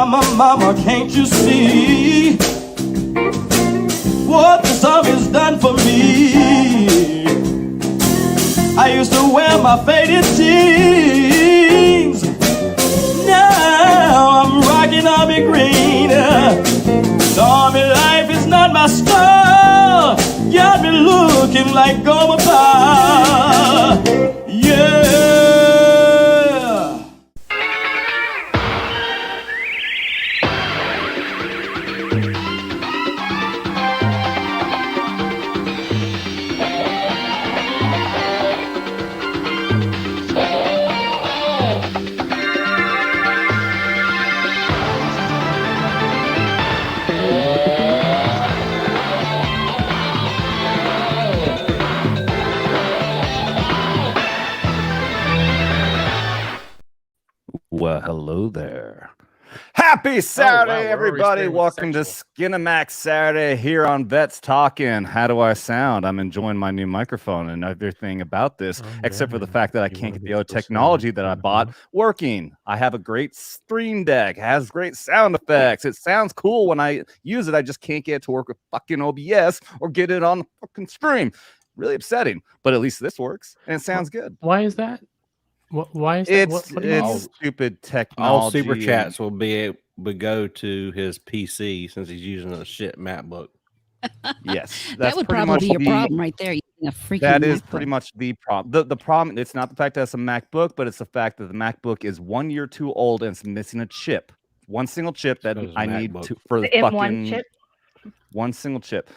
mama, can't you see what the song has done for me? I used to wear my faded jeans. Now I'm rocking army green. Army life is not my style. Got me looking like Gomer Pyle. Yeah. Well, hello there. Happy Saturday, everybody. Welcome to Skinemax Saturday here on Vets Talking. How do I sound? I'm enjoying my new microphone and everything about this, except for the fact that I can't get the other technology that I bought working. I have a great stream deck, has great sound effects. It sounds cool when I use it. I just can't get it to work with fucking OBS or get it on the fucking stream. Really upsetting, but at least this works and it sounds good. Why is that? Why is that? It's stupid technology. All super chats will go to his PC since he's using a shit MacBook. Yes, that would probably be your problem right there. That is pretty much the problem. The problem, it's not the fact that it's a MacBook, but it's the fact that the MacBook is 1 year too old and it's missing a chip. One single chip that I need for the fucking one single chip.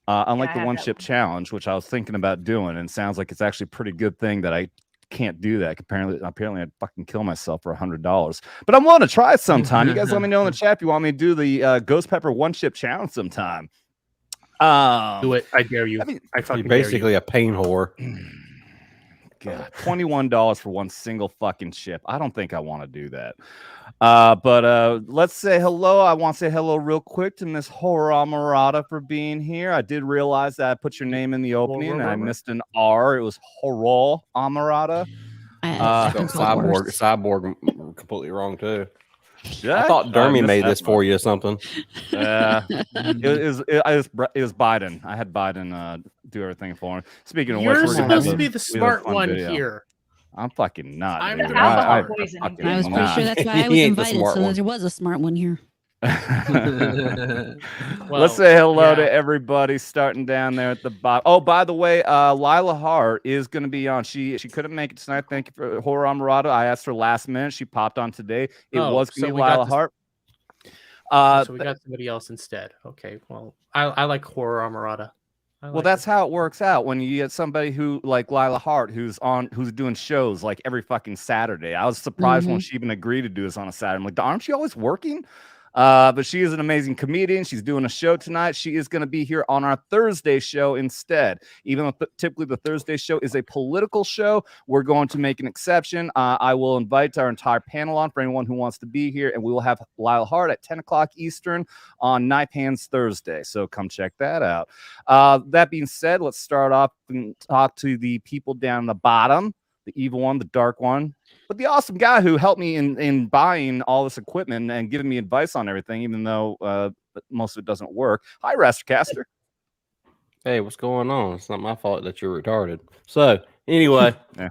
Unlike the one chip challenge, which I was thinking about doing, and sounds like it's actually a pretty good thing that I can't do that. Apparently I'd fucking kill myself for $100. But I'm willing to try it sometime. You guys let me know in the chat if you want me to do the Ghost Pepper one chip challenge sometime. Do it. I dare you. I mean, you're basically a pain whore. God, $21 for one single fucking chip. I don't think I want to do that. But let's say hello. I want to say hello real quick to Miss HorrorAmorata for being here. I did realize that I put your name in the opening and I missed an R. It was HorrorAmorata. Cyborg completely wrong too. Yeah, I thought Dermy made this for you or something. It was Biden. I had Biden do everything for him. Speaking of which, you're supposed to be the smart one here. I'm fucking not. I was pretty sure that's why I was invited, so there was a smart one here. Let's say hello to everybody starting down there at the bottom. Oh, by the way, Lila Hart is going to be on. She couldn't make it tonight. Thank you for HorrorAmorata. I asked her last minute. She popped on today. It was going to be Lila Hart. So we got somebody else instead. Okay, well, I like HorrorAmorata. Well, that's how it works out when you get somebody who like Lila Hart, who's doing shows like every fucking Saturday. I was surprised when she even agreed to do this on a Saturday. I'm like, aren't you always working? But she is an amazing comedian. She's doing a show tonight. She is going to be here on our Thursday show instead. Even though typically the Thursday show is a political show, we're going to make an exception. I will invite our entire panel on for anyone who wants to be here, and we will have Lila Hart at 10 o'clock Eastern on Knife Hands Thursday. So come check that out. That being said, let's start off and talk to the people down the bottom, the evil one, the dark one, but the awesome guy who helped me in buying all this equipment and giving me advice on everything, even though most of it doesn't work. Hi, Raster Caster. Hey, what's going on? It's not my fault that you're retarded. So anyway, yeah,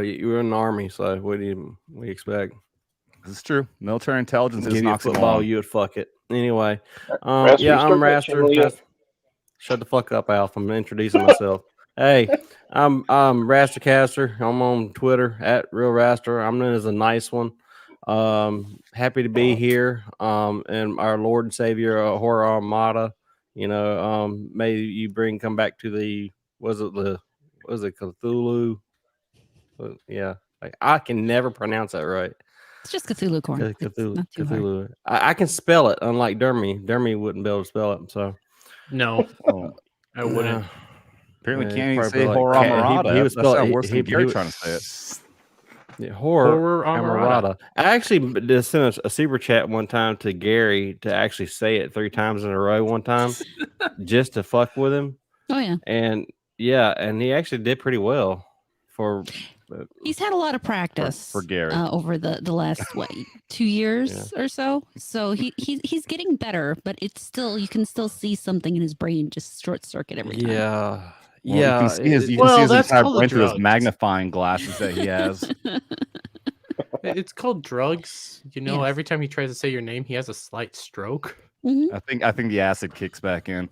you were in the army. So what do you expect? This is true. Military intelligence is not football. You would fuck it anyway. I'm Raster. Shut the fuck up, Alf. I'm introducing myself. Hey, I'm Raster Caster. I'm on Twitter at Real Raster. I'm known as a nice one. Happy to be here. And our Lord and Savior, HorrorAmorata. You know, may you come back to the Cthulhu? Yeah, I can never pronounce that right. It's just Cthulhu corn. Cthulhu. I can spell it, unlike Dermy. Dermy wouldn't be able to spell it. So no, I wouldn't. Apparently can't even say HorrorAmorata. He was worse than Gary trying to say it. Yeah, HorrorAmorata. I actually just sent a super chat one time to Gary to actually say it 3 times in a row one time, just to fuck with him. Oh yeah. And he actually did pretty well for He's had a lot of practice for Garrett over the last 2 years or so. So he's getting better, but it's still you can still see something in his brain just short circuit every time. Yeah. Well, you can see his that's entire called brain through those drugs. magnifying glasses that he has. It's called drugs. You know, Yes. every time he tries to say your name, he has a slight stroke. Mhm. I think the acid kicks back in.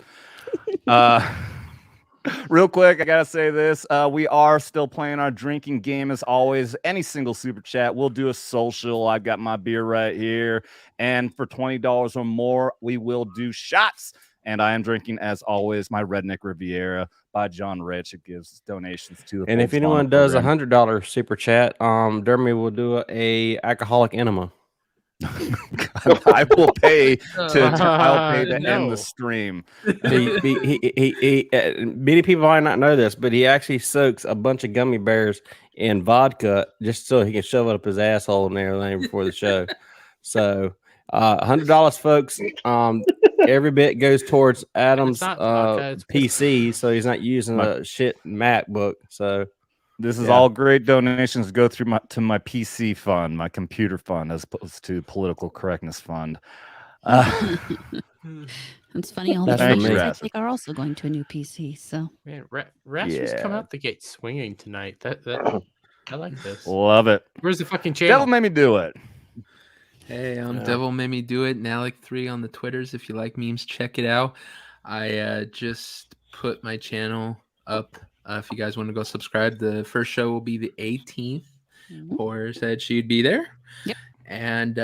Real quick, I gotta say this. We are still playing our drinking game as always. Any single super chat, we'll do a social. I've got my beer right here. And for $20 or more, we will do shots. And I am drinking, as always, my Redneck Riviera by John Rich. It gives donations to the And if anyone does $100 super chat, Dermy will do a alcoholic enema. I will pay I'll pay to end the stream. Many people might not know this, but he actually soaks a bunch of gummy bears in vodka just so he can shove it up his asshole and everything before the show. So $100, folks. Every bit goes towards Adam's PC, so he's not using a shit MacBook. So this is all great donations go through my PC fund, my computer fund, as opposed to political correctness fund. It's funny. All the donations I think are also going to a new PC. So man, Raster's come out the gate swinging tonight. That I like this. Love it. Where's the fucking channel? Devil made me do it. Hey, Devil made me do it. Nalik3 on the Twitters. If you like memes, check it out. I just put my channel up. If you guys want to go subscribe, the first show will be the 18th. Horror said she'd be there. Yep. And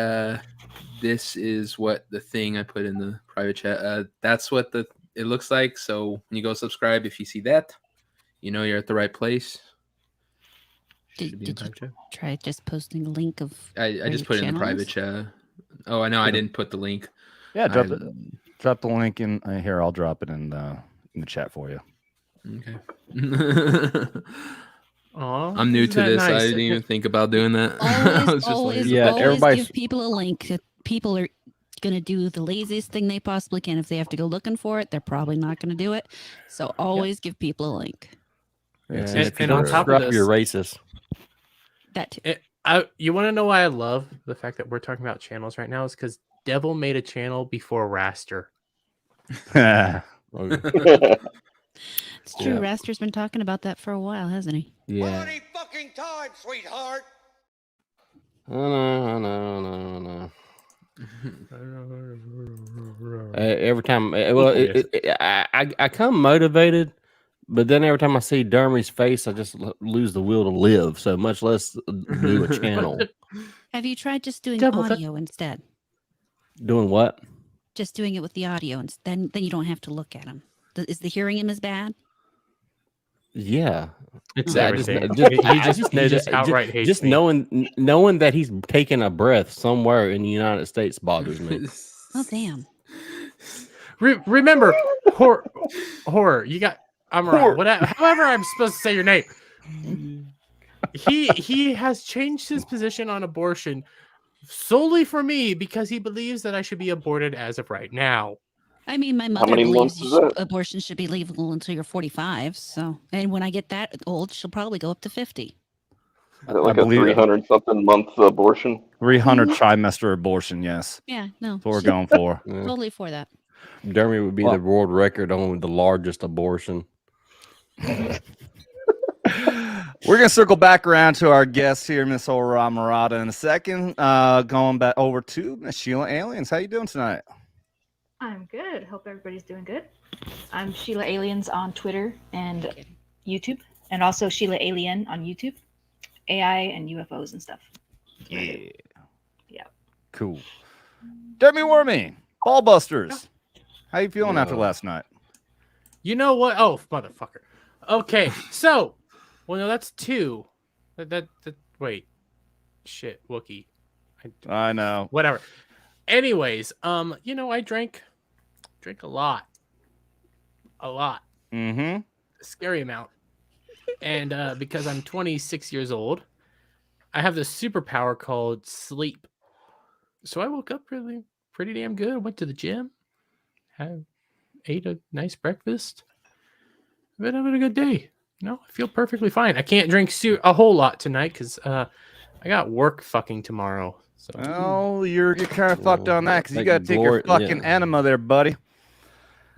this is what the thing I put in the private chat. That's what it looks like. So when you go subscribe, if you see that, you know you're at the right place. Did you try just posting a link of? I just put it in the private chat. Oh, I know. I didn't put the link. Yeah, drop the link in here. I'll drop it in the chat for you. Okay. I'm new to this. Nice? I didn't even think about doing that. Always give people a link. People are going to do the laziest thing they possibly can. If they have to go looking for it, they're probably not going to do it. So always give people a link. Yeah, and on top of this, you're racist. That too. You want to know why I love the fact that we're talking about channels right now? Is because Devil made a channel before Raster. It's true. Raster's been talking about that for a while, hasn't he? Yeah. Any fucking time, sweetheart. No. Every time, I come motivated, but then every time I see Dermy's face, I just lose the will to live. So much less do a channel. Have you tried just doing audio instead? Doing what? Just doing it with the audio, and then you don't have to look at him. Is the hearing him as bad? Yeah, it's everything. Just outright hates just me. knowing that he's taking a breath somewhere in the United States bothers me. Oh damn! Remember, horror. You got. I'm wrong. However, I'm supposed to say your name. He has changed his position on abortion solely for me because he believes that I should be aborted as of right now. I mean, my mother believes abortion should be legal until you're 45. So, and when I get that old, she'll probably go up to 50. Is it like a 300-something month abortion? 300 trimester abortion, yes. Yeah, no. That's what we're going for. Totally for that. Dermy would be the world record on the largest abortion. We're going to circle back around to our guest here, Miss HorrorAmorata, in a second. Going back over to Miss Sheila Aliens. How you doing tonight? I'm good. Hope everybody's doing good. I'm Sheila Aliens on Twitter and YouTube, and also Sheila Alien on YouTube. AI and UFOs and stuff. Yeah. Yeah. Cool. Dermy Wermy, Ballbusters. How you feeling after last night? You know what? Oh, motherfucker. Okay, so, well, no, that's two. Wait. Shit, Wookie. I know. Whatever. Anyways, I drank a lot. Mm-hmm. A scary amount. And because I'm 26 years old, I have this superpower called sleep. So I woke up pretty damn good. I went to the gym, ate a nice breakfast. I've been having a good day. No, I feel perfectly fine. I can't drink a whole lot tonight because I got work fucking tomorrow. So. Oh, you're kind of fucked on that because you got to take your fucking enema there, buddy.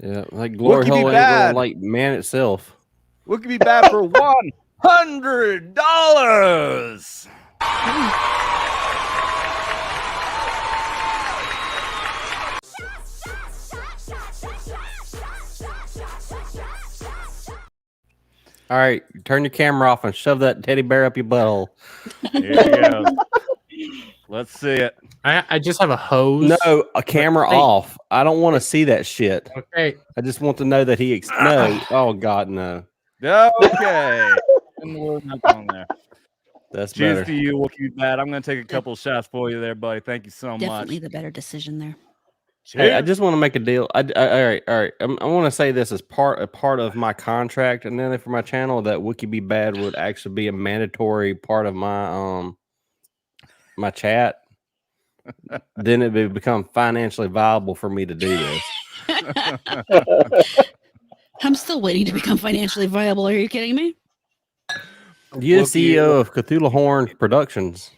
Yeah, like glory hole ain't gonna like man itself. What could be bad for $100? All right, turn your camera off and shove that teddy bear up your butthole. Here you go. Let's see it. I just have a hose. No, a camera off. I don't want to see that shit. Okay. I just want to know that he. No. Oh God, no. Okay. On there. That's Cheers better. to you. We'll keep that. I'm going to take a couple shots for you there, buddy. Thank you so much. Definitely the better decision there. Hey, I just want to make a deal. All right. I want to say this as a part of my contract, and then for my channel, that Wiki Be Bad would actually be a mandatory part of my my chat. Then it would become financially viable for me to do this. I'm still waiting to become financially viable. Are you kidding me? You're CEO of Cthulhu Horn Productions.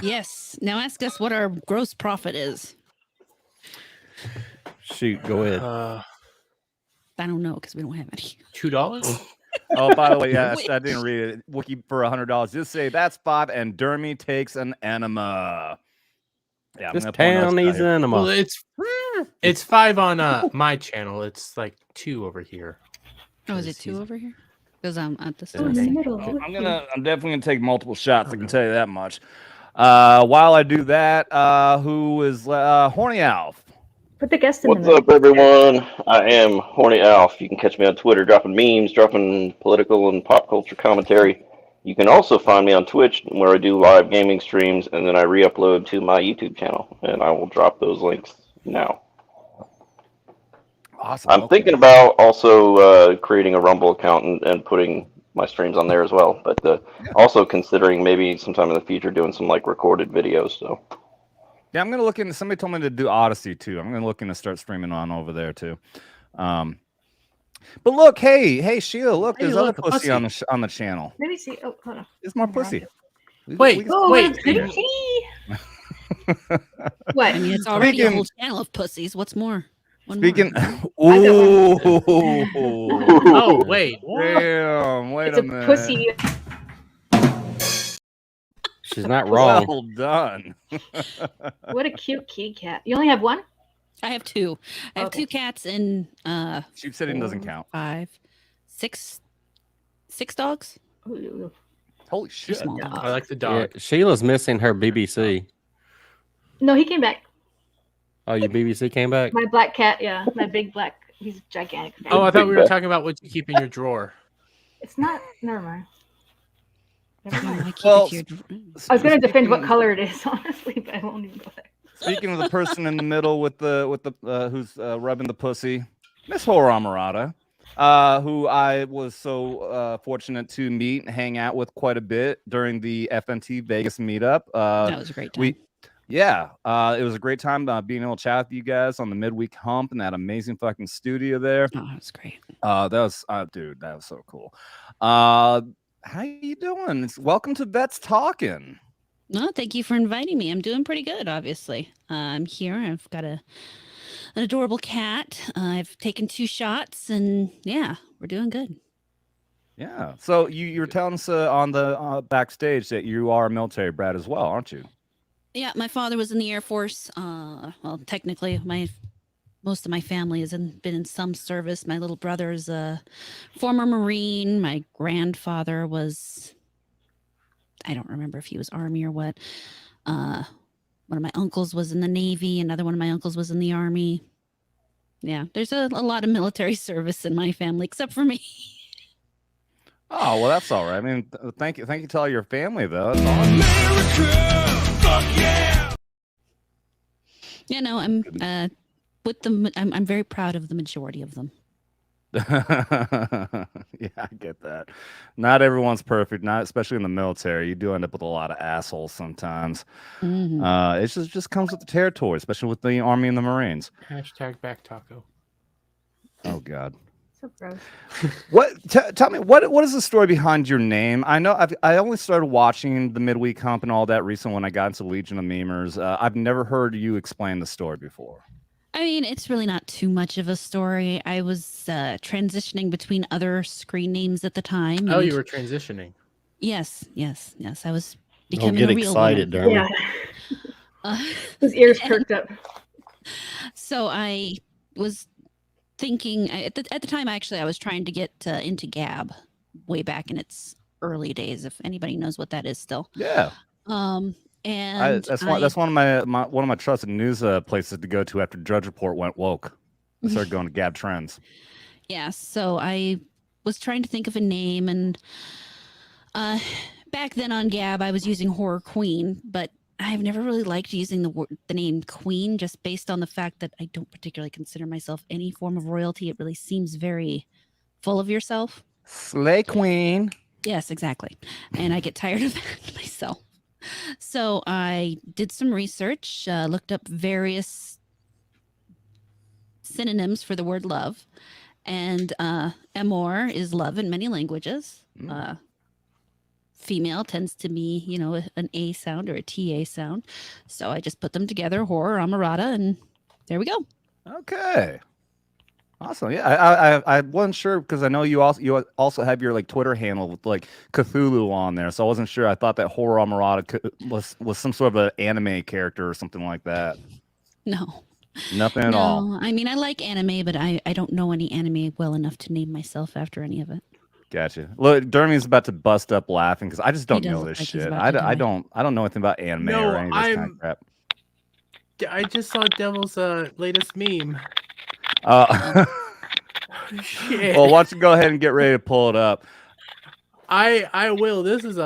Yes. Now ask us what our gross profit is. Shoot, go ahead. I don't know because we don't have any. $2? Oh, by the way, yeah, I didn't read it. Wiki for $100. Just say that's $5 and Dermy takes an enema. Yeah, this town needs an enema. Well, it's 5 on my channel. It's like 2 over here. Oh, is it 2 over here? Because I'm at the I'm definitely gonna take multiple shots. I can tell you that much. While I do that, who is Horny Alf? Put the guest in. What's up, everyone? I am Horny Alf. You can catch me on Twitter, dropping memes, dropping political and pop culture commentary. You can also find me on Twitch, where I do live gaming streams, and then I re-upload to my YouTube channel, and I will drop those links now. Awesome. I'm thinking about also creating a Rumble account and putting my streams on there as well, but also considering maybe sometime in the future doing some like recorded videos. So yeah, I'm gonna look into. Somebody told me to do Odyssey too. I'm gonna look into start streaming on over there too. But look, hey, Sheila, look, there's other pussy on the channel. Let me see. Oh, hold on. There's more pussy. Wait. What? I mean, it's already a whole channel of pussies. What's more? Speaking. Oh, wait. Damn. Wait a minute. Pussy. She's not wrong. Well done. What a cute kitty cat. You only have one? I have 2. I have 2 cats and sheep sitting doesn't count. 5, 6 dogs. Holy shit. I like the dog. Yeah, Sheila's missing her BBC. No, he came back. Oh, your BBC came back? My black cat, yeah. My big black. He's gigantic. Oh, I thought we were talking about what you keep in your drawer. It's not. Never mind. Well, I was going to defend what color it is, honestly, but I won't even go there. Speaking of the person in the middle with the who's rubbing the pussy, Miss HorrorAmorata, who I was so fortunate to meet and hang out with quite a bit during the FNT Vegas meetup. That was a great time. It was a great time being able to chat with you guys on the midweek hump in that amazing fucking studio there. Oh, that was great. That was dude, that was so cool. How you doing? Welcome to Vets Talking. No, thank you for inviting me. I'm doing pretty good, obviously. I'm here. I've got an adorable cat. I've taken 2 shots, and yeah, we're doing good. Yeah. So you were telling us on the backstage that you are a military brat as well, aren't you? Yeah, my father was in the Air Force. Well, technically, most of my family has been in some service. My little brother is a former Marine. My grandfather was, I don't remember if he was Army or what. One of my uncles was in the Navy. Another one of my uncles was in the Army. Yeah, there's a lot of military service in my family, except for me. Oh, well, that's all right. I mean, thank you to all your family, though. That's awesome. America, fuck yeah! Yeah, no, I'm I'm very proud of the majority of them. Yeah, I get that. Not everyone's perfect, not especially in the military. You do end up with a lot of assholes sometimes. Mm-hmm. It just comes with the territory, especially with the Army and the Marines. Hashtag back taco. Oh God. So gross. Tell me what is the story behind your name? I know I only started watching the midweek hump and all that recently when I got into Legion of Memers. I've never heard you explain the story before. I mean, it's really not too much of a story. I was transitioning between other screen names at the time. Oh, you were transitioning. Yes. I was becoming Don't get a real excited, woman. Dermy. His ears perked up. So I was thinking at the time. Actually, I was trying to get into Gab way back in its early days. If anybody knows what that is, still. Yeah. And that's one of my trusted news places to go to after Drudge Report went woke. I started going to Gab Trends. Yeah, so I was trying to think of a name, and back then on Gab, I was using Horror Queen, but I've never really liked using the name Queen, just based on the fact that I don't particularly consider myself any form of royalty. It really seems very full of yourself. Slay Queen. Yes, exactly. And I get tired of that myself. So I did some research, looked up various synonyms for the word love, and amor is love in many languages. Female tends to be, an A sound or a TA sound. So I just put them together, HorrorAmorata, and there we go. Okay. Awesome. Yeah, I wasn't sure because I know you also have your Twitter handle with Cthulhu on there, so I wasn't sure. I thought that HorrorAmorata was some sort of an anime character or something like that. No. Nothing at all. I mean, I like anime, but I don't know any anime well enough to name myself after any of it. Gotcha. Look, Dermy's about to bust up laughing because I just don't know this shit. I don't know anything about anime or any of this kind of crap. I just saw Devil's latest meme. Shit. Well, why don't you go ahead and get ready to pull it up? I will. This is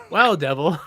wow, Devil.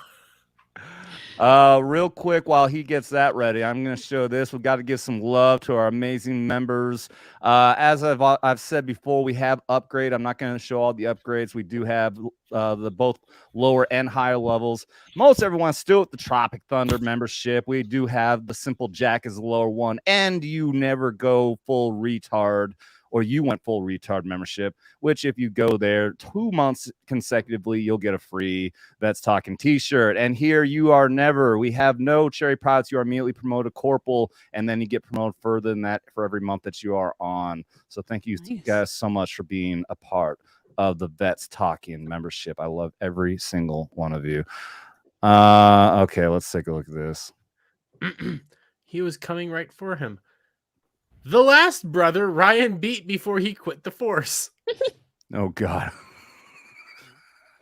Real quick, while he gets that ready, I'm going to show this. We've got to give some love to our amazing members. As I've said before, we have upgrade. I'm not going to show all the upgrades. We do have the both lower and higher levels. Most everyone's still at the Tropic Thunder membership. We do have the Simple Jack as the lower one, and you never go full retard. Or you went full retard membership, which if you go there 2 months consecutively, you'll get a free That's Talking t-shirt. And here you are never. We have no cherry pilots. You are immediately promoted corporal, and then you get promoted further than that for every month that you are on. So thank you guys so much for being a part of the Vets Talking membership. I love every single one of you. Okay, let's take a look at this. He was coming right for him. The last brother Ryan beat before he quit the force. Oh God.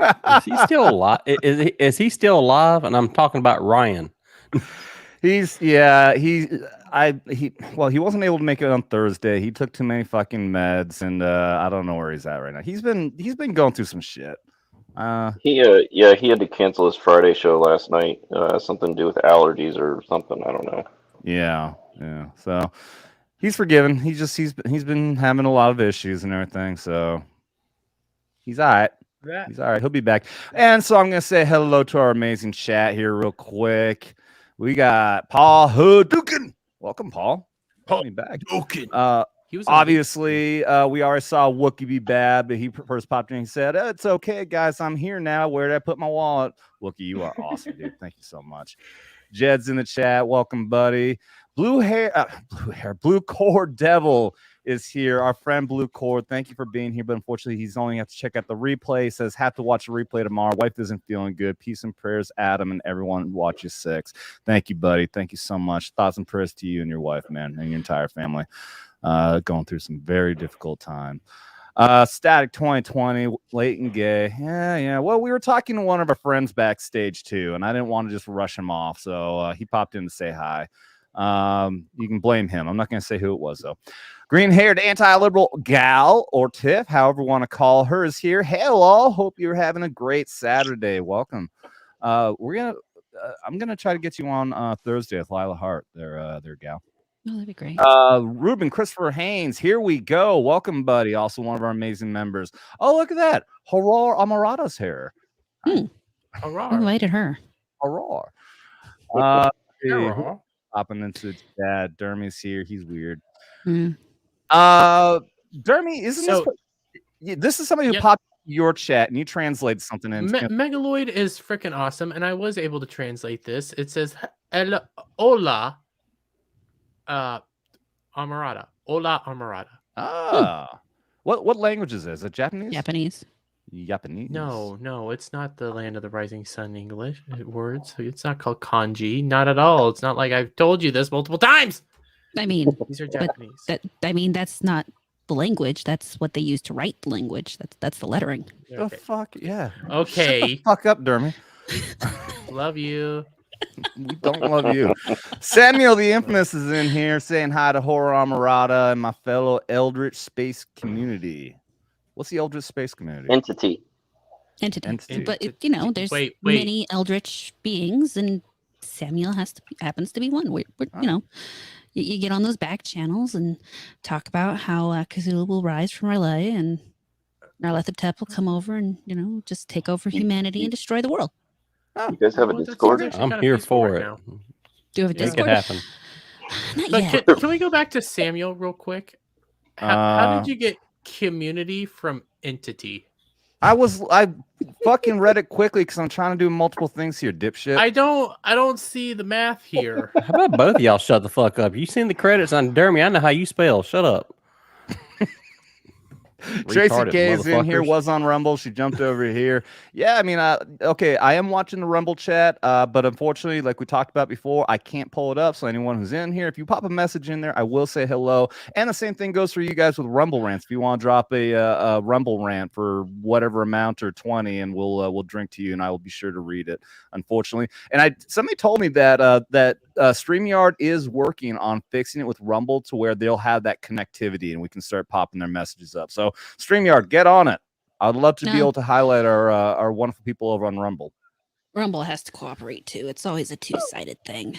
Is he still alive? Is he still alive? And I'm talking about Ryan. He wasn't able to make it on Thursday. He took too many fucking meds, and I don't know where he's at right now. He's been going through some shit. He had to cancel his Friday show last night. Something to do with allergies or something. I don't know. Yeah. So he's forgiven. He's been having a lot of issues and everything. So he's all right. He's all right. He'll be back. And so I'm gonna say hello to our amazing chat here real quick. We got Paul Hadouken. Welcome, Paul. Paul back. He was obviously we already saw Wookie be bad, but he first popped in and he said, "It's okay, guys. I'm here now. Where did I put my wallet?" Wookie, you are awesome, dude. Thank you so much. Jed's in the chat. Welcome, buddy. Blue Cord Devil is here. Our friend Blue Cord. Thank you for being here, but unfortunately, he's only have to check out the replay. He says, have to watch the replay tomorrow. Wife isn't feeling good. Peace and prayers, Adam, and everyone who watches 6. Thank you, buddy. Thank you so much. Thoughts and prayers to you and your wife, man, and your entire family. Going through some very difficult time. Static 2020, Leighton Gay. Yeah. Well, we were talking to one of our friends backstage too, and I didn't want to just rush him off, so he popped in to say hi. You can blame him. I'm not going to say who it was though. Green-haired anti-liberal gal or Tiff, however you want to call her, is here. Hello, hope you're having a great Saturday. Welcome. I'm gonna try to get you on Thursday with Lila Hart. There, gal. Oh, that'd be great. Ruben Christopher Haynes, here we go. Welcome, buddy. Also one of our amazing members. Oh, look at that. HorrorAmorata's here. Who invited her? Horror. Popping into the chat. Dermy's here. He's weird. Dermy, isn't this is somebody who Yep. popped your chat and you translated something in. Megaloid is freaking awesome, and I was able to translate this. It says Hola Amorata. Hola Amorata. Ah. What language is this? Is it Japanese? Japanese. Japanese. No, it's not the land of the rising sun English words. It's not called kanji. Not at all. It's not like I've told you this multiple times. I mean, These are Japanese. That's not the language. That's what they use to write the language. That's the lettering. The fuck, yeah. Okay. Shut the fuck up, Dermy. Love you. We don't love you. Samuel the Infamous is in here saying hi to HorrorAmorata and my fellow Eldritch Space community. What's the Eldritch Space community? Entity. But there's many Eldritch beings, and Samuel happens to be one. You get on those back channels and talk about how Cthulhu will rise from Relay, and Nyarlathotep will come over and just take over humanity and destroy the world. You guys have a Discord? I'm here for it. Now. Do you have a Discord? Make it happen. Not yet. Can we go back to Samuel real quick? How did you get community from entity? I fucking read it quickly because I'm trying to do multiple things here, dipshit. I don't see the math here. How about both of y'all shut the fuck up? You seen the credits on Dermy? I know how you spell. Shut up. Tracy K is in here, was on Rumble. She jumped over here. Yeah, I mean, okay, I am watching the Rumble chat, but unfortunately, like we talked about before, I can't pull it up. So anyone who's in here, if you pop a message in there, I will say hello. And the same thing goes for you guys with Rumble rants. If you want to drop a Rumble rant for whatever amount or 20, and we'll drink to you, and I will be sure to read it. Unfortunately, and somebody told me that StreamYard is working on fixing it with Rumble to where they'll have that connectivity, and we can start popping their messages up. So StreamYard, get on it. I'd love to be able to highlight our wonderful people over on Rumble. Rumble has to cooperate too. It's always a two-sided thing.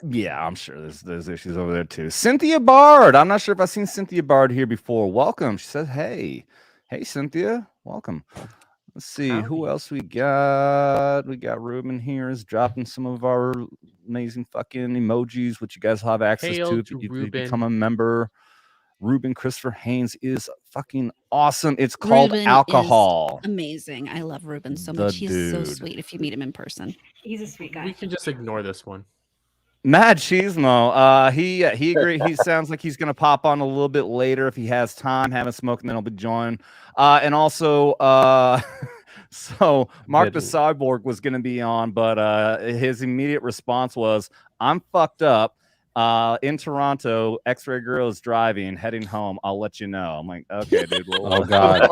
Yeah, I'm sure there's issues over there too. Cynthia Bard. I'm not sure if I've seen Cynthia Bard here before. Welcome. She says, hey, Cynthia. Welcome. Let's see who else we got. We got Ruben here is dropping some of our amazing fucking emojis, which you guys have access to if you become a member. Ruben Christopher Haynes is fucking awesome. It's called Ruben Alcohol. Is amazing. I love Ruben so much. He's so sweet if you meet him in person. He's a sweet guy. We can just ignore this one. Mad Cheesemo. He agreed. He sounds like he's gonna pop on a little bit later if he has time, have a smoke, and then he'll be joining. And also so Mark the Cyborg was gonna be on, but his immediate response was, I'm fucked up. In Toronto, X-Ray Girl is driving, heading home. I'll let you know. I'm like, okay, dude. Oh God,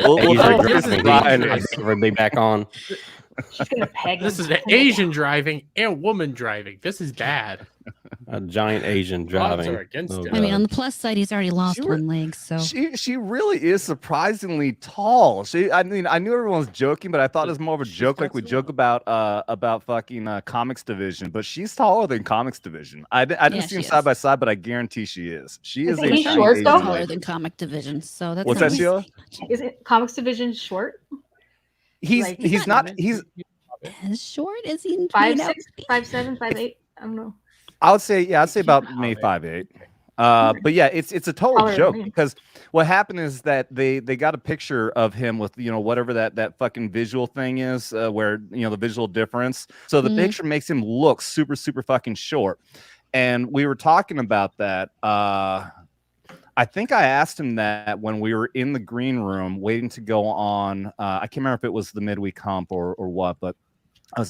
we'll be back on. She's gonna peg. This is an Asian driving and woman driving. This is bad. A giant Asian driving. I mean, on the plus side, he's already lost one leg. So she really is surprisingly tall. I mean, I knew everyone was joking, but I thought it was more of a joke, like we joke about fucking Comics Division. But she's taller than Comics Division. I didn't see them side by side, but I guarantee she is. She is he short though? Taller than Comic Division. So that's what's that, Sheila? Is it Comics Division short? He's not as short as he 5'6", 5'7", 5'8". I don't know. I'd say about maybe 5'8". But yeah, it's a total joke because what happened is that they got a picture of him with whatever that fucking visual thing is where the visual difference. So the picture makes him look super fucking short, and we were talking about that. I think I asked him that when we were in the green room waiting to go on. I can't remember if it was the midweek comp or what, but I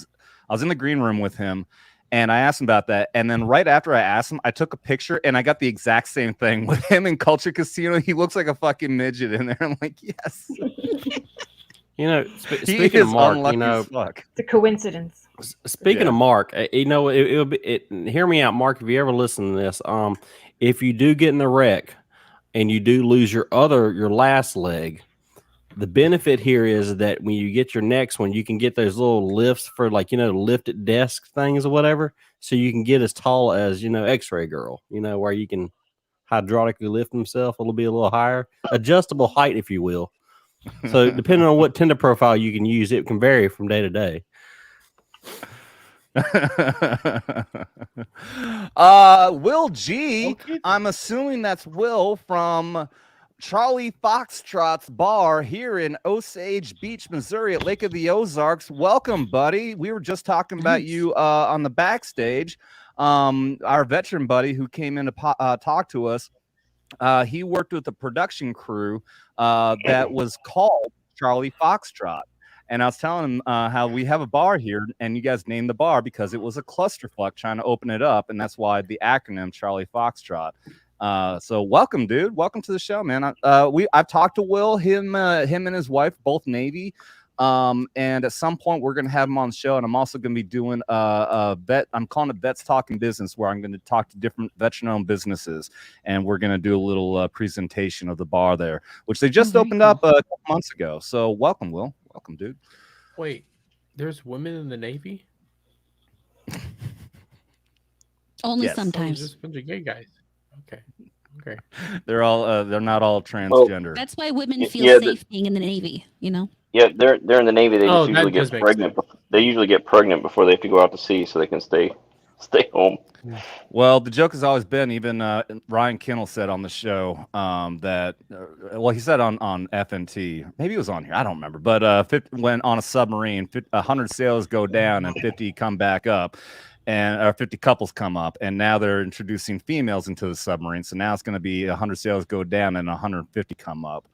was in the green room with him, and I asked him about that. And then right after I asked him, I took a picture, and I got the exact same thing with him in Culture Casino. He looks like a fucking midget in there. I'm like, yes. Speaking of Mark, it's a coincidence. Speaking of Mark, hear me out, Mark. If you ever listen to this, if you do get in the wreck and you do lose your last leg, the benefit here is that when you get your next one, you can get those little lifts for lifted desk things or whatever. So you can get as tall as, X-Ray Girl, where you can hydraulically lift himself a little higher, adjustable height, if you will. So depending on what Tinder profile you can use, it can vary from day to day. Will G, I'm assuming that's Will from Charlie Foxtrot's bar here in Osage Beach, Missouri at Lake of the Ozarks. Welcome, buddy. We were just talking about you on the backstage. Our veteran buddy who came in to talk to us, he worked with the production crew that was called Charlie Foxtrot. And I was telling him how we have a bar here, and you guys named the bar because it was a clusterfuck trying to open it up, and that's why the acronym Charlie Foxtrot. So welcome, dude. Welcome to the show, man. I've talked to Will, him and his wife, both Navy. And at some point we're gonna have him on the show, and I'm also gonna be doing a vet. I'm calling it Vets Talking Business, where I'm going to talk to different veteran-owned businesses, and we're gonna do a little presentation of the bar there, which they just opened up a couple months ago. So welcome, Will. Welcome, dude. Wait, there's women in the Navy? Only Yes. sometimes. Just a bunch of gay guys. Okay. They're all they're not all transgender. That's why women feel Yeah, safe being in the Navy, you know? Yeah, they're in the Navy. They just usually that does get make pregnant. They usually get pregnant before they have to go out to sea, so they can stay home. Well, the joke has always been, even Ryan Kinnell said on the show that, well, he said on FNT, maybe it was on here, I don't remember, but when on a submarine, 100 sailors go down and 50 come back up, and 50 couples come up, and now they're introducing females into the submarine. So now it's going to be 100 sailors go down and 150 come up.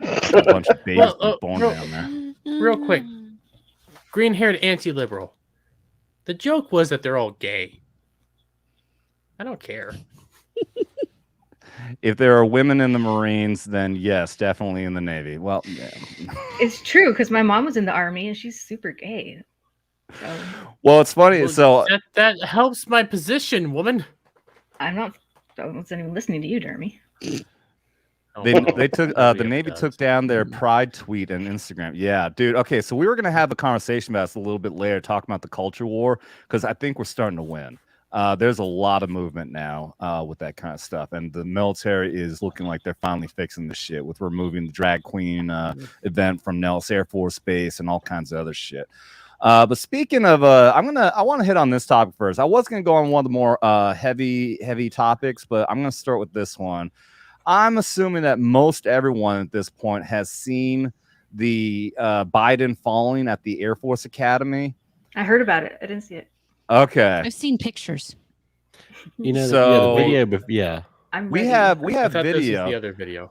A bunch of babies born down there. Real quick, green-haired anti-liberal. The joke was that they're all gay. I don't care. If there are women in the Marines, then yes, definitely in the Navy. Well, yeah. It's true because my mom was in the Army and she's super gay. So Well, it's funny. So that helps my position, woman. I wasn't even listening to you, Dermy. They took the Navy took down their pride tweet and Instagram. Yeah, dude. Okay, so we were gonna have a conversation about this a little bit later, talking about the culture war, because I think we're starting to win. There's a lot of movement now with that kind of stuff, and the military is looking like they're finally fixing the shit with removing the drag queen event from Nellis Air Force Base and all kinds of other shit. But speaking of, I want to hit on this topic first. I was going to go on one of the more heavy topics, but I'm going to start with this one. I'm assuming that most everyone at this point has seen the Biden falling at the Air Force Academy. I heard about it. I didn't see it. Okay. I've seen pictures. You know, So- the video, yeah. We have I thought video. This is the other video.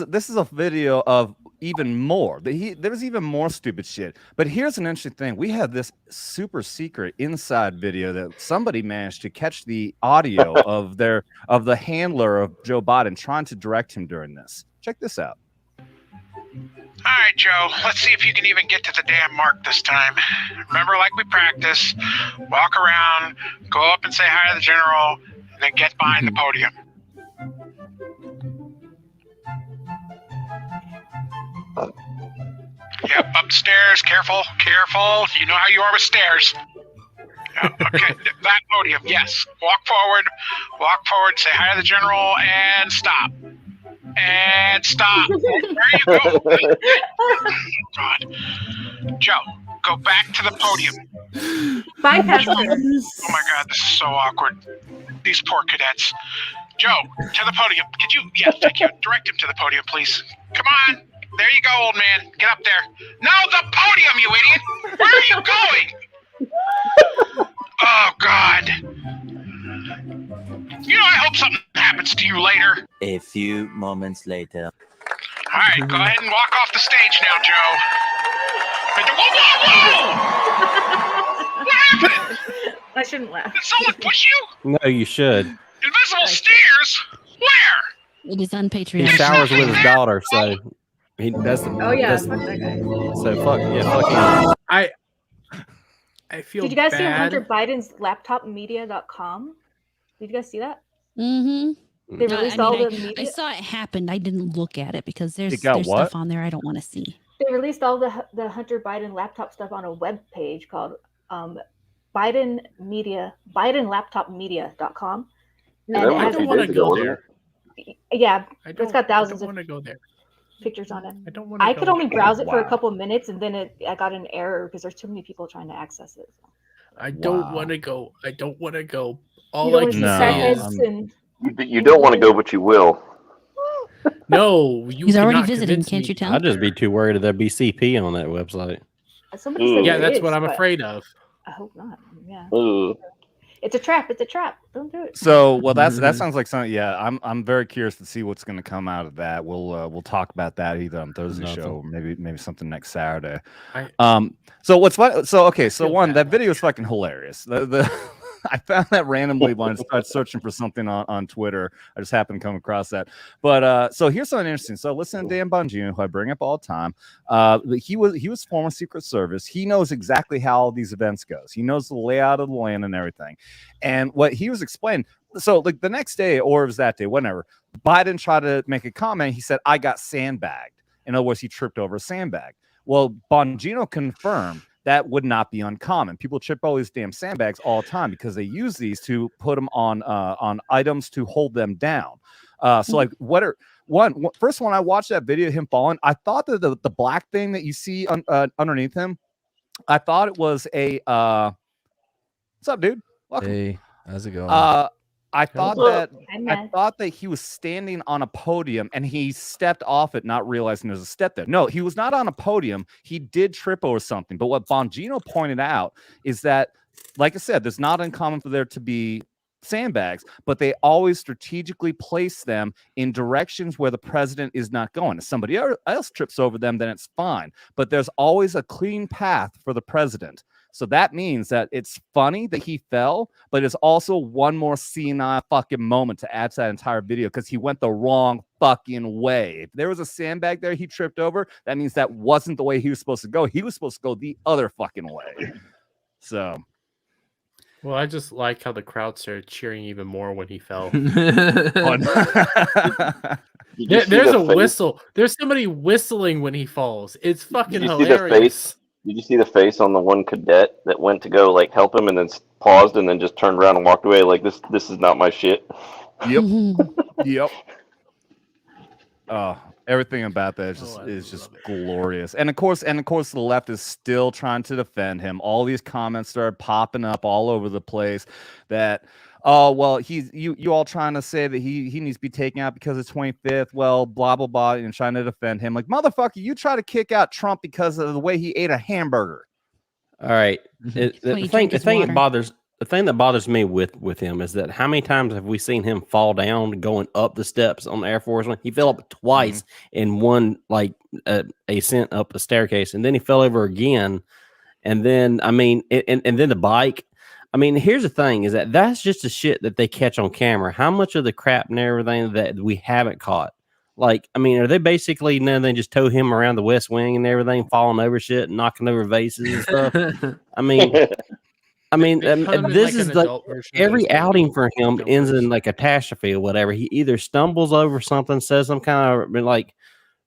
This is a video of even more. There's even more stupid shit. But here's an interesting thing: we have this super secret inside video that somebody managed to catch the audio of the handler of Joe Biden trying to direct him during this. Check this out. All right, Joe, let's see if you can even get to the damn mark this time. Remember, like we practice, walk around, go up and say hi to the general, and then get behind the podium. Yep, up the stairs, careful. You know how you are with stairs. Okay, that podium, yes. Walk forward, say hi to the general, and stop. And stop. There you go. Oh, God. Joe, go back to the podium. Bypass her. Oh my God, this is so awkward. These poor cadets. Joe, to the podium. Could you, thank you. Direct him to the podium, please. Come on. There you go, old man. Get up there. No, the podium, you idiot. Where are you going? Oh, God. You know, I hope something happens to you later. A few moments later. All right, go ahead and walk off the stage now, Joe. Whoa! What happened? I shouldn't laugh. Did someone push you? No, you should. Invisible stairs? Where? It is He unpatriotic. showers with his daughter, so Oh yeah, fuck that guy. So fuck him. I feel Did you guys see bad. Hunter Biden's laptopmedia.com? Did you guys see that? Mm-hmm. They released all the media. I saw it happen. I didn't look at it because there's what? stuff on there I don't want to see. They released all the Hunter Biden laptop stuff on a web page called BidenLaptopMedia.com. Yeah, And that it I has don't want to go there. Yeah, I it's got thousands I of don't want to go there. pictures on it. I don't want to. I could only browse it for a Wow. couple of minutes, and then I got an error because there's too many people trying to access it. I don't Wow. want to go. I don't want to go. You All don't I want can to see No, say fat is heads and You don't want to go, but you will. No, you. He's already cannot visiting. convince Can't me. you tell? I'd just be too worried if there'd be CP on that website. Somebody said Yeah, there that's is, what I'm but afraid of. I hope not. Yeah. Ooh. It's a trap. It's a trap. Don't do it. So, well, that sounds like something. Yeah, I'm very curious to see what's going to come out of that. We'll talk about that either on Thursday show, or maybe something next Saturday. So what's fun? So okay, so one, that video is fucking hilarious. I found that randomly when I started searching for something on Twitter. I just happened to come across that. But so here's something interesting. So listen to Dan Bongino, who I bring up all the time. He was former Secret Service. He knows exactly how all these events goes. He knows the layout of the land and everything. And what he was explaining. So like the next day, or it was that day, whatever, Biden tried to make a comment. He said, "I got sandbagged." In other words, he tripped over a sandbag. Well, Bongino confirmed that would not be uncommon. People trip all these damn sandbags all the time because they use these to put them on items to hold them down. So like first when I watched that video of him falling, I thought that the black thing that you see underneath him, I thought it was a what's up, dude? Welcome. Hey, how's it going? I thought that he was standing on a podium and he stepped off it, not realizing there's a step there. No, he was not on a podium. He did trip over something. But what Bongino pointed out is that, like I said, there's not uncommon for there to be sandbags, but they always strategically place them in directions where the president is not going. If somebody else trips over them, then it's fine. But there's always a clean path for the president. So that means that it's funny that he fell, but it's also one more senile fucking moment to add to that entire video because he went the wrong fucking way. If there was a sandbag there he tripped over, that means that wasn't the way he was supposed to go. He was supposed to go the other fucking way. So. Well, I just like how the crowd started cheering even more when he fell. There's a whistle. There's somebody whistling when he falls. It's fucking hilarious. Did you see the face on the one cadet that went to go like help him and then paused and then just turned around and walked away like this is not my shit? Yep. Yep. Everything about that is just glorious. And of course the left is still trying to defend him. All these comments started popping up all over the place that you all trying to say that he needs to be taken out because it's 25th. Well, blah blah blah, and trying to defend him. Like, motherfucker, you try to kick out Trump because of the way he ate a hamburger. All right. The thing that bothers me with him is that how many times have we seen him fall down going up the steps on the Air Force One? He fell up twice in one ascent up a staircase, and then he fell over again. And then and then the bike. I mean, here's the thing: is that's just the shit that they catch on camera. How much of the crap and everything that we haven't caught? Like, I mean, are they basically now they just tow him around the West Wing and everything, falling over shit and knocking over vases and stuff? I mean, this is like every outing for him ends in like a catastrophe or whatever. He either stumbles over something, says some kind of like,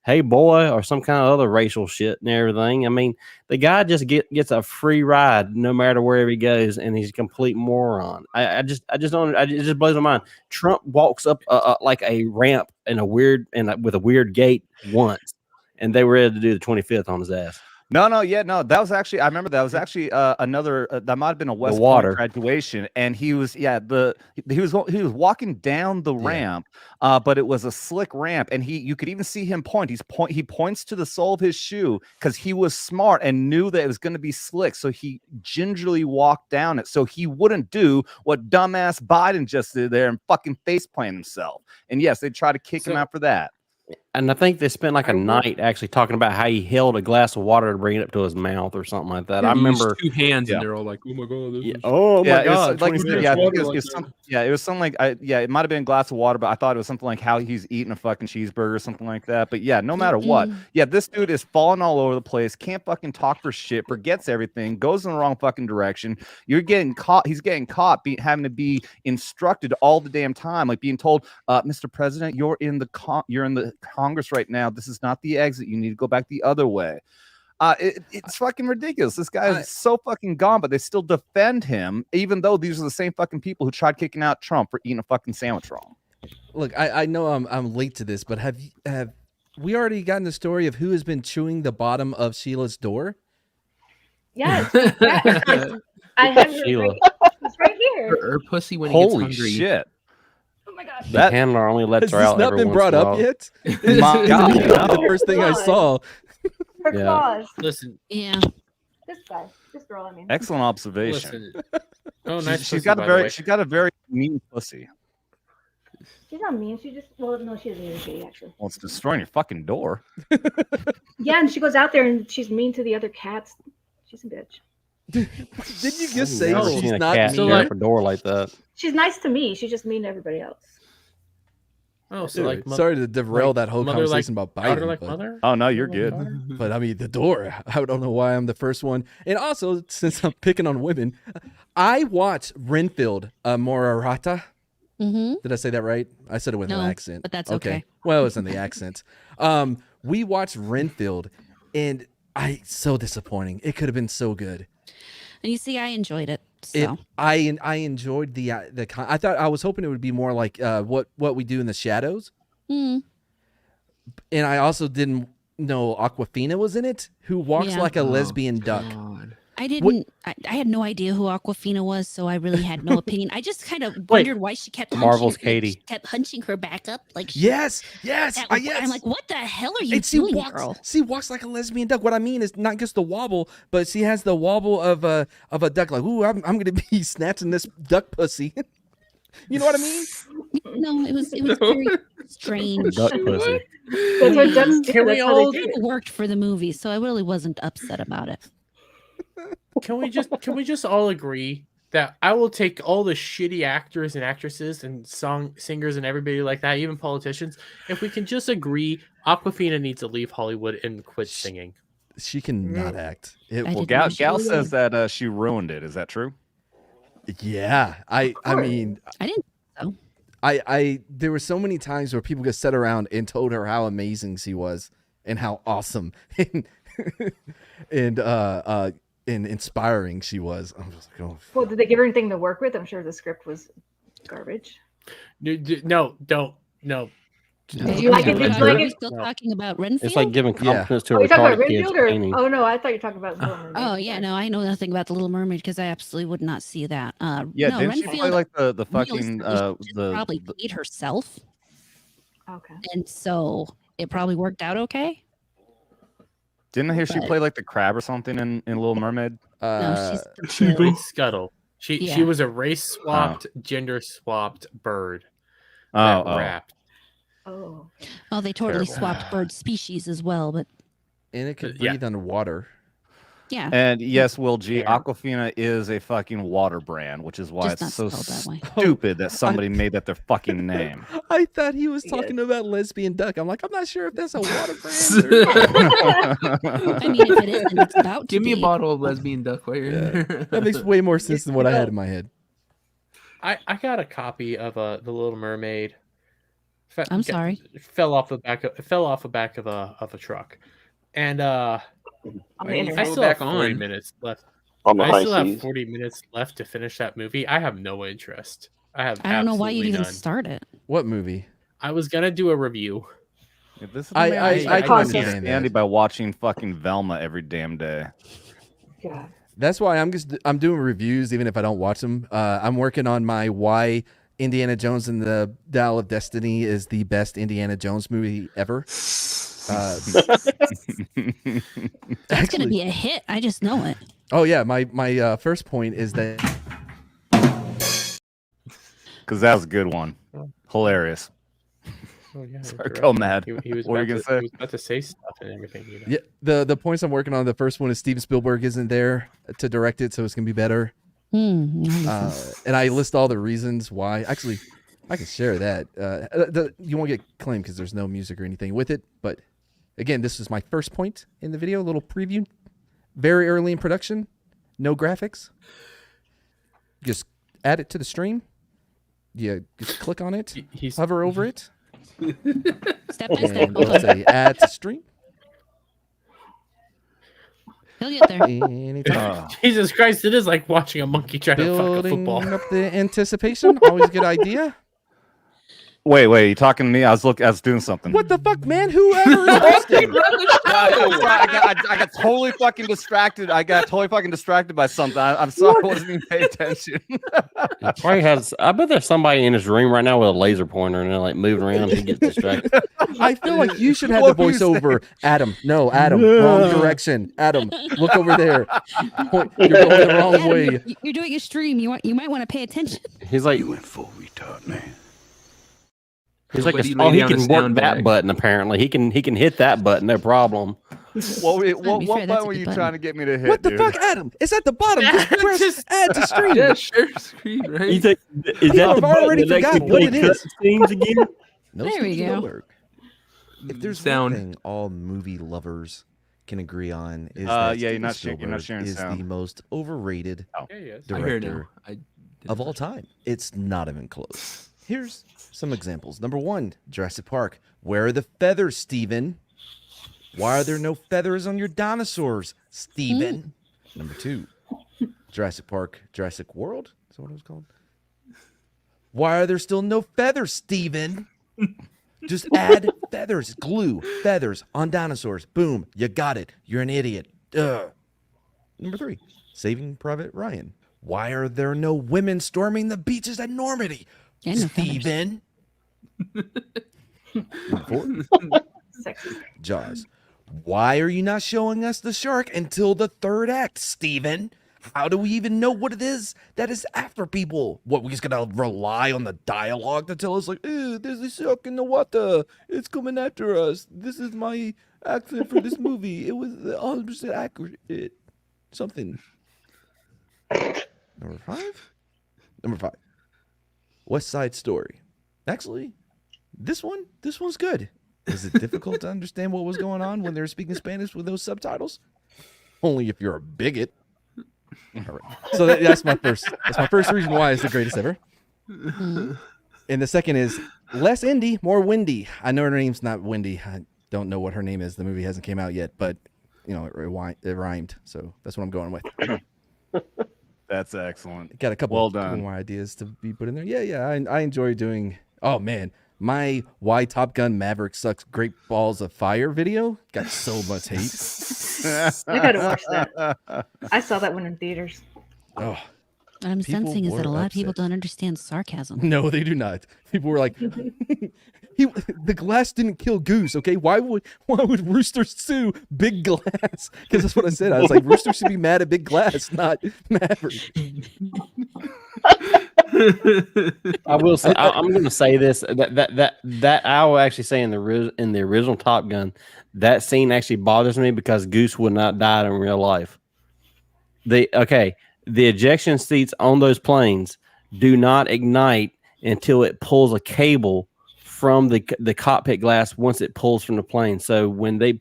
"Hey boy," or some kind of other racial shit and everything. I mean, the guy just gets a free ride no matter wherever he goes, and he's a complete moron. It just blows my mind. Trump walks up like a ramp in with a weird gate once, and they were ready to do the 25th on his ass. No. That was actually, I remember that was actually another. That might have been a West Point graduation, and he was walking down the ramp, but it was a slick ramp, and you could even see him point. He points to the sole of his shoe because he was smart and knew that it was going to be slick, so he gingerly walked down it, so he wouldn't do what dumbass Biden just did there and fucking faceplant himself. And yes, they tried to kick him out for that. And I think they spent like a night actually talking about how he held a glass of water to bring it up to his mouth or something like that. I remember 2 hands and they're all like, "Oh my god!" It was something like it might have been a glass of water, but I thought it was something like how he's eating a fucking cheeseburger or something like that. But yeah, no matter what, this dude is falling all over the place, can't fucking talk for shit, forgets everything, goes in the wrong fucking direction. You're getting caught. He's getting caught having to be instructed all the damn time, like being told, "Mr. President, you're in the Congress right now. This is not the exit. You need to go back the other way." It's fucking ridiculous. This guy is so fucking gone, but they still defend him, even though these are the same fucking people who tried kicking out Trump for eating a fucking sandwich wrong. Look, I know I'm late to this, but have we already gotten the story of who has been chewing the bottom of Sheila's door? Yes. I have Sheila. it's right here. Her pussy when he gets hungry. Holy shit. my gosh. The handler only lets Has her this out not every been once brought in a up while. yet? My God, the no. first thing I God. saw. Her Yeah. claws. Listen, Yeah. This guy. This girl, I mean. Excellent observation. listen. Oh, nice. She's pussy, got a by the way. very, she's got a very mean pussy. She's not mean. She just, well, no, she doesn't even shitty, actually. Well, it's destroying your fucking door. Yeah, and she goes out there and she's mean to the other cats. She's a bitch. Didn't you just I've say never she's seen a not cat mean? tear up a door like that. She's nice to me. She's just mean to everybody else. Oh, so Dude, like sorry to derail like that whole mother conversation like about biting. daughter like but, mother. Oh no, you're Mother good. like daughter? but I mean, the door. I don't know why I'm the first one. And also, since I'm picking on women, I watched Renfield HorrorAmorata. Mm-hmm. Did I say that right? I said it with No, an accent. but that's okay. Well, it was in the accent. We watched Renfield, and so disappointing. It could have been so good. And you see, I enjoyed it. So I enjoyed I thought I was hoping it would be more like what we do in the shadows. Mm. And I also didn't know Aquafina was in it, who walks Yeah. like a Oh, lesbian duck. God. I didn't. I had no idea who Aquafina was, so I really had no opinion. I just kind of wondered why she kept Marvel's hunching, Katie. She kept hunching her back up, like she, Yes. that, Yes. I'm like, what the hell are you And she doing, walks, girl? she walks like a lesbian duck. What I mean is not just the wobble, but she has the wobble of a duck. Like, ooh, I'm gonna be snatching this duck pussy. You know what I mean? No, it was very strange. Duck pussy. That's what ducks do. Can we That's how they all- do It it. worked for the movie, so I really wasn't upset about it. Can we just all agree that I will take all the shitty actors and actresses and singers and everybody like that, even politicians, if we can just agree Aquafina needs to leave Hollywood and quit singing. She can not act. I Well, didn't Gal, know she Gal was says that she ruined it. Is that true? Yeah, I mean, I didn't. So I there were so many times where people just sat around and told her how amazing she was and how awesome and inspiring she was. I'm just like, oh. Well, did they give her anything to work with? I'm sure the script was garbage. No, don't. No. Did you like it? Did you Are like we it? still talking about Renfield? It's like giving Yeah. confidence to Oh, you're talking about retarded kids Renfield or? painting. Oh no, I thought you were talking about. Little Mermaid. Oh yeah, no, I know nothing about the Little Mermaid because I absolutely would not see that. Yeah, no, didn't she play like the fucking realistically, she the probably played herself, Okay. and so it probably worked out okay. didn't I hear she But- played like the crab or something in Little Mermaid? No, she's She played Scuttle. She Yeah. was a race swapped, gender swapped bird. Oh, that rapped. Oh. well, they totally Terrible. swapped bird species as well, but And it could Yeah. breathe underwater. yeah, And yes, Will G, Yeah. Aquafina is a fucking water brand, which is why Just not it's so spelled that way. stupid that somebody made that their fucking name. I thought he was talking about lesbian duck. I'm like, I'm not sure if that's a water brand. I mean, if it isn't, it's about to Give me a be. bottle of lesbian duck while you're in there. That makes way more sense than what I had in my head. I got a copy of the Little Mermaid. I'm sorry. Fell off the back of a truck, and On the Why do you internet. I throw still back have 40 on? minutes left. On the I high still have seas. 40 minutes left to finish that movie. I have no interest. I have. I don't know why you'd absolutely even none. start it. What movie? I was gonna do a review. Yeah, this is I- the man I who's can trying to understand get Andy that. by watching fucking Velma every damn day. God. That's why I'm doing reviews even if I don't watch them. I'm working on my why Indiana Jones and the Dial of Destiny is the best Indiana Jones movie ever. That's going to be a hit. I just know it. Oh yeah, my first point is that Because that was a good one. Hilarious. Oh, yeah, Sorry, you're go right. mad. He was What were you about gonna say? He was about to say stuff and everything. You know? yeah, the points I'm working on. The first one is Steven Spielberg isn't there to direct it, so it's gonna be better. And I list all the reasons why. Actually, I can share that. You won't get claimed because there's no music or anything with it. But again, this is my first point in the video. A little preview. Very early in production. No graphics. Just add it to the stream. You just click on it. Hover over it. Step by step. And Hold it'll on. say add to stream. He'll get there. Anytime. Jesus Christ! It is like watching a monkey try to fuck a Building football. up the anticipation. Always a good idea. Wait, you talking to me? I was doing something. What the fuck, man? Whoever is hosting? I got totally fucking distracted. I got totally fucking distracted by something. I'm sorry, I wasn't even paying attention. He probably has. I bet there's somebody in his room right now with a laser pointer and they're like moving around. He gets distracted. I feel like you should have the voiceover. Adam, Adam, wrong direction. Adam, look over there. You're going the wrong way. You're doing a stream. You might want to pay attention. He's like, You went full retard, man. He's like, he can work that button. Apparently, he can hit that button. No problem. What button were you trying to get me to hit? What the fuck, Adam? It's at the bottom. Just press add to stream. Yeah, share screen, right? Is that I've already forgot what it is. Again? No, there we go. If there's one thing all movie lovers can agree on is that you're not Spielberg sharing is sound. the most overrated I director of all time. It's not even close. Here's some examples. Number 1, Jurassic Park. Where are the feathers, Steven? Why are there no feathers on your dinosaurs, Steven? Number 2, Jurassic Park, Jurassic World? Is that what it was called? Why are there still no feathers, Steven? Just add feathers, glue feathers on dinosaurs. Boom, you got it. You're an idiot. Ugh. Number 3, Saving Private Ryan. Why are there no women storming the beaches at Normandy? Yeah, no Steven. Number 4, Jaws. Why are you not showing us the shark until the 3rd act, Steven? How do we even know what it is that is after people? What, we just gonna rely on the dialogue to tell us, like, there's a shark in the water. It's coming after us. This is my accent for this movie. It was 100% accurate. Something. Number 5? West Side Story. Actually, this one's good. Is it difficult to understand what was going on when they were speaking Spanish with those subtitles? Only if you're a bigot. All right. So that's my first reason why it's the greatest ever. And the second is less indie, more windy. I know her name's not Wendy. I don't know what her name is. The movie hasn't came out yet, but it rhymed. So that's what I'm going with. That's excellent. Got a couple more ideas to be put in there. Yeah. I enjoy doing. Oh man, my Why Top Gun Maverick Sucks Great Balls of Fire video got so much hate. I gotta watch that. I saw that one in theaters. Oh, What I'm sensing is that a lot of people don't understand sarcasm. No, they do not. People were like, the glass didn't kill Goose. Okay, why would Rooster sue Big Glass? Because that's what I said. I was like, Rooster should be mad at Big Glass, not Maverick. I will say, I'm going to say this that I will actually say in the original Top Gun, that scene actually bothers me because Goose would not die in real life. The ejection seats on those planes do not ignite until it pulls a cable from the cockpit glass once it pulls from the plane. So when they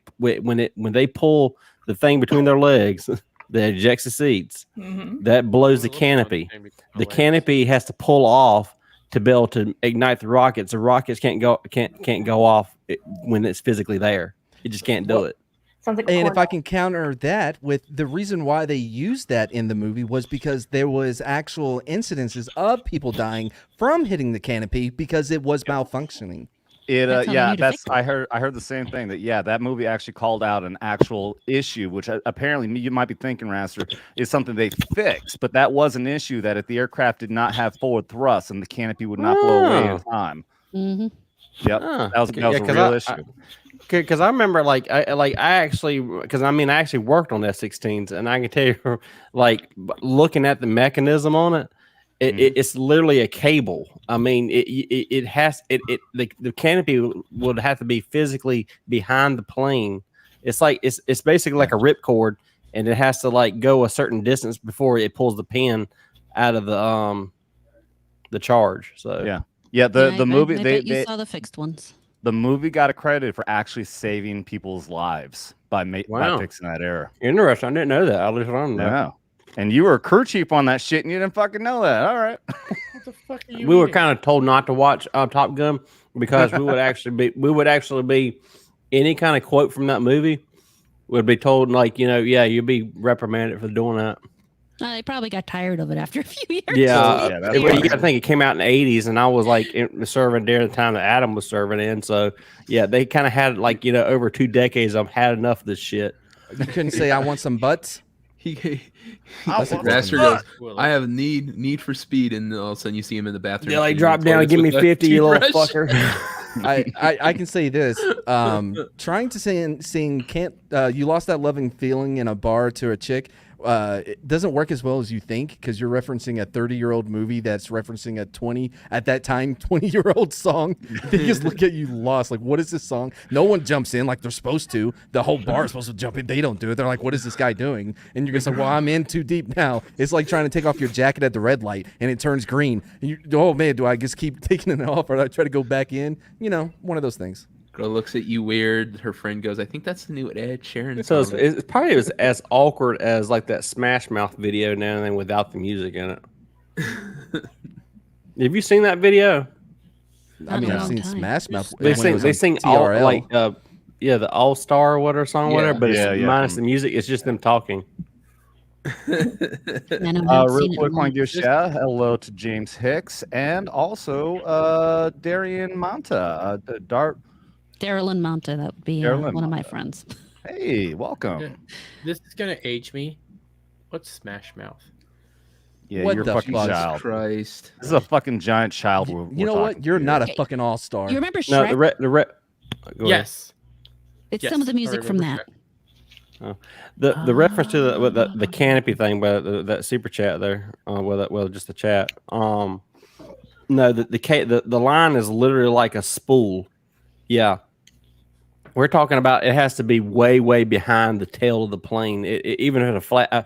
pull the thing between their legs, the ejection seats, that blows the canopy. The canopy has to pull off to be able to ignite the rockets. The rockets can't go off when it's physically there. It just can't do it. Sounds like and if I can counter that with the reason why they used that in the movie was because there was actual incidences of people dying from hitting the canopy because it was malfunctioning. I heard the same thing that movie actually called out an actual issue, which apparently you might be thinking, Raster, is something they fixed, but that was an issue that if the aircraft did not have forward thrust and the canopy would not blow away in time. Mm-hmm. Yep, that was a real issue. Because I remember, I actually worked on F-16s, and I can tell you, looking at the mechanism on it, it's literally a cable. I mean, the canopy would have to be physically behind the plane. It's basically like a ripcord, and it has to go a certain distance before it pulls the pin out of the charge. So the movie you saw the fixed ones. The movie got accredited for actually saving people's lives by fixing that error. Interesting. I didn't know that. I learned on that. Yeah. And you were a crew chief on that shit, and you didn't fucking know that. All right. What the fuck are you We were kind of told not to watch Top Gun because we would actually be any kind of quote from that movie would be told you'd be reprimanded for doing that. I probably got tired of it after a few years. Yeah, you got to think it came out in the 80s, and I was like serving during the time that Adam was serving in. So yeah, they kind of had like over 2 decades. I've had enough of this shit. You couldn't say I want some butts. Raster goes, I have need for speed, and all of a sudden you see him in the bathroom. Yeah, like drop down and give me 50, you little fucker. I can say this. Trying to sing can't you lost that loving feeling in a bar to a chick. It doesn't work as well as you think because you're referencing a 30-year-old movie that's referencing a 20-year-old song. They just look at you lost. Like, what is this song? No one jumps in like they're supposed to. The whole bar is supposed to jump in. They don't do it. They're like, what is this guy doing? And you're gonna say, well, I'm in too deep now. It's like trying to take off your jacket at the red light and it turns green. And oh man, do I just keep taking it off or do I try to go back in? One of those things. Girl looks at you weird. Her friend goes, I think that's the new Ed Sheeran So song. it's probably as awkward as like that Smash Mouth video now and then without the music in it. Have you seen that video? I mean, I've seen Smash Mouth. They sing all like the All Star or whatever song, whatever, but it's minus the music. It's just them talking. Real quick, want to give a shout hello to James Hicks and also Darian Monta, Darylyn Monta, that would be one of my friends. Hey, welcome. Yeah. This is gonna age me. What's Smash Mouth? Yeah, what you're the a fucking fuck? child. Christ. This is a fucking giant child. You know what? You're not a fucking all-star. You remember Shrek? No, yes. It's some of the music from that. The reference to the canopy thing, but that super chat there, just the chat. No, the line is literally like a spool. Yeah, we're talking about it has to be way behind the tail of the plane. Even in a flat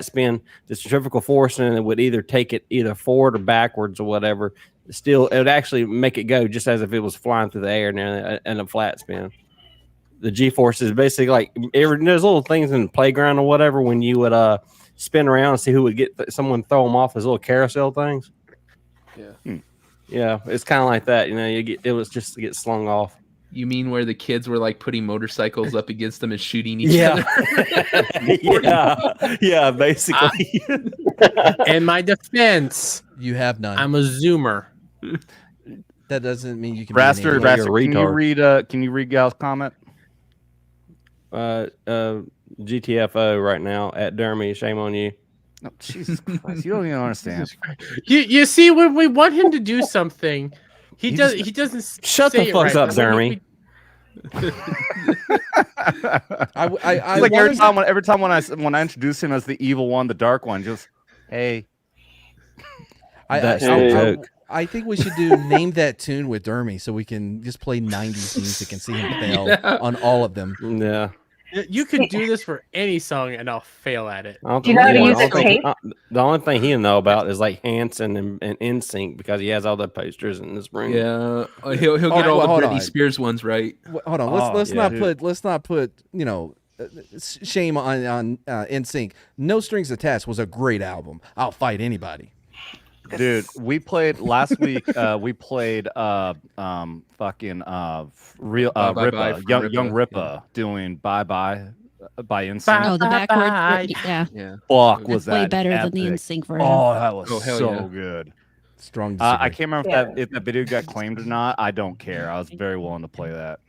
spin, the centrifugal force and it would either take it either forward or backwards or whatever. Still, it would actually make it go just as if it was flying through the air in a flat spin. The G-force is basically like there's little things in the playground or whatever when you would spin around and see who would get someone throw them off as little carousel things. Yeah, yeah, it's kind of like that. It was just to get slung off. You mean where the kids were like putting motorcycles up against them and shooting each other? yeah, basically. In my defense, you have none. I'm a Zoomer. That doesn't mean you can. Raster, can you read Gal's comment? GTFO right now at Dermy. Shame on you. No, Jesus Christ, you don't even understand. You see, when we want him to do something, he doesn't. Shut the fuck up, Dermy. I like every time when I introduce him as the evil one, the dark one, just hey. I think we should do Name That Tune with Dermy so we can just play 90s music and see him fail on all of them. Yeah. You could do this for any song and I'll fail at it. Do you know how to use a tape? The only thing he'll know about is like Hanson and NSYNC because he has all the posters in his room. Yeah, he'll get all the Britney Spears ones right. Hold on, let's not put shame on NSYNC. No Strings Attached was a great album. I'll fight anybody. Dude, we played last week. We played Rippa, young Rippa doing Bye Bye by NSYNC. Oh, the backwards. Yeah. Fuck, was way that better epic. than the NSYNC version. Oh, that was so good. Strong. I can't remember if that video got claimed or not. I don't care. I was very willing to play that.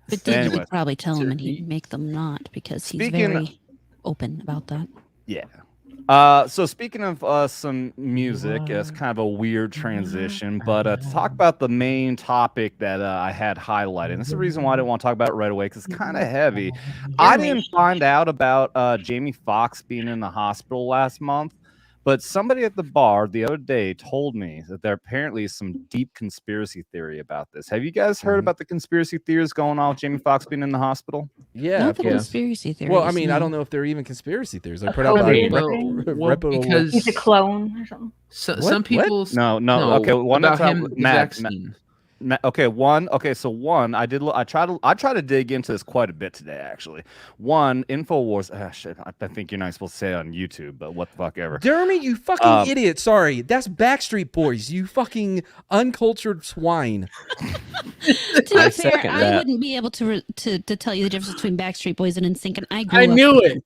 But Disney would probably tell him and he'd make them not because he's very open about that. Yeah. So speaking of some music, it's kind of a weird transition, but to talk about the main topic that I had highlighted, and this is the reason why I didn't want to talk about it right away because it's kind of heavy. I didn't find out about Jamie Foxx being in the hospital last month, but somebody at the bar the other day told me that there apparently is some deep conspiracy theory about this. Have you guys heard about the conspiracy theories going on with Jamie Foxx being in the hospital? Yeah, not the conspiracy theories. Well, I mean, I don't know if they're even conspiracy theories. They're put out by reputable. Because he's a clone or something. Some people. No. Okay, one about time, him. Matt. Okay, I try to dig into this quite a bit today, actually. One, InfoWars. Shit, I think you're not supposed to say it on YouTube, but what the fuck ever. Dermy, you fucking idiot. Sorry, that's Backstreet Boys. You fucking uncultured swine. To be fair, I wouldn't be able to tell you the difference between Backstreet Boys and NSYNC, and I knew it.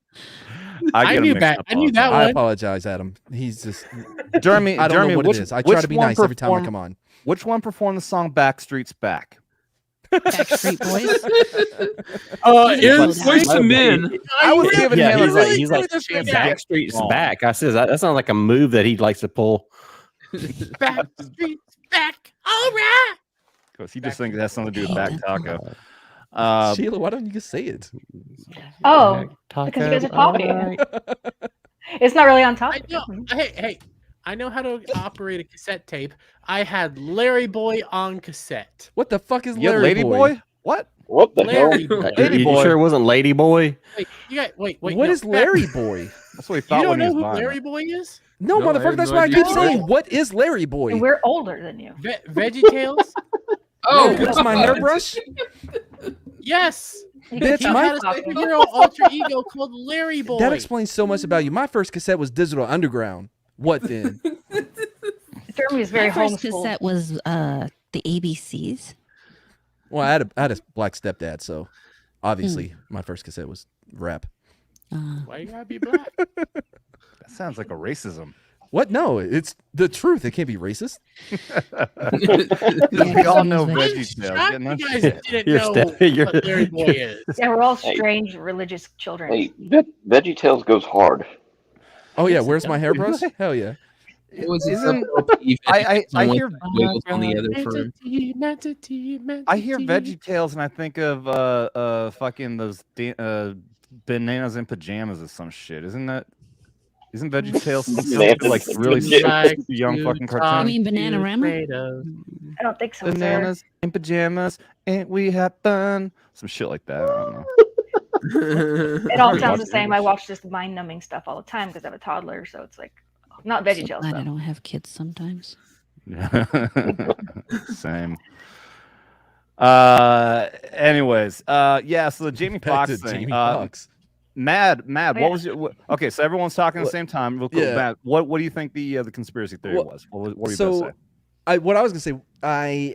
I knew that. I knew that one. I apologize, Adam. He's just Dermy. I don't know what it is. I try to be nice every time I come on. Which one performed the song "Backstreet's Back"? Backstreet Boys. Voice of Men. I was giving him he's like Backstreet's back. I says that sounds like a move that he likes to pull. Backstreet's back. All right. Because he just thinks it has something to do with back taco. Sheila, why don't you just say it? Oh, because you guys are talking. It's not really on topic. I know. Hey, I know how to operate a cassette tape. I had Larry Boy on cassette. What the fuck is You have Larry Lady Boy? What? What the Larry hell? Boy. Lady Boy. You sure it wasn't Lady Boy? Wait, you got wait. What no, is Larry Boy? That's what he You thought don't when he know was who buying Larry it. Boy is? No, No, I motherfucker. have That's no why I idea. keep saying, what is Larry Boy? And we're older than you. Veggie Tales? Oh, What's my hairbrush? Yes. Bitch, You my had a superhero alter ego called Larry Boy. that explains so much about you. My first cassette was Digital Underground. What then? Dermy is very My first homeschooled. cassette was the ABCs. Well, I had a black stepdad, so obviously my first cassette was rap. Why you gotta be black? That sounds like a racism. What? No, it's the truth. It can't be racist. We all know I'm Veggie Shocked Tales. you guys didn't You're know you're- what Larry Boy is. Yeah, we're all strange religious children. Hey, Veggie Tales goes hard. Oh yeah, where's my hairbrush? Hell yeah. It was Isn't- I hear wiggles on the other firm. I hear Veggie Tales and I think of fucking those bananas in pajamas or some shit. Isn't Veggie Tales like really Like super young fucking I cartoon? mean, Bananarama. I don't think so, sir. Bananas in pajamas, ain't we have fun? Some shit like that. I don't know. It all sounds the same. I watch this mind-numbing stuff all the time because I have a toddler, so it's like not Veggie Tales I stuff. don't have kids sometimes. Same. Anyways, yeah. So the Jamie Back Foxx to thing. Jamie Foxx. Mad. Oh, What was your? Okay, so everyone's talking at the same time. Real quick, Yeah. Matt, what do you think the conspiracy theory Well, was? What were you about to say? What I was gonna say,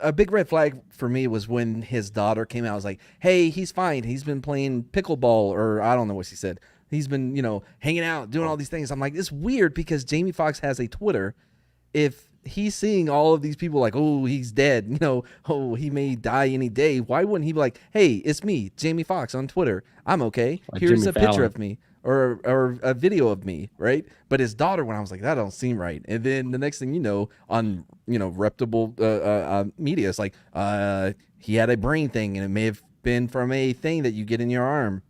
a big red flag for me was when his daughter came out. I was like, hey, he's fine. He's been playing pickleball, or I don't know what she said. He's been, hanging out, doing all these things. I'm like, it's weird because Jamie Foxx has a Twitter. If he's seeing all of these people like, oh, he's dead, oh, he may die any day. Why wouldn't he be like, hey, it's me, Jamie Foxx on Twitter. I'm okay. Like Here's Jimmy a picture Fallon. of me or a video of me, right? But his daughter, when I was like, that don't seem right. And then the next thing you know, on reputable media, it's like he had a brain thing and it may have been from a thing that you get in your arm.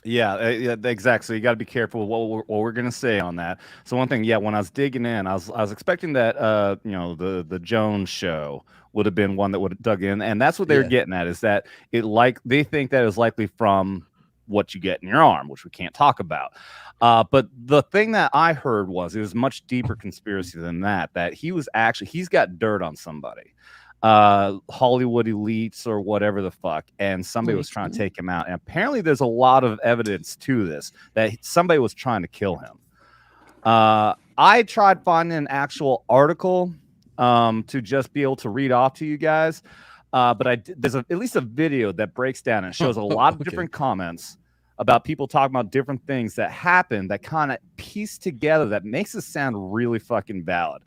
Yeah, exactly. So you got to be careful with what we're gonna say on that. So one thing, when I was digging in, I was expecting that the Jones show would have been one that would have dug in, and that's what they were getting at, is that they think that is likely from what you get in your arm, which we can't talk about. But the thing that I heard was it was much deeper conspiracy than that. That he's got dirt on somebody. Hollywood elites or whatever the fuck, and somebody was trying to take him out, and apparently there's a lot of evidence to this that somebody was trying to kill him. I tried finding an actual article to just be able to read off to you guys, but there's at least a video that breaks down and shows a lot of different comments about people talking about different things that happen that kind of piece together that makes it sound really fucking valid.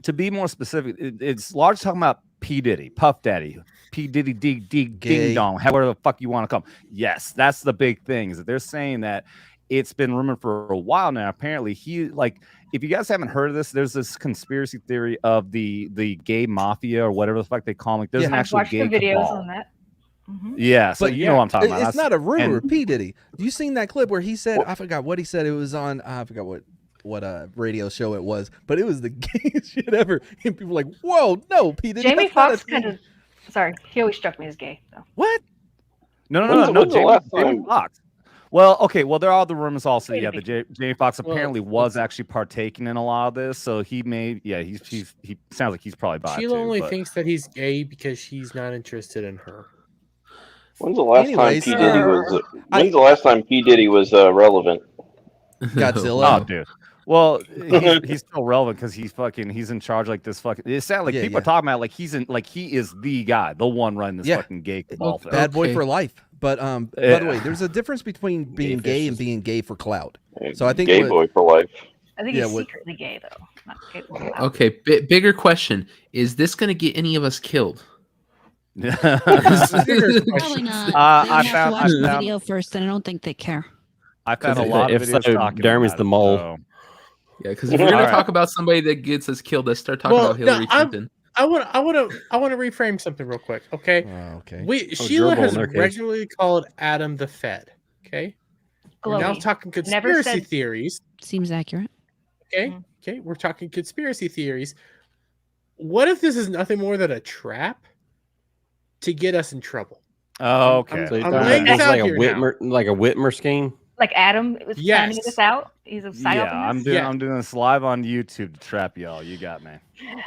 To be more specific, it's largely talking about P. Diddy, Puff Daddy, P. Diddy, Ding Dong, however the fuck you want to call him. Yes, that's the big thing, is that they're saying that it's been rumored for a while now. Apparently, if you guys haven't heard of this, there's this conspiracy theory of the gay mafia or whatever the fuck they call them. Like, there's an actual gay the videos cabal. on that. Mm-hmm. Yeah, so you know what I'm talking about. It's not a rumor. P. Diddy. You seen that clip where he said, I forgot what he said. It was on, I forgot what radio show it was, but it was the gayest shit ever. And people were like, whoa, no, P. Diddy. Jamie Foxx kind of, sorry, he always struck me as gay. So. What? No, Jamie Foxx. Well, okay, there are the rumors also. Yeah, that Jamie Foxx apparently was actually partaking in a lot of this, so he sounds like he's probably bi. Sheila only thinks that he's gay because she's not interested in her. When's the last time P. Diddy was relevant? Godzilla. Oh, dude. Well, he's still relevant because he's in charge like this fucking. It sounds like people are talking about like he is the guy, the one running this fucking gay cabal. Bad boy for life. But by the way, there's a difference between being gay and being gay for clout. So I think gay boy for life. I think he's secretly gay though. Not gay for clout. Okay, bigger question: is this going to get any of us killed? Probably not. I They have found to watch the video first, and I don't think they care. I found a lot of videos talking Dermy's about the it, mole. so- Yeah, because if we're going to talk about somebody that gets us killed, let's start talking about Hillary Clinton. I want to reframe something real quick. Okay. Okay. Sheila gerbil has in their case. regularly called Adam the Fed. Okay. We're now Glowy. talking Never conspiracy said- theories. Seems accurate. Okay. Okay. We're talking conspiracy theories. What if this is nothing more than a trap to get us in trouble? Oh, okay. So I'm laying this out here now. like a Whitmer scheme. Like Adam was planning Yes. this out. He's a psyop. Yeah, in this? I'm doing this live on YouTube to trap y'all. You got me.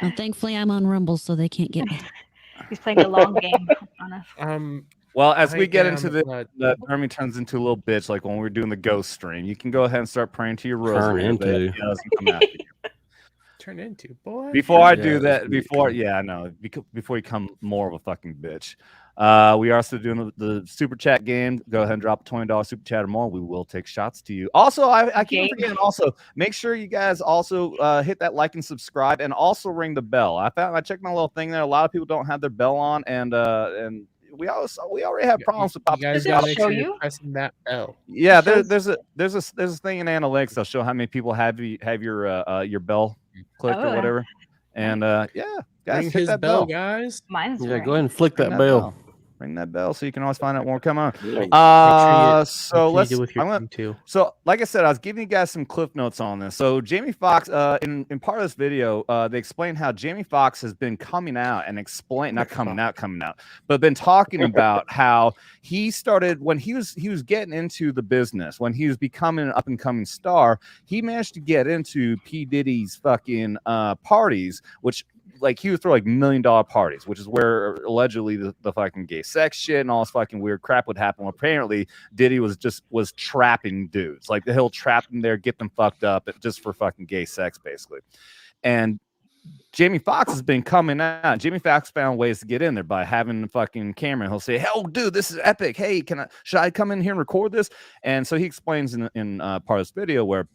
Well, thankfully, I'm on Rumble, so they can't get me. He's playing the long game on us. Well, as we I get am, into the Dermy turns into a little bitch, like when we were doing the ghost stream. You can go ahead and start praying to your rosary. into. but it doesn't come after you. Turn into boy. Before I Yeah, do that, it's before I know, before you come more of a fucking bitch. We are also doing the super chat game. Go ahead and drop a $20 super chat or more. We will take shots to you. Also, I keep forgetting. Also, make sure you guys also hit that like and subscribe, and also ring the bell. I checked my little thing there. A lot of people don't have their bell on, and we already have problems with You guys gotta make sure you're pressing that bell. Yeah, there's a thing in analytics that'll show how many people have your bell clicked or whatever. And yeah, guys, Ring hit his that bell, bell. guys. Mine's Yeah, go ahead and flick that bell. Ring that bell so you can always find out when we're coming on. So let's. do with your I'm gonna- team too. So, like I said, I was giving you guys some cliff notes on this. So, Jamie Foxx, in part of this video, they explain how Jamie Foxx has been coming out and not coming out, but been talking about how he started when he was getting into the business, when he was becoming an up and coming star. He managed to get into P. Diddy's fucking parties, which. Like he would throw like $1 million parties, which is where allegedly the fucking gay sex shit and all this fucking weird crap would happen. Well, apparently Diddy was trapping dudes. Like he'll trap them there, get them fucked up just for fucking gay sex, basically. And Jamie Foxx has been coming out. Jamie Foxx found ways to get in there by having the fucking camera. He'll say, "Hell, dude, this is epic. Hey, should I come in here and record this?" And so he explains in part of this video where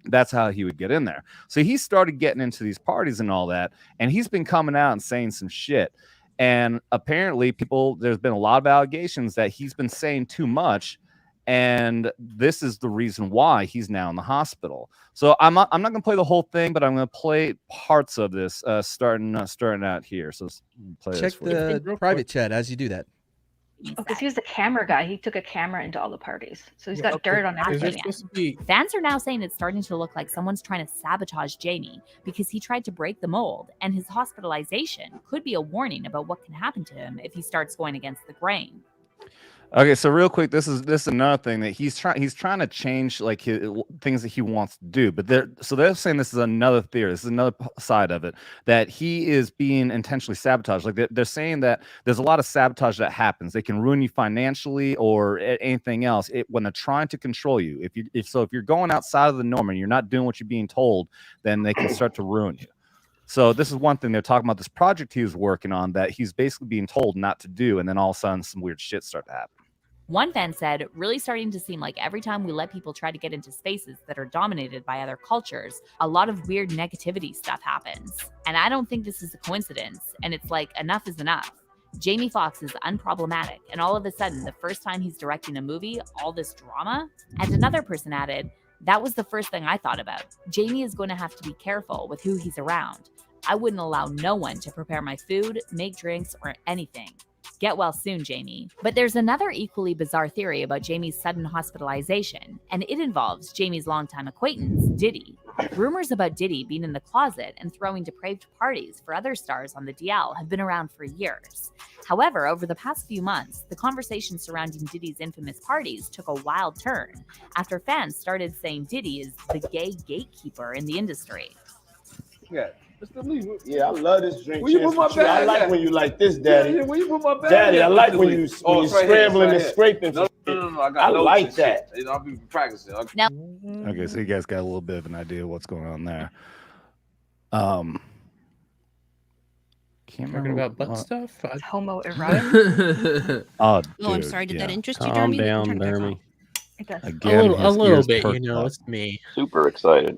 that's how he would get in there. So he started getting into these parties and all that, and he's been coming out and saying some shit. And apparently there's been a lot of allegations that he's been saying too much, and this is the reason why he's now in the hospital. So I'm not going to play the whole thing, but I'm going to play parts of this starting out here. So let's play Check this the private chat as you do that. Because he was the camera guy. He took a camera into all the parties. So he's got dirt on everything. Fans are now saying it's starting to look like someone's trying to sabotage Jamie because he tried to break the mold, and his hospitalization could be a warning about what can happen to him if he starts going against the grain. Okay, so real quick, this is another thing that he's trying to change, like things that he wants to do. But they're saying this is another theory. This is another side of it, that he is being intentionally sabotaged. Like they're saying that there's a lot of sabotage that happens. They can ruin you financially or anything else when they're trying to control you. If you're going outside of the norm and you're not doing what you're being told, then they can start to ruin you. So this is one thing they're talking about, this project he was working on that he's basically being told not to do, and then all of a sudden some weird shit start to happen. One fan said, really starting to seem like every time we let people try to get into spaces that are dominated by other cultures, a lot of weird negativity stuff happens. And I don't think this is a coincidence. And it's like, enough is enough. Jamie Foxx is unproblematic. And all of a sudden, the first time he's directing a movie, all this drama. And another person added, that was the first thing I thought about. Jamie is going to have to be careful with who he's around. I wouldn't allow no one to prepare my food, make drinks, or anything. Get well soon, Jamie. But there's another equally bizarre theory about Jamie's sudden hospitalization, and it involves Jamie's longtime acquaintance, Diddy. Rumors about Diddy being in the closet and throwing depraved parties for other stars on the DL have been around for years. However, over the past few months, the conversation surrounding Diddy's infamous parties took a wild turn after fans started saying Diddy is the gay gatekeeper in the industry. Yeah. Yeah, I love this drink. Where you put my bag? I like when you like this, Daddy. Yeah, where you put my bag? Daddy, I like when you scrambling and here. scraping. No, I like that. I'll be practicing. Now, Okay, so you guys got a little bit of an idea of what's going on there. Talking about butt stuff. It's homoerotic. Oh, I'm sorry. Did that interest you, Calm Dermy? down, I'm trying to back Dermy. off. It does. Again, a his little ears bit, perked up. it's me. Super excited.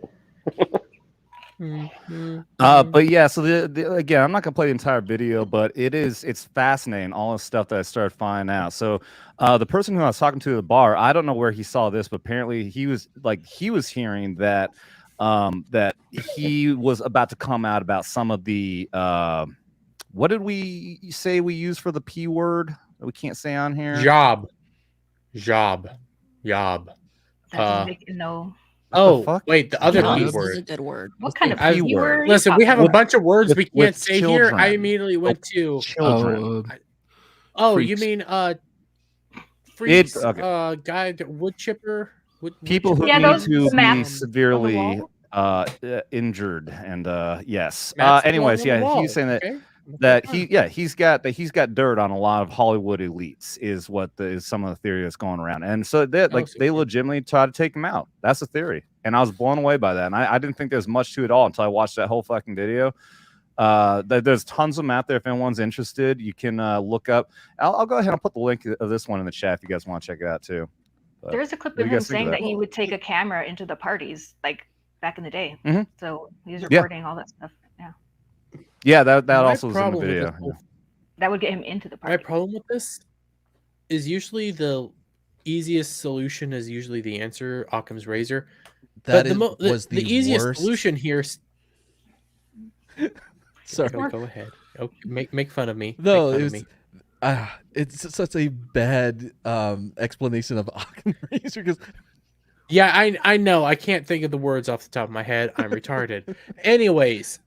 But yeah, so the again, I'm not gonna play the entire video, but it's fascinating, all the stuff that I started finding out. So the person who I was talking to at the bar, I don't know where he saw this, but apparently he was hearing that that he was about to come out about some of the what did we say we use for the P word that we can't say on here? Job. That doesn't make no. Wait, the other P This word. is a good word. What kind of I- P word? are you Listen, we have a talking bunch of words we With can't say here. I children. immediately went to Children. you mean freaks, okay. guy, wood chipper, People who Yeah, need those- to the map be on the severely injured and yes. Matt's the Anyways, one on the yeah, wall, he's saying that okay? he's got dirt on a lot of Hollywood elites is what is some of the theory that's going around, and so they legitimately try to take him out. That's the theory, and I was blown away by that, and I didn't think there was much to it all until I watched that whole fucking video. There's tons of them out there. If anyone's interested, you can look up. I'll go ahead and put the link of this one in the chat if you guys want to check it out too. But There's a clip what of do you him guys think saying of that he would take a camera into the parties, like back in the day. Mhm. So he's Yeah. recording all that stuff. Yeah, Yeah, that My also was in the problem with video. this whole- that would get him into the My party. problem with this is usually the easiest solution is usually the answer, Occam's razor. That But was the easiest worst. solution here. Sorry. Go ahead. Okay, make fun of me. No, Make it fun of was. me. It's such a bad explanation of Occam razor because Yeah, I know. I can't think of the words off the top of my head. I'm retarded. Anyways,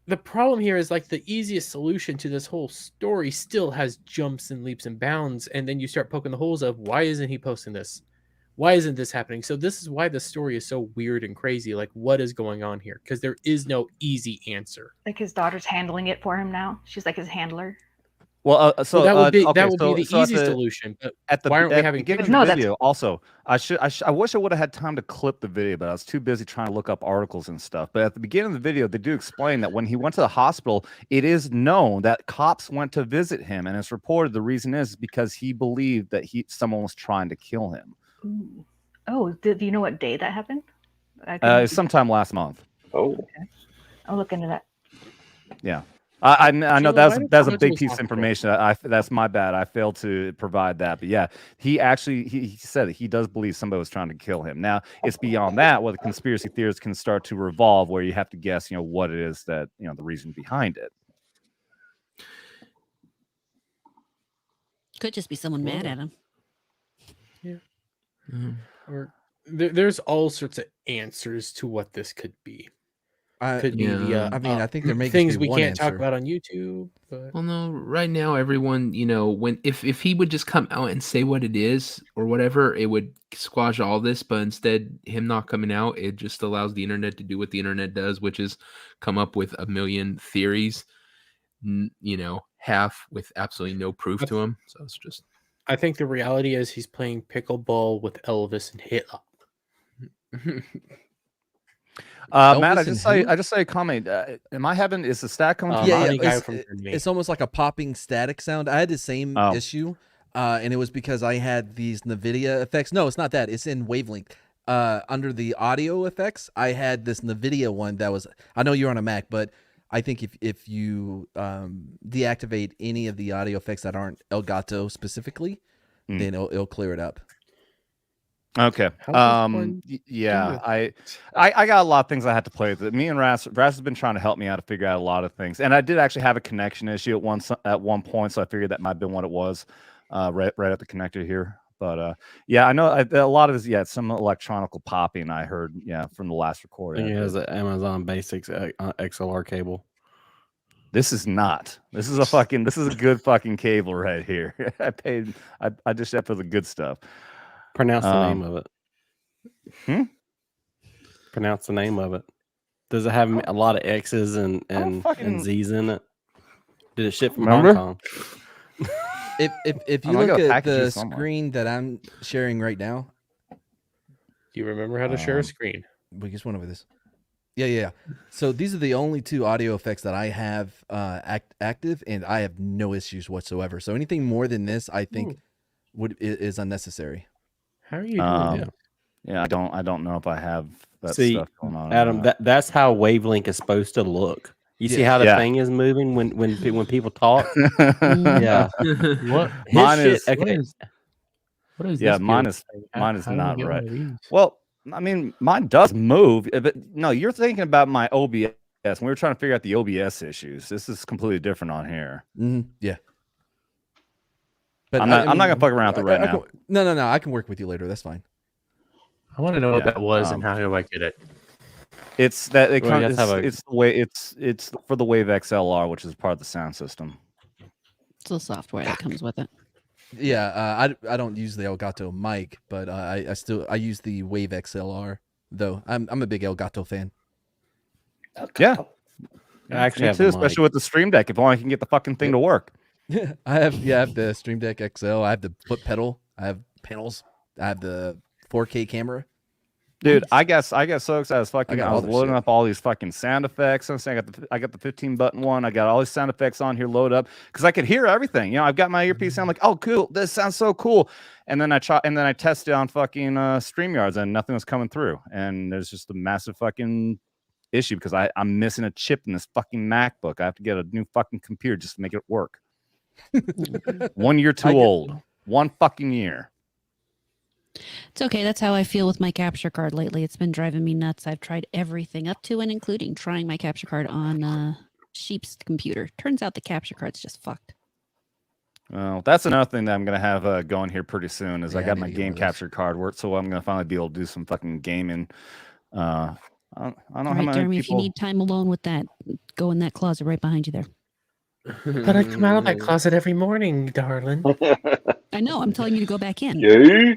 the problem here is like the easiest solution to this whole story still has jumps and leaps and bounds, and then you start poking the holes of why isn't he posting this? Why isn't this happening? So this is why the story is so weird and crazy. Like, what is going on here? Because there is no easy answer. Like his daughter's handling it for him now. She's like his handler. Well, So that would be okay, that would be the so at easy solution. But at the why aren't we at having beginning pictures? of the No, that's- video also I wish I would have had time to clip the video, but I was too busy trying to look up articles and stuff. But at the beginning of the video they do explain that when he went to the hospital, it is known that cops went to visit him, and it's reported the reason is because he believed that someone was trying to kill him. Ooh. Oh, do you know what day that happened? It's sometime last month. Oh, Okay. I'll look into that. Yeah. I know Sheila, that's why did that's you a go to big his piece of hospital? information. That's my bad. I failed to provide that. But yeah, he actually he said that he does believe somebody was trying to kill him. Now it's beyond that where the conspiracy theories can start to revolve, where you have to guess, what it is that the reason behind it. Could just be someone mad at him. Or there's all sorts of answers to what this could be. Could be Yeah. the I mean, I think there may just things be we one can't talk answer. about on YouTube. But Well, no, right now, everyone, when if he would just come out and say what it is or whatever, it would squash all this. But instead, him not coming out, it just allows the internet to do what the internet does, which is come up with a million theories, half with absolutely no proof to them. So it's just. I think the reality is he's playing pickleball with Elvis and Hitler. Matt, I Elvis and just saw a comment. Am I having is the stat coming through? Funny guy It's, from me. it's almost like a popping static sound. I had the same issue, and it was because I had these NVIDIA effects. No, it's not that. It's in wavelength. Under the audio effects, I had this NVIDIA one that was. I know you're on a Mac, but I think if you deactivate any of the audio effects that aren't Elgato specifically, then it'll clear it up. Okay. Yeah, I got a lot of things I had to play with. Me and Ras has been trying to help me out to figure out a lot of things, and I did actually have a connection issue at one point, so I figured that might have been what it was, right at the connector here. But yeah, I know a lot of this. some electronical popping I heard. Yeah, from the last recording. He has an Amazon Basics XLR cable. This is not. This is a good fucking cable right here. I just have for the good stuff. Pronounce the name of it. Hmm? Pronounce the name of it. Does it have a lot of X's and Z's in it? Did it ship from Remember? Hong Kong? If you I look got a at package here the somewhere. screen that I'm sharing right now, Do you remember how to share a screen? we just went over this. Yeah. So these are the only 2 audio effects that I have active, and I have no issues whatsoever. So anything more than this, I think, is unnecessary. How are you doing that? Yeah, I don't know if I have that See, stuff going on. Adam, that's how wavelength is supposed to look. You see how the thing is moving when people talk? Yeah. What? Mine is okay. What is yeah, this? mine is not right. Well, I mean, mine does move. But no, you're thinking about my OBS. When we were trying to figure out the OBS issues. This is completely different on here. Yeah. But I'm not gonna fuck around with it right now. No. I can work with you later. That's fine. I want to know what that was and how do I get it? It's that it's the way it's for the Wave XLR, which is part of the sound system. It's the software that comes with it. Yeah, I don't use the Elgato mic, but I use the Wave XLR though. I'm a big Elgato fan. Yeah, I actually have too, especially with the Stream Deck. If only I can get the fucking thing to work. I have the Stream Deck XL. I have the foot pedal. I have panels. I have the 4K camera. Dude, I got so excited as fucking. I was loading shit. up all these fucking sound effects. I'm saying I got the 15 button one. I got all these sound effects on here load up because I could hear everything. You know, I've got my earpiece. I'm like, oh, cool. This sounds so cool. And then I tested on fucking StreamYards and nothing was coming through. And there's just a massive fucking issue because I'm missing a chip in this fucking MacBook. I have to get a new fucking computer just to make it work. 1 year too old. 1 fucking year. It's okay. That's how I feel with my capture card lately. It's been driving me nuts. I've tried everything up to and including trying my capture card on Sheep's computer. Turns out the capture card's just fucked. Well, that's another thing that I'm gonna have going here pretty soon. Is I got my game capture card work, so I'm gonna finally be able to do some fucking gaming. I don't know how many Dermy, if you need time alone with that, go in that closet right behind you there. But I come out of that closet every morning, darling. I know. I'm telling you to go back in. Yeah.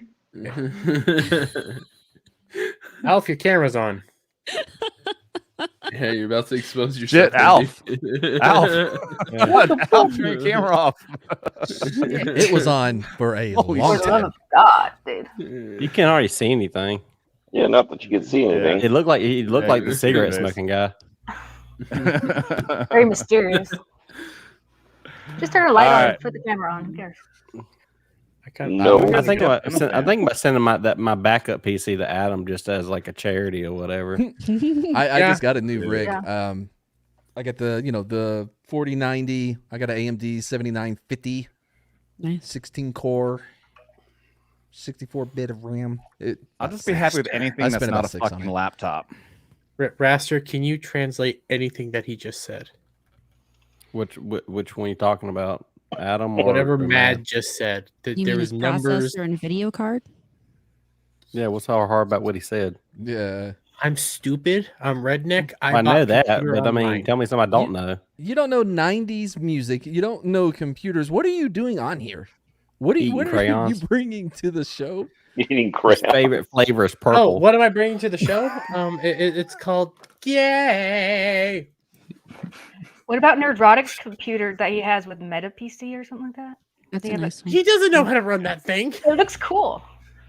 Alf, your camera's on. Yeah, you're about to expose yourself. Shit, Alf. Alf. What? Alf, turn your camera off. It was on for a long time. God, dude. You can't already see anything. Yeah, not that you can see anything. It looked like the cigarette smoking guy. Very mysterious. Just turn a light on and put the camera on. Who cares? I think about sending my backup PC to Adam just as like a charity or whatever. I just got a new rig. Yeah. I got the 4090. I got an AMD 7950. Nice. 16 core, 64-bit of RAM. I'll just be happy with anything that's not a fucking laptop. Raster, can you translate anything that he just said? Which one are you talking about? Adam, or whatever Mad just said. You there mean was his numbers processor and video card. Yeah, what's so hard about what he said? Yeah, I'm stupid. I'm redneck. I know that, but I mean, tell me something I don't know. You don't know 90s music. You don't know computers. What are you doing on here? What are you bringing to the show? Eating crayons. His favorite flavor is purple. Oh, what am I bringing to the show? It's called Yay. What about Nerdrotic's computer that he has with Meta PC or something like that? That's a nice one. He doesn't know how to run that thing. It looks cool.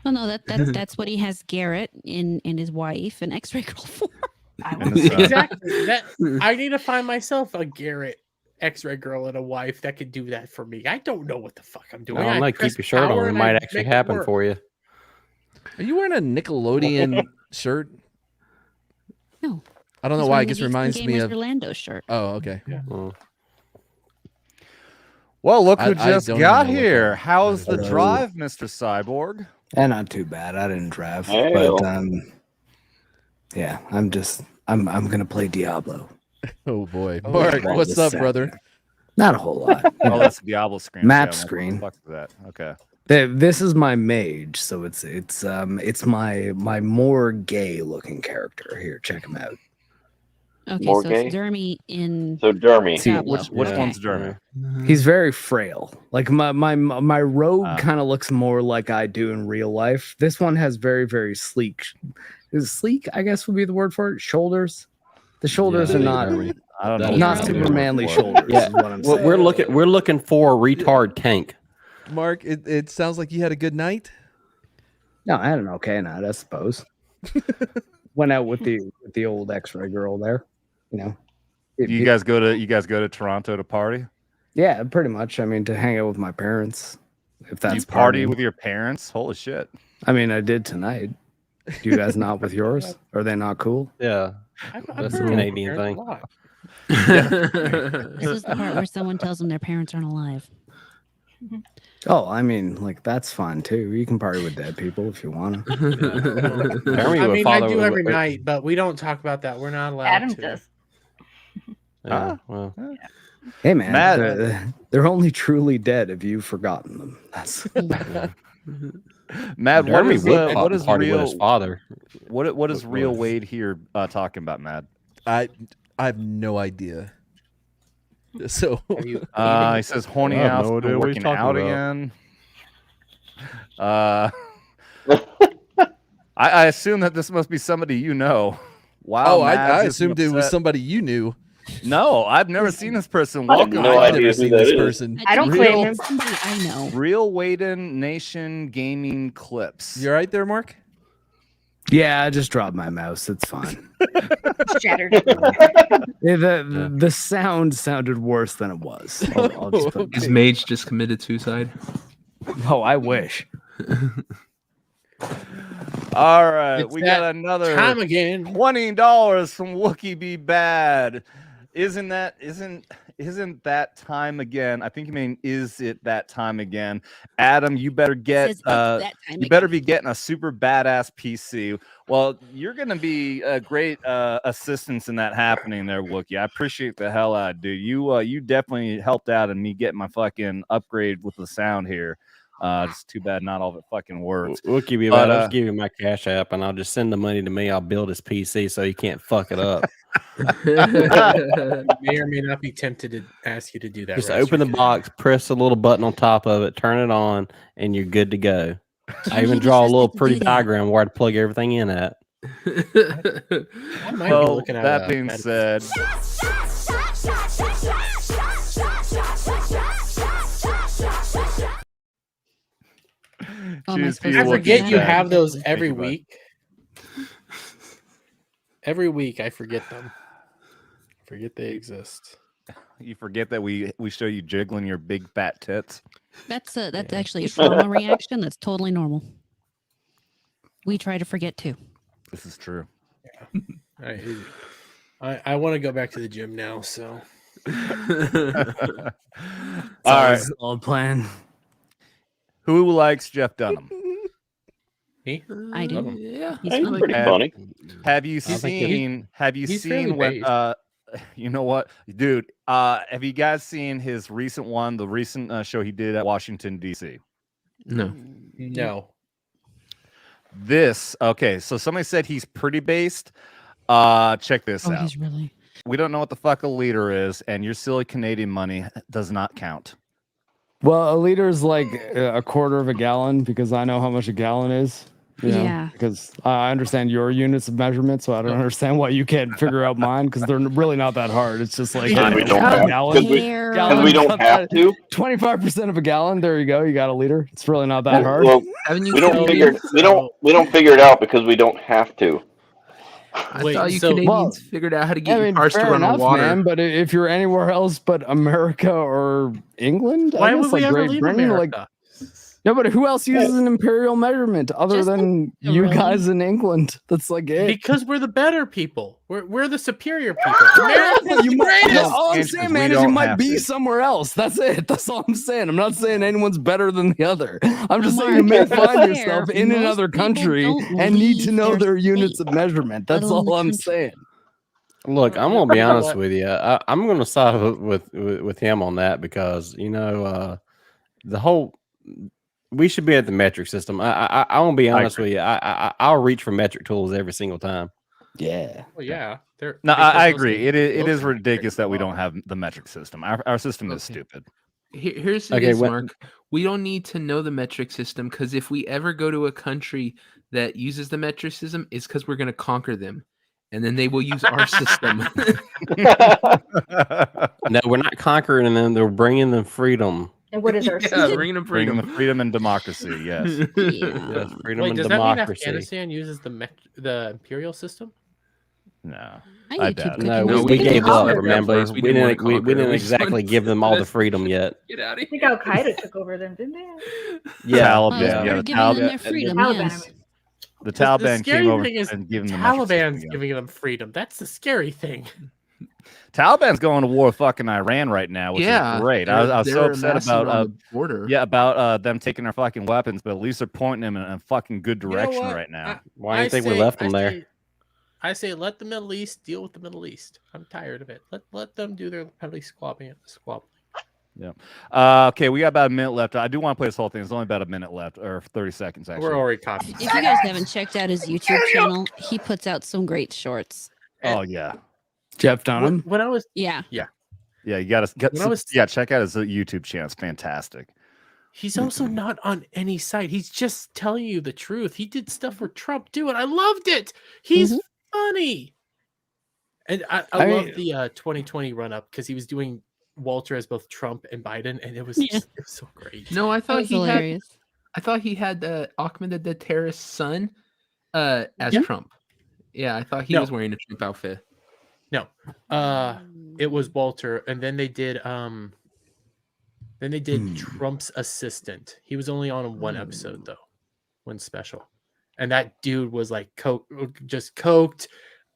Oh no, that's what he has. Garrett and his wife and X-Ray Girl for. Exactly. I need to find myself a Garrett X-Ray Girl and a wife that could do that for me. I don't know what the fuck I'm doing. I don't know. Keep your shirt on. It might actually happen for you. Are you wearing a Nickelodeon shirt? No. I don't know why. It just reminds me of Orlando shirt. Oh, okay. Yeah. Well, look who just got here. How's the drive, Mr. Cyborg? Not too bad. I didn't drive, but yeah, I'm gonna play Diablo. Oh boy, Mark, what's up, brother? Not a whole lot. Oh, that's Diablo screen. Map screen. Fuck that. Okay. This is my mage, so it's my more gay looking character here. Check him out. Okay, More so gay? it's Dermy in. So Dermy. Which one's Dermy? He's very frail. Like my rogue kind of looks more like I do in real life. This one has very, very sleek. Is sleek, I guess would be the word for it. Shoulders. The shoulders are not super manly shoulders. Yeah, is what I'm saying. we're looking for a retard tank. Mark, it sounds like you had a good night. No, I had an okay night, I suppose. went out with the old X-ray girl there. You know, You guys go to Toronto to party? Yeah, pretty much. I mean, to hang out with my parents. If that's you party partying. with your parents? Holy shit! I mean, I did tonight. Do you guys not with yours? Are they not cool? Yeah, that's a Canadian thing. This is the part where someone tells them their parents aren't alive. Oh, I mean, like that's fun too. You can party with dead people if you want to. I mean, I do every night, but we don't talk about that. We're not allowed Adam to. does. Well. Hey man, they're only truly dead if you've forgotten them. That's Mad, Dermy would what is party with real his father? What is real Wade here talking about, Mad? I have no idea. So he says Horny Alf working out again. I assume that this must be somebody you know. Wow. Oh, I assumed it was somebody you knew. No, I've never seen this person. I have Welcome. no idea who that is. I don't claim him. Somebody I know. Real Waden Nation Gaming Clips. You all right there, Mark? yeah. I just dropped my mouse. It's fine. Shattered. The sound sounded worse than it was. I'll just put Is Mage just committed suicide? Oh, I wish. All right, It's we that got another time again. $20 from Wookie Be Bad. Isn't that time again? I think you mean is it that time again? Adam, you better get you better be getting a super badass PC. Well, you're gonna be a great assistance in that happening there, Wookie. I appreciate the hell out, dude. You definitely helped out in me getting my fucking upgrade with the sound here. It's too bad not all of it fucking works. Wookie Be Bad. I'll just give you my Cash App and I'll just send the money to me. I'll build his PC so he can't fuck it up. May or may not be tempted to ask you to do that. Just Raster. open the box, press a little button on top of it, turn it on, and you're good to go. I even draw a little pretty diagram where I'd plug everything in at. I might be looking at that being said, I forget you have those every week. Every week I forget them. Forget they exist. You forget that we show you jiggling your big fat tits. That's actually a trauma reaction. That's totally normal. We try to forget too. This is true. I want to go back to the gym now. So, all right, all plan. Who likes Jeff Dunham? Me? I do. Yeah, he's pretty funny. Have you seen? When? You know what, dude? Have you guys seen his recent one? The recent show he did at Washington D.C. No. Okay. So somebody said he's pretty based. Check this out. He's really. We don't know what the fuck a liter is, and your silly Canadian money does not count. Well, a liter is like a quarter of a gallon because I know how much a gallon is. You know, Yeah. because I understand your units of memeasurement, so I don't understand why you can't figure out mine because they're really not that hard. It's just like we don't have, gallon. because we don't have to. 25% of a gallon. There you go. You got a liter. It's really not that hard. Well, we don't figure it out because we don't have to. I thought you Canadians figured out how to get your cars to fair run on enough, water. man, but if you're anywhere else but America or England, Why I guess would we like ever Great leave Britain, America? no, but who else uses an imperial measurement other Just than you really? guys in England? That's like it. Because we're the better people. We're the superior people. America's You the might, greatest. all I'm Because saying, we man, is you don't might have be to. somewhere else. That's it. That's all I'm saying. I'm not saying anyone's better than the other. I'm just saying you may find yourself in Most another people country don't and need to leave know their their units state, of measurement. let That's alone all the I'm country. saying. Look, I'm gonna be honest with you. I'm gonna side with him on that because the whole we should be at the metric system. I want to be honest with you. I'll reach for metric tools every single time. Yeah. Well, yeah. No, I agree. It is ridiculous that we don't have the metric system. Our system is stupid. Here's the Okay, Mark. We don't need to know the metric system because if we ever go to a country that uses the metric system, it's because we're going to conquer them. And then they will use our system. No, we're not conquering them. They're bringing them freedom. And what is our Yeah, bringing Bringing the freedom and democracy. Yes. Yes, freedom Wait, and does that mean democracy. Afghanistan uses the imperial system? No, I doubt it. No, No, we we gave conquered up. them Remember, first. we We didn't didn't. wanna We conquer didn't them. We just exactly wanted give them all the to- freedom yet. Get out I of think here. Al Qaeda took over them, didn't they? Yeah, Taliban. Yeah, Yeah, we're the giving them their Taliban. freedom. Taliban, Yes. The The Taliban scary came over thing is and given them the metric system Taliban's again. giving them freedom. That's the scary thing. Taliban's going to war with fucking Iran right now, which is great. I was so upset about border. Yeah, about them taking their fucking weapons, but at least they're pointing them in a fucking good direction what? right now. Why do you think we left them there? I say let the Middle East deal with the Middle East. I'm tired of it. Let them do their petty squabbling. Yeah. Okay, we got about a minute left. I do want to play this whole thing. There's only about a minute left, or 30 seconds actually. We're already caught. If you guys haven't checked out his YouTube channel, he puts out some great shorts. Oh yeah. Jeff Dunham. When I was Yeah. Yeah, you gotta When I was- check out his YouTube channel. It's fantastic. He's also not on any site. He's just telling you the truth. He did stuff for Trump too, and I loved it. He's funny. And I love the 2020 run up because he was doing Walter as both Trump and Biden, and it was so great. No, I thought was he hilarious. had. I thought he had Ahmed the terrorist's son as Trump. Yeah, I thought he was wearing a Trump outfit. No, it was Walter, and then they did Trump's assistant. He was only on one episode though, one special, and that dude was like just coked,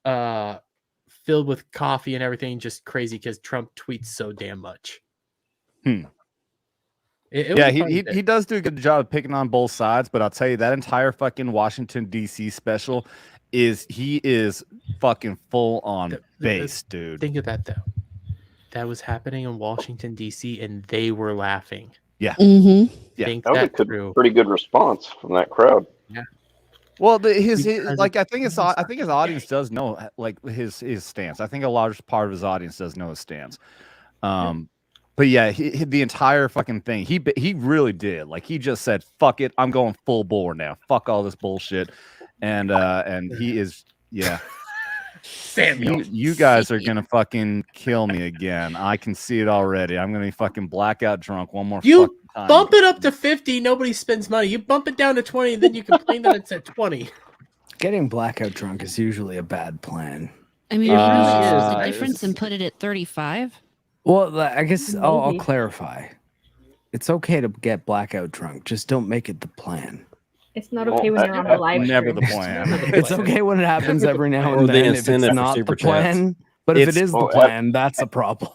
filled with coffee and everything, just crazy because Trump tweets so damn much. Yeah, he does do a good job of picking on both sides, but I'll tell you that entire fucking Washington D.C. special is fucking full on base, dude. Think of that though. That was happening in Washington D.C. and they were laughing. Yeah. Mm-hmm. Yeah. Think That was that a through. pretty good response from that crowd. Yeah. Well, his like I think his audience does know like his stance. I think a large part of his audience does know his stance. But yeah, the entire fucking thing, he really did. Like he just said, "Fuck it, I'm going full bore now. Fuck all this bullshit," and he is Samuel. You guys are gonna fucking kill me again. I can see it already. I'm gonna be fucking blackout drunk one more You fucking time. bump it up to 50, nobody spends money. You bump it down to 20, then you complain that it's at 20. Getting blackout drunk is usually a bad plan. I mean, really, is the difference and put it at 35? Well, I guess I'll Maybe. clarify. It's okay to get blackout drunk. Just don't make it the plan. It's not okay when you're on a live Never stream. the plan. It's okay when it happens every now Or and the then if incentive it's for not the super chats. plan. But if it It's- is the plan, that's a problem.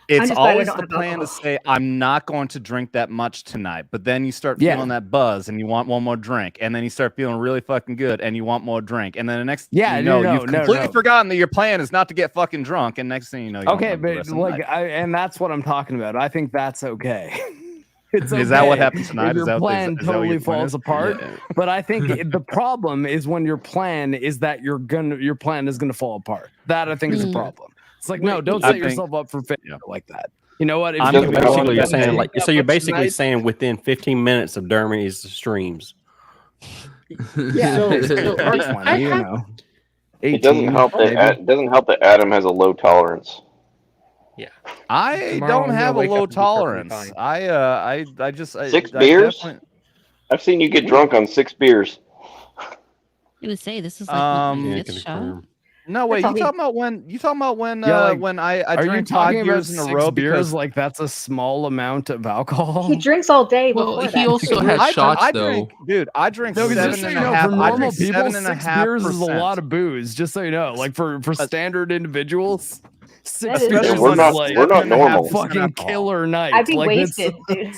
It's just glad we always don't the have plan to alcohol. say, I'm not going to drink that much tonight. But then you start Yeah. feeling that buzz and you want one more drink. And then you start feeling really fucking good and you want more drink. And then the next Yeah, thing you know, no, you've completely forgotten that your plan is not to get fucking drunk. And next thing you know, you Okay, don't remember the but rest of the like, night. and that's what I'm talking about. I think that's okay. It's Is that what okay happened tonight? if Is your that- plan is that what totally your plan falls is? apart? Yeah. But I think the problem is when your plan is that your plan is gonna fall apart. That I think is a problem. It's like, no, don't I set think- yourself up for failure like that. You know what? If I'm you can basically go you're out saying and like make so that you're much basically tonight- saying within 15 minutes of Dermy's streams. Yeah, I you have- know. It doesn't 18, help maybe. that it doesn't help that Adam has a low tolerance. Yeah. I Tomorrow don't I'm gonna have a wake low up and be perfectly tolerance. fine. I just Six I beers? definitely- I've seen you get drunk on 6 beers. I'm going to say, this is like my Yeah, fifth shot. No, wait, That's you all talking about when Yeah, like, when I Are you drank talking 5 about beers in a 6 row beers because like that's a small amount of alcohol? He drinks all day Well, before he that. also too. had I shots though. drink, dude. I drink No, because 7 and a half. for I normal drink people, 7.5%. 6 beers is a lot of booze. Just so you know, like for standard individuals, 6 That is beers true. is We're not- like we're not normal. fucking alcohol. killer night. I'd be like, it's- wasted, dude.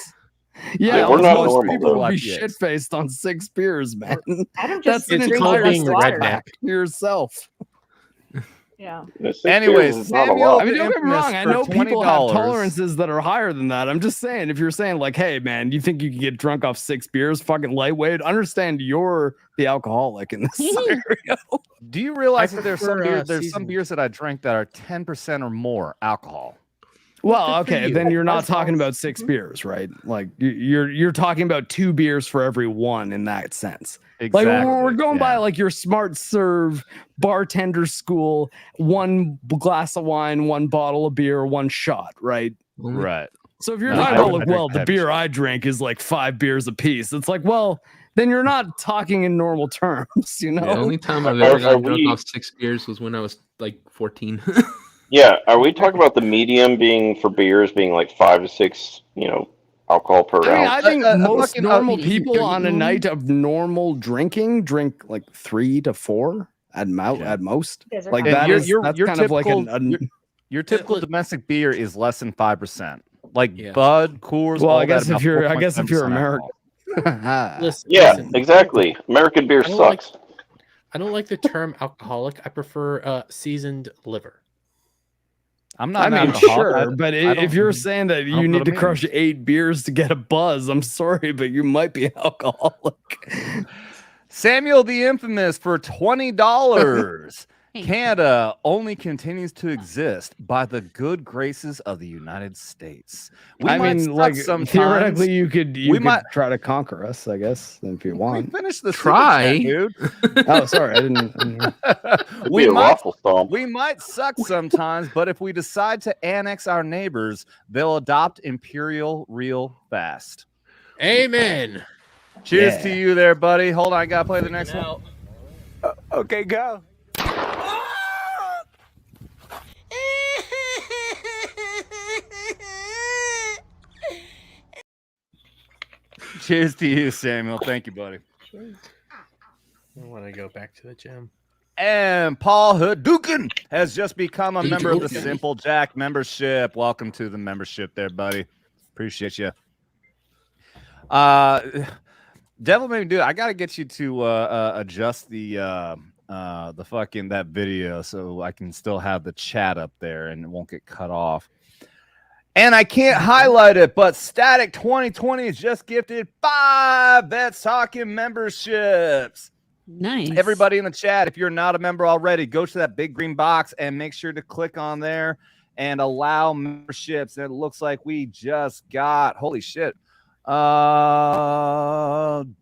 Yeah, We're not most normal, people though. would be IPAs. shit faced on 6 beers, man. Adam That's just an It's drinks called entire being less a water. redneck. to yourself. Yeah. 6 Anyways, beers is not a Samuel- lot. I mean, don't get me infamous wrong. I for know people have $20. tolerances that are higher than that. I'm just saying, if you're saying like, "Hey, man, you think you can get drunk off 6 beers, fucking lightweight," understand you're the alcoholic in this scenario. Do you realize I that there's some prefer, there's some seasoned. beers that I drank that are 10% or more alcohol? Well, good for okay, you. then you're not That's talking awesome. about 6 beers, right? Like you're talking about 2 beers for every one in that sense. Like we're going by yeah. like your smart serve bartender school, 1 glass of wine, 1 bottle of beer, 1 shot, right? Right. So if you're No, talking I about would like, drink well, the heavy beer shit. I drink is like 5 beers a piece. It's like, well, then you're not talking in normal terms, you know? The only time I've Are- ever are gotten drunk we- off 6 beers was when I was like 14. Yeah, are we talking about the medium being for beers being like 5 to 6, alcohol per I mean, ounce? I think most fucking- normal medium. people on a night of normal drinking drink like 3 to 4 at most. You guys are Like fine. that And is that's kind of like your typical domestic beer is less than 5%. Like Yeah. Bud, Coors. well, all I that guess about if you're 4.7% American. alcohol. Listen, Yeah, listen, exactly. American beer I don't like- sucks. I don't like the term alcoholic. I prefer seasoned liver. I'm not. I an mean, alcoholic. sure, but I don't- if you're saying that don't you know need what to it crush means. 8 beers to get a buzz, I'm sorry, but you might be an alcoholic. Samuel the Infamous for $20. Hey. Canada only continues to exist by the good graces of the United States. We I might mean, suck like sometimes. theoretically, you could We might- try to conquer us, I guess, if you We want. finish the Try. super chat, dude. Oh, sorry, I didn't. It'd we be a might waffle stomp. we might suck sometimes, but if we decide to annex our neighbors, they'll adopt imperial real fast. Amen. Cheers Yeah. to you there, buddy. Hold on, I gotta play the next one. Okay, go. Cheers to you, Samuel. Thank you, buddy. I want to go back to the gym. And Paul Hadouken has just become a member of the Hadouken. Simple Jack membership. Welcome to the membership there, buddy. Appreciate you. Devil May Do. I got to get you to adjust the fucking that video so I can still have the chat up there and it won't get cut off. And I can't highlight it, but Static 2020 has just gifted 5 Vets Talking memberships. Nice. Everybody in the chat, if you're not a member already, go to that big green box and make sure to click on there and allow memberships. And it looks like we just got, holy shit.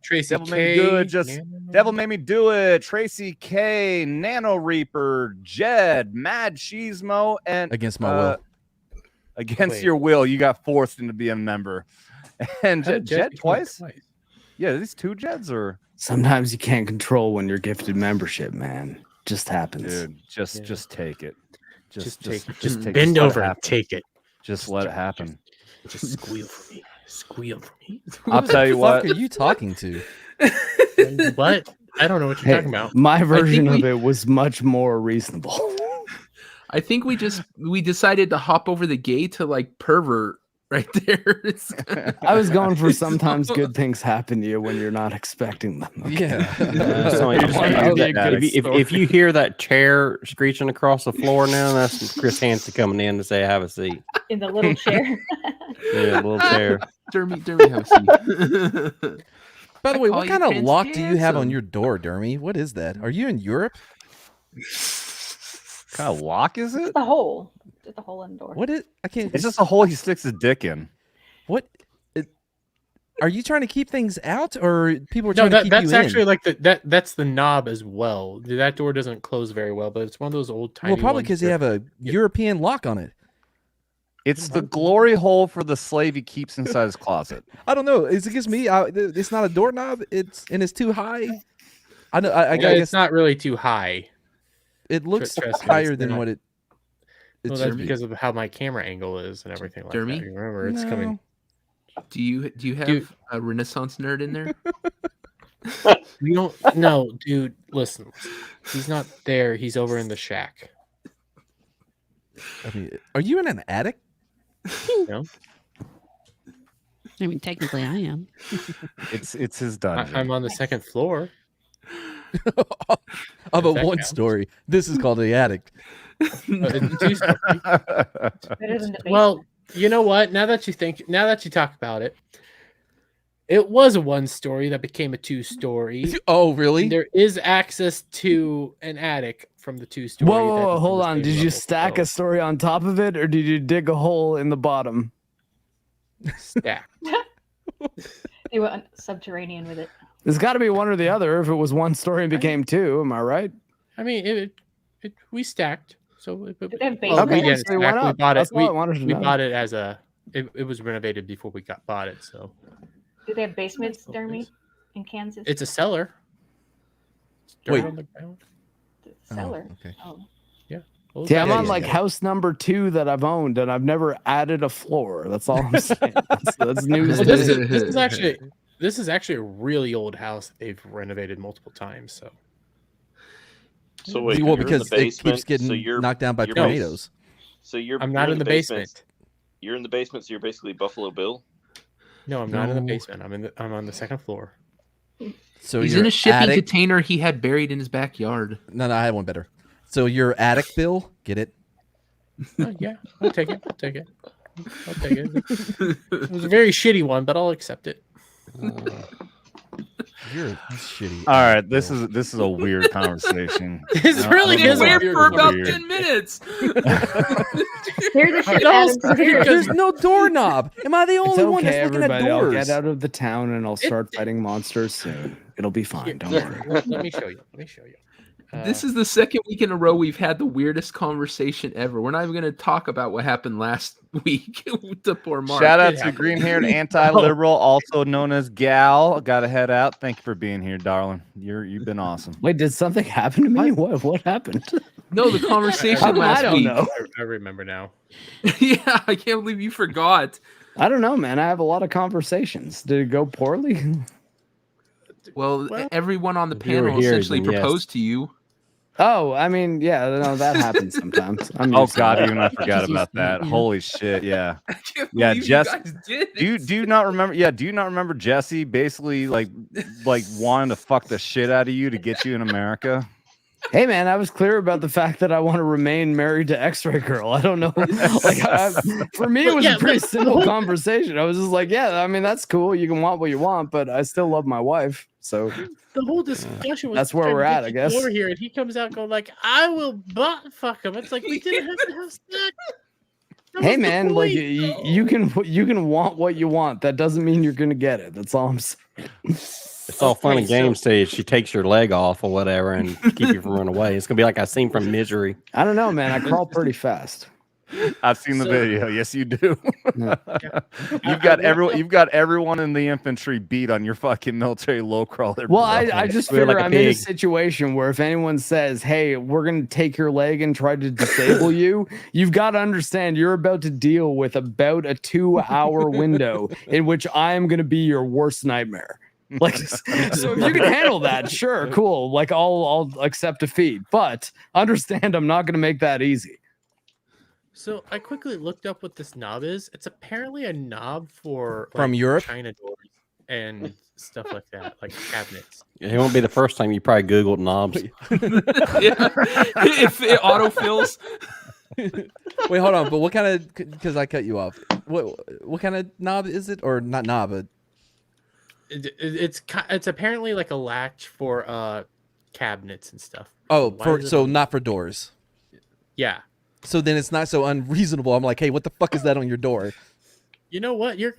Tracy Devil Made Me Do It, just Devil Made Me Do It, Tracy K, Nano Reaper, Jed, Mad Cheesemo, and Against my will. Against Wait. your will, you got forced into being a member. And How did Jed become twice? Yeah, these 2 Jeds or Sometimes you can't control when you're gifted membership, man. Just happens. dude, just take it. Just take it. take Just it. bend Let it over and happen. take it. Just let it happen. Just squeal for me. Squeal for me. I'll tell you What what. are you talking to? What? I don't know what you're Hey, talking about. my version think of we- it was much more reasonable. I think we decided to hop over the gay to like pervert right there. I was going for sometimes good things happen to you when you're not expecting them. Yeah. So You're just trying to be a good if you hear that chair screeching across the floor now, that's Chris Hansen coming in to say, "Have a seat." In the little chair. Yeah, little chair. Dermy, have a seat. By the way, call what you kind of Prince lock do you have on Handsome. your door, Dermy? What is that? Are you in Europe? What kind of lock is it? The hole. Just the hole in the door. What is? I can't. It's just a hole he sticks his dick in. What? Are you trying to keep things out, or people are No, trying to keep that's you actually in? like that's the knob as well. That door doesn't close very well, but it's one of those old tiny. Well, probably ones because you that- have a European lock on it. It's the glory hole for the slave he keeps inside his closet. I don't know. It's against me. It's not a doorknob. It's too high. I know. I Yeah, guess it's not really too high. it looks trust me, higher it's than not. what it. Well, should that's be. because of how my camera angle is and everything like Dermy? that. You remember, it's coming. Do you have Dude. a Renaissance nerd in there? We don't. No, dude. Listen, he's not there. He's over in the shack. I mean, are you in an attic? No, I mean, technically, I am. It's his dungeon. I'm on the second floor. Of a that one counts. story. This is called the attic. It's a two-story. Better than the Well, you know what? Now that you talk about it, it was a one story that became a two-story. Oh, really? There is access to an attic from the two-story. Whoa, that whoa, is whoa, on hold the on. same Did you level, stack so a story on top of it, or did you dig a hole in the bottom? stack? They went subterranean with it. There's got to be one or the other. If it was one story and became two, am I right? I mean, we stacked. So They have well, we basements. didn't So why stack. We not? bought it. That's all I wanted to We know. bought it as a It was renovated before we bought it. So. Do they have basements, Dermy, in Kansas? It's a cellar. Wait. On the ground. Cellar. Okay. Oh. Yeah. See, I'm on like house number 2 that I've owned, and I've never added a floor. That's all I'm saying. That's news. Well, this is actually a really old house. They've renovated multiple times. So wait, well, you're because in the it keeps getting knocked down by tornadoes. So I'm not in the basement. You're in the basement, so you're basically Buffalo Bill. No, I'm not in the basement. I'm on the second floor. So he's your in a shipping attic... container he had buried in his backyard. No, I had one better. So your attic bill, get it? Yeah, I'll take it. I'll take it. It was a very shitty one, but I'll accept it. You're shitty. All right, this is a weird conversation. It's really It's weird for about 10 minutes. There's no doorknob. Am I the only one that's looking at I'll doors? get out of the town and I'll start fighting monsters soon. It'll be fine. Don't worry. Let me show you. This is the second week in a row we've had the weirdest conversation ever. We're not even going to talk about what happened last week to poor Mark. Shout out to green-haired anti-liberal, also known as Gal. Gotta head out. Thank you for being here, darling. You've been awesome. Wait, did something happen to me? What happened? No, the conversation last week. I don't know. I remember now. Yeah, I can't believe you forgot. I don't know, man. I have a lot of conversations. Did it go poorly? Well, everyone on the panel essentially proposed to you. Oh, I mean, yeah, no, that happens sometimes. Oh God, even I forgot about that. Holy shit, yeah, yeah. Jesse, do you not remember? Yeah, do you not remember Jesse basically like wanting to fuck the shit out of you to get you in America? Hey man, I was clear about the fact that I want to remain married to X-Ray Girl. I don't know. For me, it was a pretty simple conversation. I was just like, yeah, I mean, that's cool. You can want what you want, but I still love my wife. So the whole discussion was that's where we're at, I guess. Over here, and he comes out going like, "I will butt fuck him." It's like we didn't have to have sex. Hey man, like you can want what you want. That doesn't mean you're gonna get it. That's all I'm saying. It's all fun and games till she takes your leg off or whatever and keep you from running away. It's gonna be like I seen from Misery. I don't know, man. I crawl pretty fast. I've seen the video. Yes, you do. You've got everyone in the infantry beat on your fucking military low crawler. Well, I just figure I'm in a situation where if anyone says, "Hey, we're gonna take your leg and try to disable you," you've got to understand you're about to deal with about a 2-hour window in which I am gonna be your worst nightmare. Like, so if you can handle that, sure, cool. Like, I'll accept defeat, but understand I'm not gonna make that easy. So I quickly looked up what this knob is. It's apparently a knob for from Europe, China doors and stuff like that, like cabinets. It won't be the first time you probably Googled knobs. If it autofills. Wait, hold on. But what kind of? Because I cut you off. What kind of knob is it, or not knob? But it's apparently like a latch for cabinets and stuff. Oh, so not for doors. Yeah. So then it's not so unreasonable. I'm like, hey, what the fuck is that on your door? You know what? You're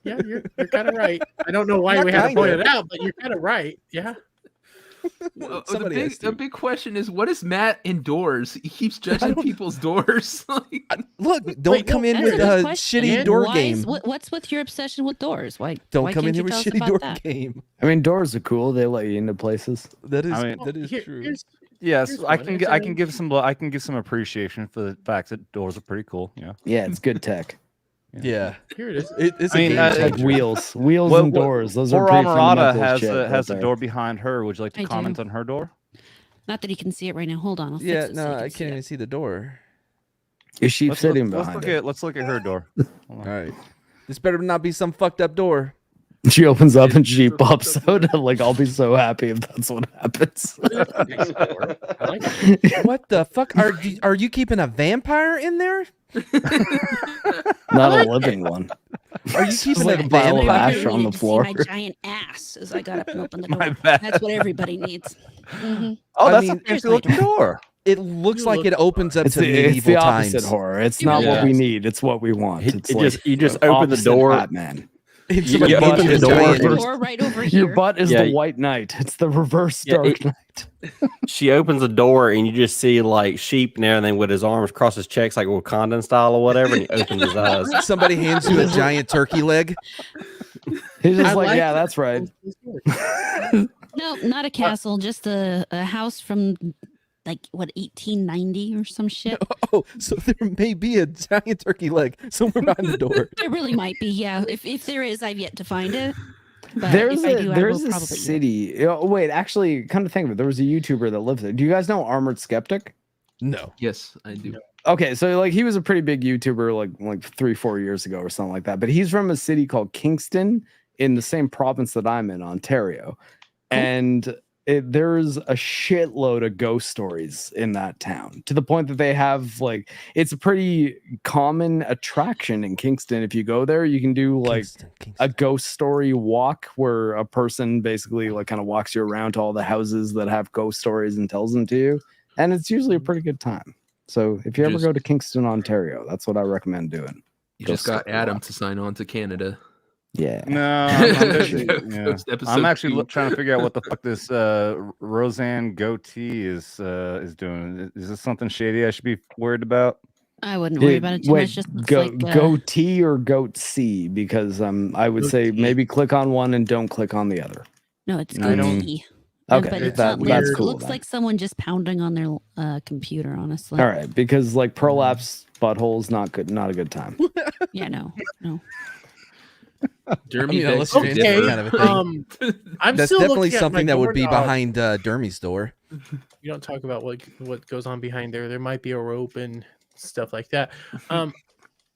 kind of right. I don't know why we have to point it out, but you're kind of right. Yeah. Well, the big question is, what is Matt indoors? He keeps judging people's doors. Look, don't come in with a shitty door game. What's with your obsession with doors? Why don't come in here with shitty door game? I mean, doors are cool. They let you into places. That is true. Yes, I can give some appreciation for the fact that doors are pretty cool. Yeah. Yeah, it's good tech. Yeah. Here it is. It's like wheels and doors. Those are pretty HorrorAmorata has a door behind her. Would you like to comment on her door? Not that he can see it right now. Hold on. Yeah, no, I can't even see the door. Is she sitting behind it? Let's look at her door. All right. This better not be some fucked up door. She opens up and she pops out. Like, I'll be so happy if that's what happens. What the fuck? Are you keeping a vampire in there? Not a living one. Are you keeping like a pile of vampire ash on the floor? My giant ass as I got up and opened the door. That's what everybody needs. Mm-hmm. Oh, that's a fancy looking door. It looks like it opens up to medieval it's the times. opposite horror. It's not what we need. It's what we want. You just open the door. Batman. It's You somebody open butt the is door. giant. Door right over here. Your butt is Yeah. the white knight. It's the reverse Yeah, dark knight. She opens the door and you just see like sheep and everything with his arms across his chest, like Wakandan style or whatever, and he opens his eyes. Somebody hands you a giant turkey leg. He's just I like, like yeah, it. that's right. No, not a castle, just a house from like what 1890 or some shit. Oh, so there may be a giant turkey leg somewhere behind the door. There really might be, yeah. If there is, I've yet to find it. But There's if I do, I there's will a probably. city. Oh, wait, actually, come to think of it, there was a YouTuber that lives there. Do you guys know Armored Skeptic? No. Yes, I do. Okay, so like he was a pretty big YouTuber like 3-4 years ago or something like that. But he's from a city called Kingston in the same province that I'm in, Ontario. And there's a shitload of ghost stories in that town to the point that they have like it's a pretty common attraction in Kingston. If you go there, you can do like a ghost story walk where a person basically like kind of walks you around to all the houses that have ghost stories and tells them to you. And it's usually a pretty good time. So if you ever go to Kingston, Ontario, that's what I recommend doing. You just got Adam to sign on to Canada. Yeah. No, I'm actually trying to figure out what the fuck this Roseanne goatee is doing. Is this something shady I should be worried about? I wouldn't worry about it too much. Just looks like goatee or goat C, because I would say maybe click on one and don't click on the other. no, it's goatee. Okay, But it's that's not cool. It looks then. like someone just pounding on their computer. Honestly. All right, because like prolapse butthole's not good, not a good time. Yeah, no. Dermy unless you're into that kind of a thing. I'm That's still definitely looking at something my that would be doorknob. behind Dermy's door. You don't talk about what goes on behind there. There might be a rope and stuff like that.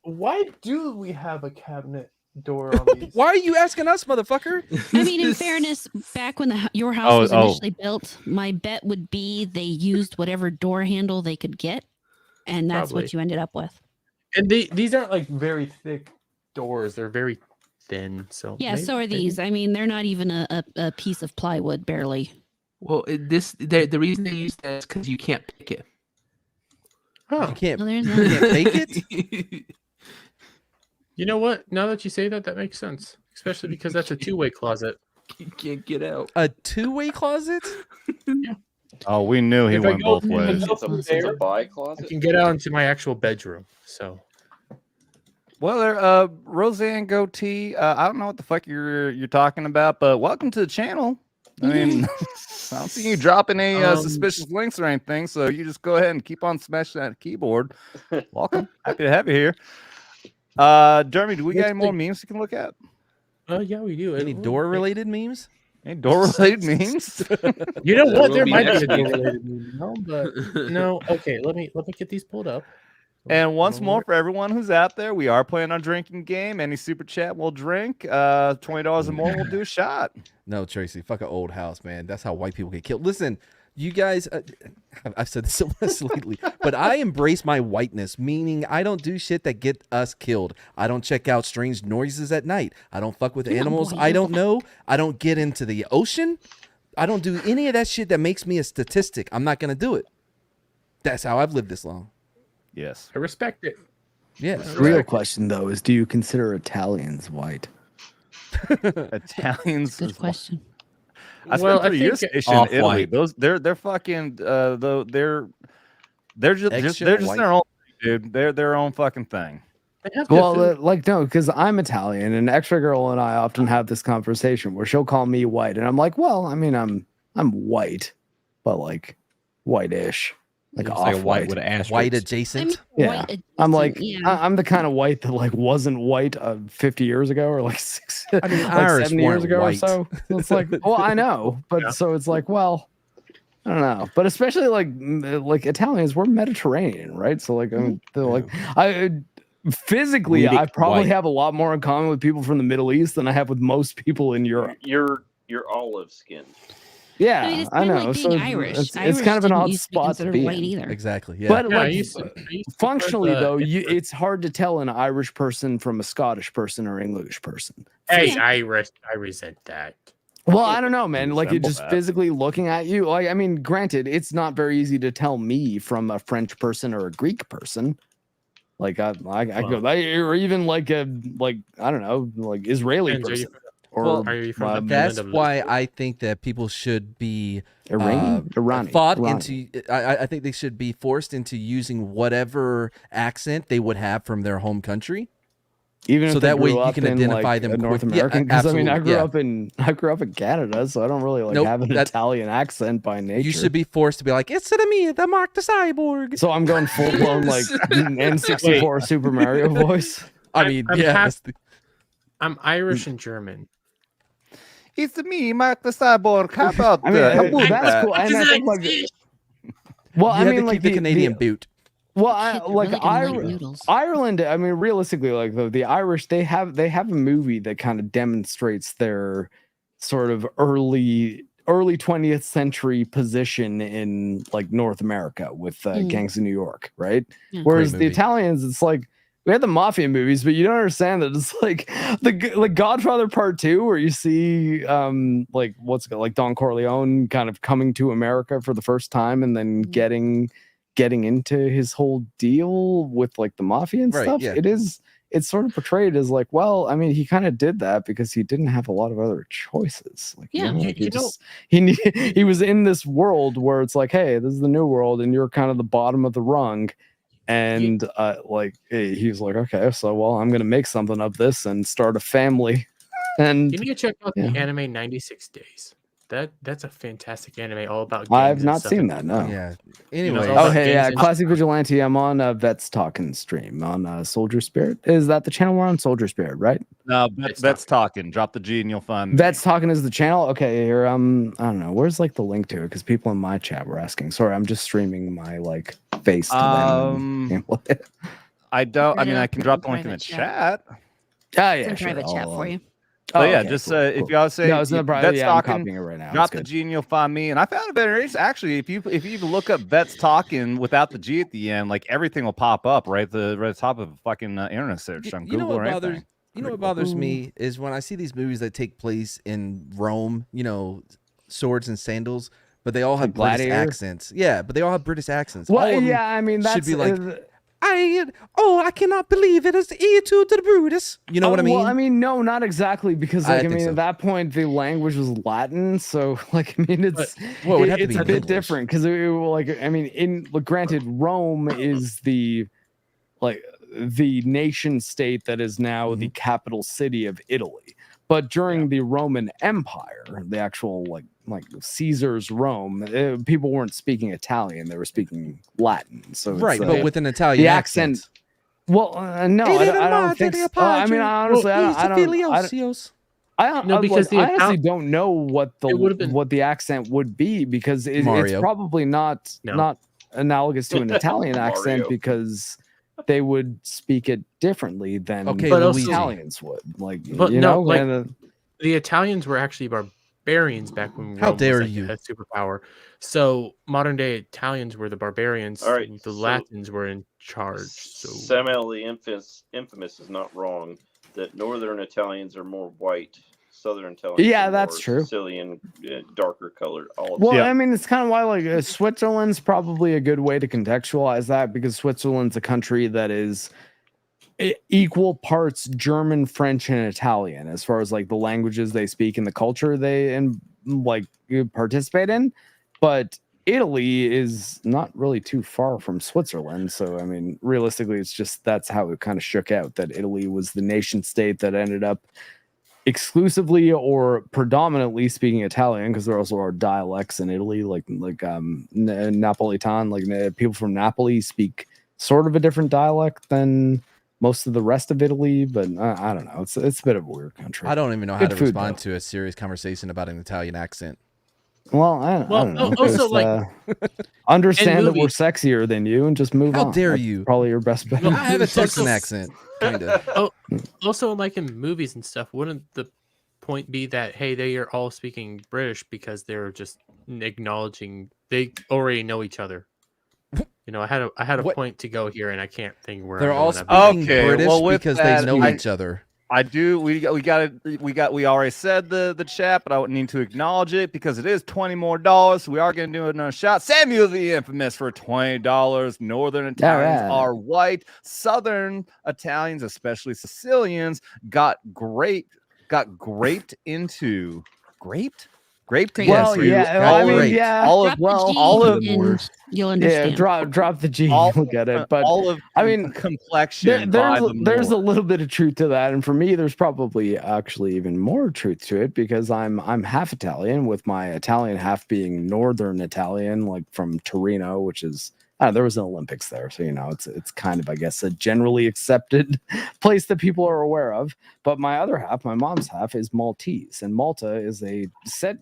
Why do we have a cabinet door on these? Why are you asking us, motherfucker? I mean, in fairness, back when your house was initially built, my bet would be they used whatever door handle they could get, and that's Probably. what you ended up with. And these aren't like very thick doors. They're very thin. So Yeah, so are these. I mean, they're not even a piece of plywood, barely. Well, the reason they use that is because you can't pick it. Oh, You can't, No, there's you not. can't fake it? You know what? Now that you say that, that makes sense. Especially because that's a two-way closet. You can't get out. A two-way closet? Oh, we knew he If I went go both ways. It's a buy I closet. can get out into my actual bedroom. So Well, there, Roseanne goatee. I don't know what the fuck you're talking about, but welcome to the channel. I mean, I don't see you dropping any suspicious links or anything, so you just go ahead and keep on smashing that keyboard. Welcome, happy to have you here. Dermy, do we got any more memes you can look at? yeah, we do. Any door-related memes? Any door-related memes? You know what? will There be might be next a week. door-related meme, no, but no. Okay, let me get these pulled up. And once more for everyone who's out there, we are playing our drinking game. Any super chat we'll drink. $20 or more, we'll do a shot. No, Tracy, fuck an old house, man. That's how white people get killed. Listen, you guys, I've said this so much lately, but I embrace my whiteness, meaning I don't do shit that get us killed. I don't check out strange noises at night. I don't fuck with animals I don't know. I don't get into the ocean. I don't do any of that shit that makes me a statistic. I'm not going to do it. That's how I've lived this long. Yes. I respect it. Yeah. The real question though is, do you consider Italians white? Italians. Good question. I spent Well, I 3 years think- stationed in Italy. Off-white. Those they're fucking they're just Extra white. their own dude. They're their own fucking thing. They have good Well, food. like no, because I'm Italian, and Extra Girl and I often have this conversation where she'll call me white, and I'm like, well, I mean, I'm white, but like white-ish, like It's off like a white with an asterisk. White I adjacent? mean, Yeah, white I'm like, adjacent, I'm the kind of white that like wasn't white 50 years ago or like I mean, like Irish 70 years weren't ago white. or so. So it's like, well, I know, but so it's like, well, I don't know, but especially like Italians, we're Mediterranean, right? So like, they're like, physically, Leading I probably white. have a lot more in common with people from the Middle East than I have with most people in Europe. You're olive skinned. Yeah, I mean, it's I kind of know. like so being Irish. it's Irish kind of an didn't odd used to be spot to considered be white in. either. Exactly. Yeah. But Yeah, I like used to functionally prefer though, the- it's hard to tell an Irish person from a Scottish person or English person. Hey, Yeah. I resent that. Well, I don't know, man. Like, it resemble just that. physically looking at you. Like, I mean, granted, it's not very easy to tell me from a French person or a Greek person. Like I go, or even like I don't know, like Israeli person. That's why I think that people should be Iranian. into. I think they should be forced into using whatever accent they would have from their home country. Even so if they that way grew you up can in, identify like, them a North quick. American. Because I mean, I grew absolutely, up in Canada, so I don't really have an Italian accent by nature. You should be forced to be like, it's to me, the Mark the Cyborg. So I'm going full blown like N64 Super Mario voice. I'm Irish and German. It's me, Mark the Cyborg. How about I mean, that's cool. And I think like, well, I mean, like the Canadian boot. Well, Ireland. I mean, realistically, like the Irish, they have a movie that kind of demonstrates their sort of early 20th century position in like North America with Gangs of New York, right? Yeah. Whereas the Italians, it's like we had the mafia movies, but you don't understand that it's like the Godfather Part 2, where you see like Don Corleone kind of coming to America for the first time and then getting into his whole deal with like the mafia and stuff. Yeah. It's sort of portrayed as like, well, I mean, he kind of did that because he didn't have a lot of other choices. Like, he was in this world where it's like, hey, this is the new world and you're kind of the bottom of the rung. And he was like, okay, so well, I'm gonna make something of this and start a family. And you need to check out the anime 96 Days. That's a fantastic anime all about. I've not seen that. No. Yeah. Anyway. Classic Vigilante. I'm on Vets Talking stream on Soldier Spirit. Is that the channel we're on? Soldier Spirit, right? No, Vets Talking. Drop the G and you'll find me. Vets Talking is the channel. Okay, here. I don't know. Where's like the link to it? Because people in my chat were asking. Sorry, I'm just streaming my like face to them. I don't. I mean, I can drop the link in the chat. Yeah, It's in private chat for you. But if y'all say no, it's not Vets I'm Talking, copying it right now. drop the G and you'll find me. And I found it very interesting. Actually, if you even look up Vets Talking without the G at the end, like everything will pop up right at the top of the fucking internet search on Google or anything. You know what bothers me is when I see these movies that take place in Rome, swords and sandals, but they all have British accents. Yeah, but they all have British accents. Well, yeah, I mean, that's should be like, I cannot believe it is E2 to the Brutus. You know what I mean? Well, I mean, no, not exactly, because like, I mean, at that point the language was Latin, so like, I mean, it's a bit different because granted, Rome is the nation state that is now the capital city of Italy. But during the Roman Empire, the actual like Caesar's Rome, people weren't speaking Italian; they were speaking Latin. So but with an Italian the accent. Well, no, I don't think so. I mean, honestly, I honestly don't know what the accent would be, because it's probably not analogous to an Italian accent, because they would speak it differently than Italians would. The Italians were actually barbarians back when Rome was a superpower. So modern day Italians were the barbarians. All right, the Latins were in charge. So Samuel the infamous is not wrong that northern Italians are more white. Southern Italians, that's true. Sicilian, darker colored. I mean, it's kind of why Switzerland's probably a good way to contextualize that, because Switzerland's a country that is equal parts German, French, and Italian as far as like the languages they speak and the culture they participate in. But Italy is not really too far from Switzerland, so I mean, realistically, it's just that's how it kind of shook out, that Italy was the nation state that ended up exclusively or predominantly speaking Italian, because there also are dialects in Italy, like Napolitan, like people from Napoli speak sort of a different dialect than most of the rest of Italy. But I don't know, it's a bit of a weird country. I don't even know how to respond to a serious conversation about an Italian accent. Well, I don't know. Also, understand that we're sexier than you and just move on. How dare you? Probably your best bet. I have a Texan accent, kind of. Also, like in movies and stuff, wouldn't the point be that, hey, they are all speaking British because they're just acknowledging they already know each other? I had a point to go here, and I can't think where they're I'm all going. speaking British because they know each other. I do. We already said the chat, but I would need to acknowledge it because it is $20 more. So we are going to do another shot. Samuel the Infamous for $20. Northern Italians are white. Southern Italians, especially Sicilians, got graped into graped. Graped Well, into yeah, I mean, yeah. all of you'll understand. Yeah, drop the G, you'll get it. But all of I mean, complexion. there's a little bit of truth to that, and for me, there's probably actually even more truth to it because I'm half Italian, with my Italian half being Northern Italian, like from Torino, which is there was an Olympics there, so it's kind of, I guess, a generally accepted place that people are aware of. But my other half, my mom's half, is Maltese, and Malta is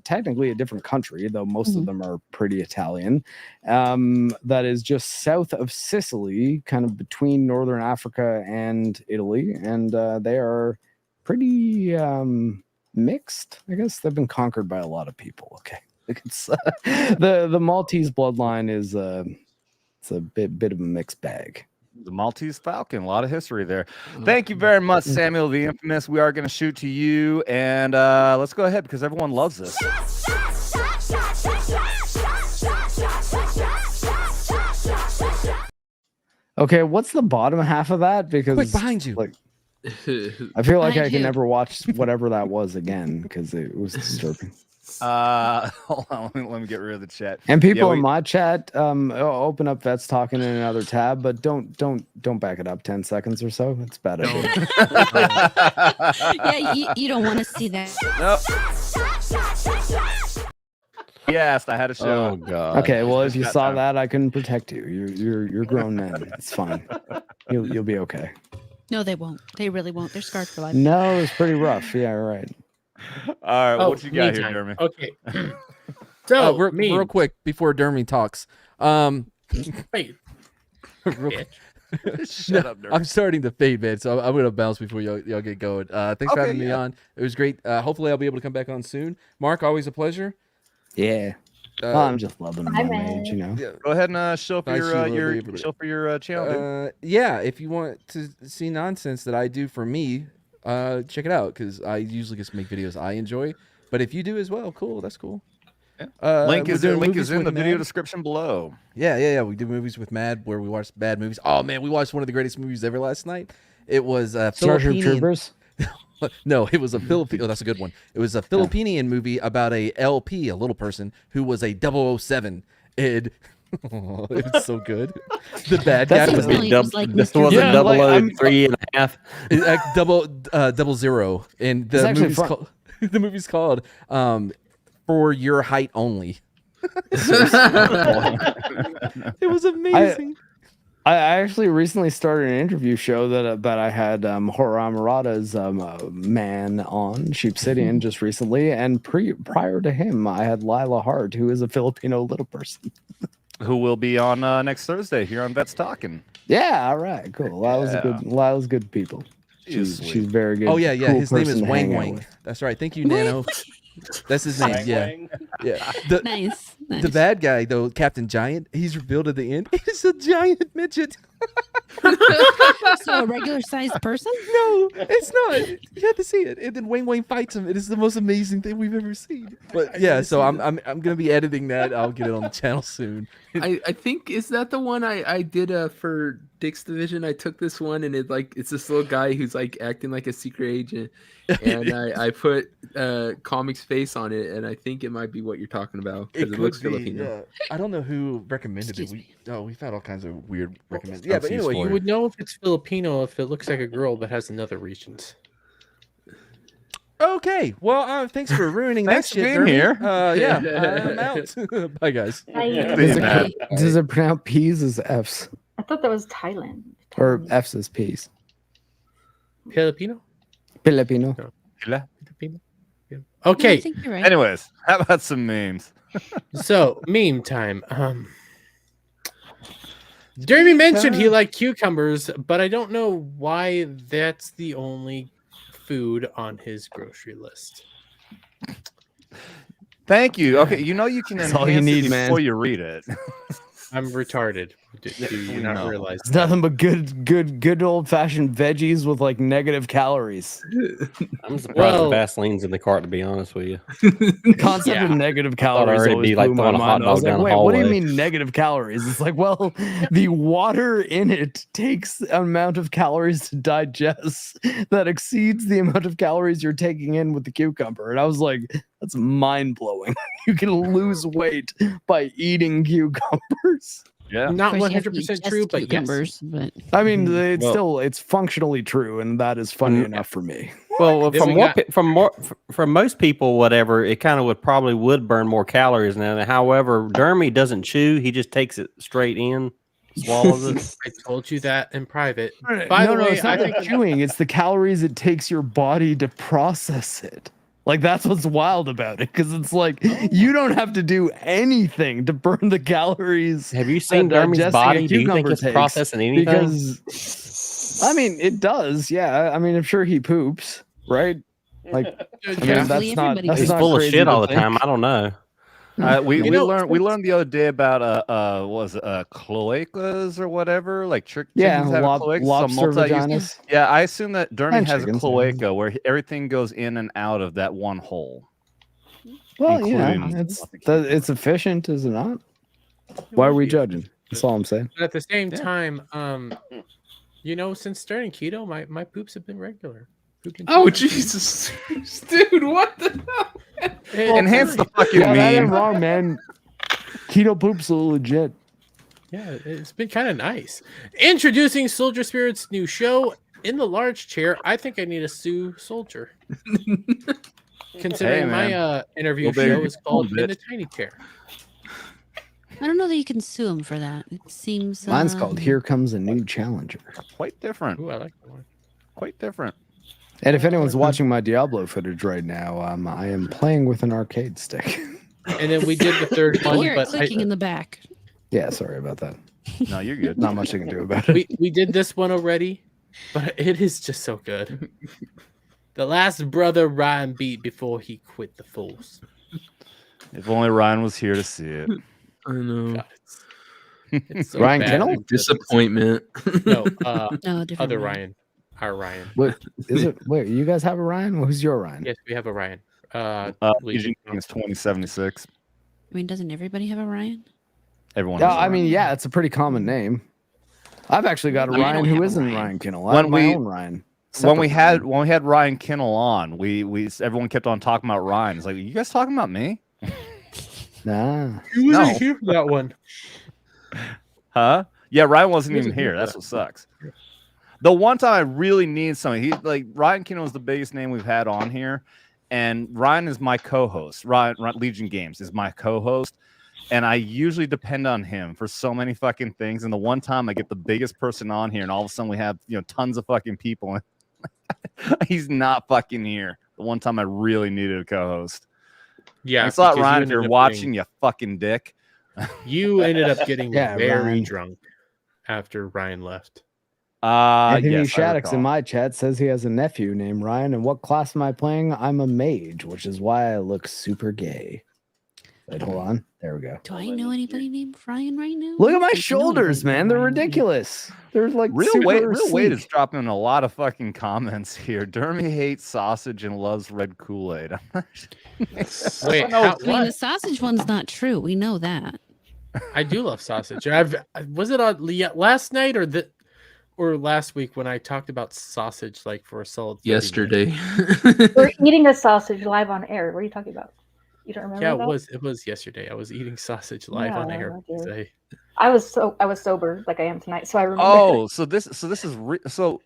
technically a different country, though most of them are pretty Italian. That is just south of Sicily, kind of between Northern Africa and Italy, and they are pretty mixed. I guess they've been conquered by a lot of people. Okay, it's the Maltese bloodline is it's a bit of a mixed bag. The Maltese Falcon, a lot of history there. Thank you very much, Samuel the Infamous. We are going to shoot to you, and let's go ahead because everyone loves this. Okay, what's the bottom half of that? Because quick, behind you. Like, I feel like I can never watch whatever that was again because it was disturbing. Hold on, let me get rid of the chat. And people in my chat, open up Vets Talking in another tab, but don't back it up 10 seconds or so. It's bad idea. Yeah, you don't want to see that. Nope. Yes, I had a show. Oh god. Okay, well, if you saw that, I couldn't protect you. You're grown men. It's fine. You'll be okay. No, they won't. They really won't. They're scarred for life. No, it's pretty rough. Yeah, right. All right, what you got here, Dermy? Okay. So, real quick before Dermy talks. Wait. Shut up, Dermy. I'm starting to fade, man, so I'm going to bounce before y'all get going. Thanks for having me on. It was great. Hopefully, I'll be able to come back on soon. Mark, always a pleasure. Yeah. I'm just loving my age, Yeah. Go ahead and show for your channel. Dude. Yeah, if you want to see nonsense that I do for me, check it out because I usually just make videos I enjoy. But if you do as well, cool. That's cool. Yeah. Link is in the video description below. Yeah. We do movies with Mad where we watch bad movies. Oh man, we watched one of the greatest movies ever last night. It was Starship Troopers. No, it was a Filipino. Oh, that's a good one. It was a Filipinian movie about a LP, a little person who was a 007. It was so good. The bad guy was this was a 003.5. 00, and the movie's called For Your Height Only. It was amazing. I actually recently started an interview show that I had HorrorAmorata's man on Sheep City and just recently, and prior to him I had Lila Hart, who is a Filipino little person, who will be on next Thursday here on Vets Talking. Yeah, all right, cool. Lila's good people. She's very good. Oh yeah, cool his name is person to hang Wang out Wang. with. That's right. Thank you, Nano. That's his name. Yeah. Nice. The bad guy though, Captain Giant, he's revealed at the end. He's a giant midget. So a regular sized person? No, it's not. You have to see it. And then Wang Wang fights him. It is the most amazing thing we've ever seen. But yeah, so I'm gonna be editing that. I'll get it on the channel soon. I think, is that the one I did for Dick's Division? I took this one and it's this little guy who's like acting like a secret agent, and I put Comic's face on it, and I think it might be what you're talking about because it looks Filipino. I don't know who recommended it. We've had all kinds of weird recommendations. Yeah, but anyway, you would know if it's Filipino if it looks like a girl that has another regions. Okay, well, thanks for ruining that shit. Thanks for being here. Yeah, I'm out. Bye, guys. Does it pronounce P's as F's? I thought that was Thailand. Or F's as P's? Filipino? Filipino. Filipino? Yeah. Okay. I think you're right. Anyways, how about some memes? So, meme time. Dermy mentioned he liked cucumbers, but I don't know why that's the only food on his grocery list. Thank you. Okay, you can That's all you need, man. before you read it. I'm retarded. Do you not realize? It's nothing but good old fashioned veggies with like negative calories. I'm surprised the Vaseline's in the cart, to be honest with you. The concept of negative calories already always be like blew my throwing a hot mind. I was dog like, down the wait, what do you hallway. mean negative calories? It's like, well, the water in it takes an amount of calories to digest that exceeds the amount of calories you're taking in with the cucumber. And I was like, that's mind blowing. You can lose weight by eating cucumbers. Yeah, not Of course, you have to 100% eat true, just but cucumbers, but I mean, it's functionally true, and that is funny enough for me. Well, Then we from most people, whatever, it kind of would burn more calories. Now, however, Dermy doesn't chew; he just takes it straight in, swallows it. I told you that in private. By the way, it's not I the think chewing; it's the calories it takes your body to process it. Like that's what's wild about it, because it's like you don't have to do anything to burn the calories. Have you seen that Dermy's digesting a body? Do you think cucumber it's takes, processing anything? Because I mean, it does. Yeah, I mean, I'm sure he poops, right? Like, I mean, that's not. That's He's not full of crazy shit to all the think. time. I don't know. We learned the other day about what was it, cloacas or whatever, like chickens have cloacas, lobster multi-use. vaginas. Yeah, I assume that Dermy And has chickens, a cloaca where everything goes in and out of that one hole. Well, including- it's efficient, is it not? Why are we judging? That's all I'm saying. But at the same time, since starting keto, my poops have been regular. Oh Jesus, dude! What the hell? Enhance the fucking That ain't meme. wrong, man. Keto poops are legit. Yeah, it's been kind of nice. Introducing Soldier Spirit's new show in the large chair. I think I need to sue Soldier. Considering my interview show is called In the Tiny Chair. I don't know that you can sue him for that. It seems Mine's called Here Comes a New Challenger. Quite different. Ooh, I like that one. Quite different. And if anyone's watching my Diablo footage right now, I am playing with an arcade stick. And then we did the third I one, hear it but clicking in the back. Yeah, sorry about that. No, you're good. Not much I can do about it. we did this one already, but it is just so good. The last brother Ryan beat before he quit the force. If only Ryan was here to see it. I know. God, it's so Ryan bad. Kennel? Disappointment. No, No, different other Ryan. Ryan. Our Ryan. What is it? Wait, you guys have a Ryan? Who's your Ryan? Yes, we have a Ryan. Legion is 2076. I mean, doesn't everybody have a Ryan? Everyone. Yeah, has a I mean, Ryan. yeah, it's a pretty common name. I've actually got a I don't Ryan have who a isn't Ryan. Ryan Kennel. I have my own Ryan. When we Separate had Ryan Kinnell on, we everyone kept on talking about Ryan. It's like, you guys talking about me? Nah. He wasn't here for that one. Huh? Yeah, Ryan wasn't He even wasn't here here. for That's that. what sucks. The one time I really need something, Ryan Kinnell is the biggest name we've had on here, and Ryan is my co-host. Ryan Legion Games is my co-host, and I usually depend on him for so many fucking things. And the one time I get the biggest person on here, and all of a sudden we have tons of fucking people, and he's not fucking here. The one time I really needed a co-host. Yeah, Thanks a lot, because you Ryan, if ended you're up watching, you fucking dick. You ended up getting Yeah, very Ryan. drunk after Ryan left. Anthony yes, I Shaddix recall. in my chat says he has a nephew named Ryan. And what class am I playing? I'm a mage, which is why I look super gay. Wait, hold on. There we go. Do I know anybody named Ryan right now? Look I at my don't think I know shoulders, anybody man. named They're Ryan. ridiculous. They're like Real super weight is sleek. dropping a lot of fucking comments here. Dermy hates sausage and loves red Kool-Aid. Wait, No, how, I mean, the sausage one's not true. We know that. I do love sausage. Was it on last night or last week when I talked about sausage like for a solid 30 Yesterday. minutes? We're eating a sausage live on air. What are you talking about? You don't remember? Yeah, that? it was yesterday. I was eating sausage live on Yeah, air. I do. Today. I was sober like I am tonight, so I remember. Oh, so this is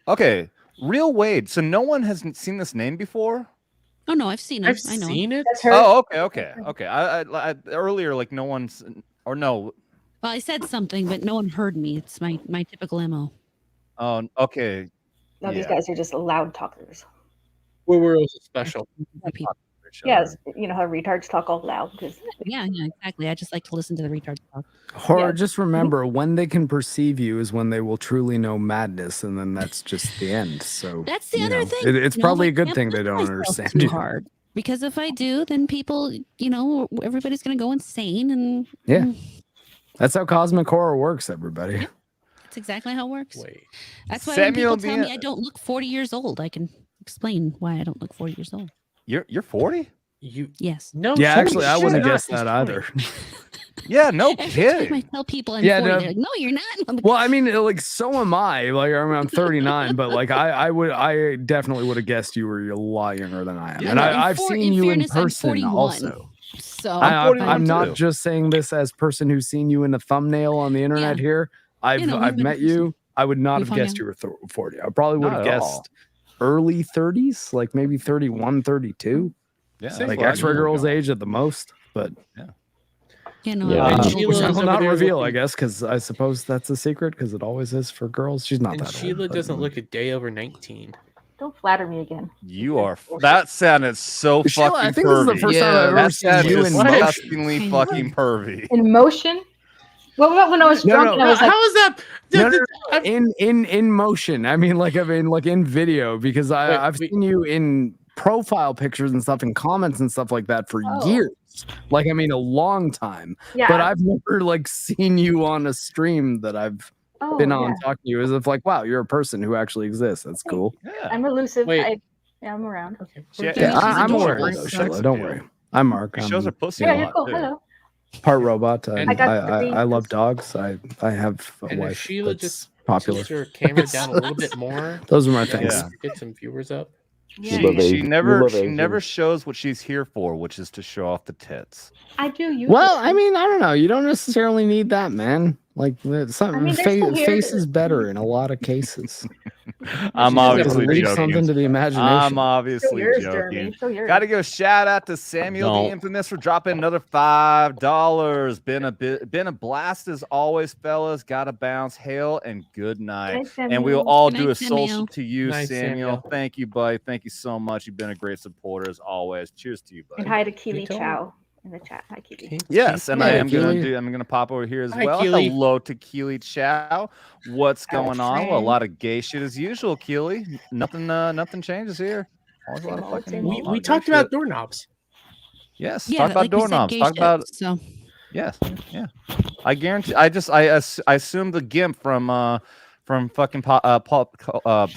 okay. Real Wade. So no one has seen this name before. Oh no, I've seen him. I've I know. seen it. That's her. Oh, okay. I earlier like no one's or no. Well, I said something, but no one heard me. It's my typical MO. Oh, okay. No, these yeah. guys are just loud talkers. We're also special. Yes, you know how retards talk all loud because Yeah, exactly. I just like to listen to the retards talk. Horror, Yeah. just remember when they can perceive you is when they will truly know madness, and then that's just the end. So That's the you other know, thing. it's you know, probably I a good can't thing they push don't myself understand too you. hard. Because if I do, then people, everybody's gonna go insane and Yeah. That's how cosmic horror works, everybody. That's exactly how it works. Wait. That's why Samuel when people tell me Diaz- I don't look 40 years old, I can explain why I don't look 40 years old. You're 40? Yes. No. Yeah, holy actually, I shit, wouldn't not. guess that either. Yeah, no Every time I kidding. tell people I'm Yeah, 40, no. they're like, no, you're not. I'm like, Well, I mean, like, so am I. Like, I mean, I'm 39, but like, I definitely would have guessed you were a lot younger than I am, Yeah, and but I've seen you in fairness, I'm person 41. also. So I'm not too. just saying this as person who's seen you in the thumbnail on the internet here. I've we've I've met met in you. I would not We've have hung guessed out. you were 40. I probably would Not have at guessed early 30s, like maybe 31, 32. Yeah, Same Like where I X-ray knew girl's age at the most, but you know, Yeah. And which Sheila's I will over not there reveal, I looking- guess, because I suppose that's a secret, because it always is for girls. She's not And that Sheila old. but- doesn't look a day over 19. Don't flatter me again. You are. That sounded so Sheila, fucking I think this is the pervy. first time I've ever That seen sounded you in disgustingly motion. fucking pervy. In motion? What about when I was drunk and I was like, How is that? No, in motion. I mean, like in video, because I've seen you in profile pictures and stuff and comments and stuff like that for years. Like, I mean, a long time. Yeah. But I've never like seen you on a stream that I've been on yeah. talking to you, as if like, wow, you're a person who actually exists. That's cool. I'm elusive. Wait. I'm around. Yeah, I'm aware of She's those, sex Sheila. Don't appeal. worry. I'm Mark. She shows her pussy Yeah, a you're lot, cool. too. Hello. Part robot. And- I got I love dogs. I have a And if wife Sheila that's just popular. tilts her camera down a little bit more, Those are my then things. get some viewers up. Yeah. She never shows what she's here for, which is to show off the tits. I do use Well, I mean, I don't know. You don't necessarily need that, man. Like, something they're still here. face is better in a lot of cases. I'm obviously leave joking. something to the imagination. I'm obviously yours, joking. Dermy. Show yours. Got to give a shout out to Samuel the Don't. Infamous for dropping another $5. Been a blast as always, fellas. Gotta bounce. Hail and good night. Good night, And we'll Samuel. all Good do night, a social Samuel. to you, Night, Samuel. Samuel. Thank you, buddy. Thank you so much. You've been a great supporter as always. Cheers to you, buddy. And hi to Keely You told Chow in the chat. Hi, Keely. Yes, and I Hey, am gonna Keely. I'm gonna pop over here as Hi, well. Keely. Hello to Keely Chow. What's going on? Well, a friend. lot of gay shit as usual, Keely. Nothing changes here. Always a lot of fucking. We, a lot we of gay talked about shit. doorknobs. Yes, yeah, talk about like we said, doorknobs. gay Talk shit, about so yes, yeah. I guarantee. I assume the gimp from fucking oh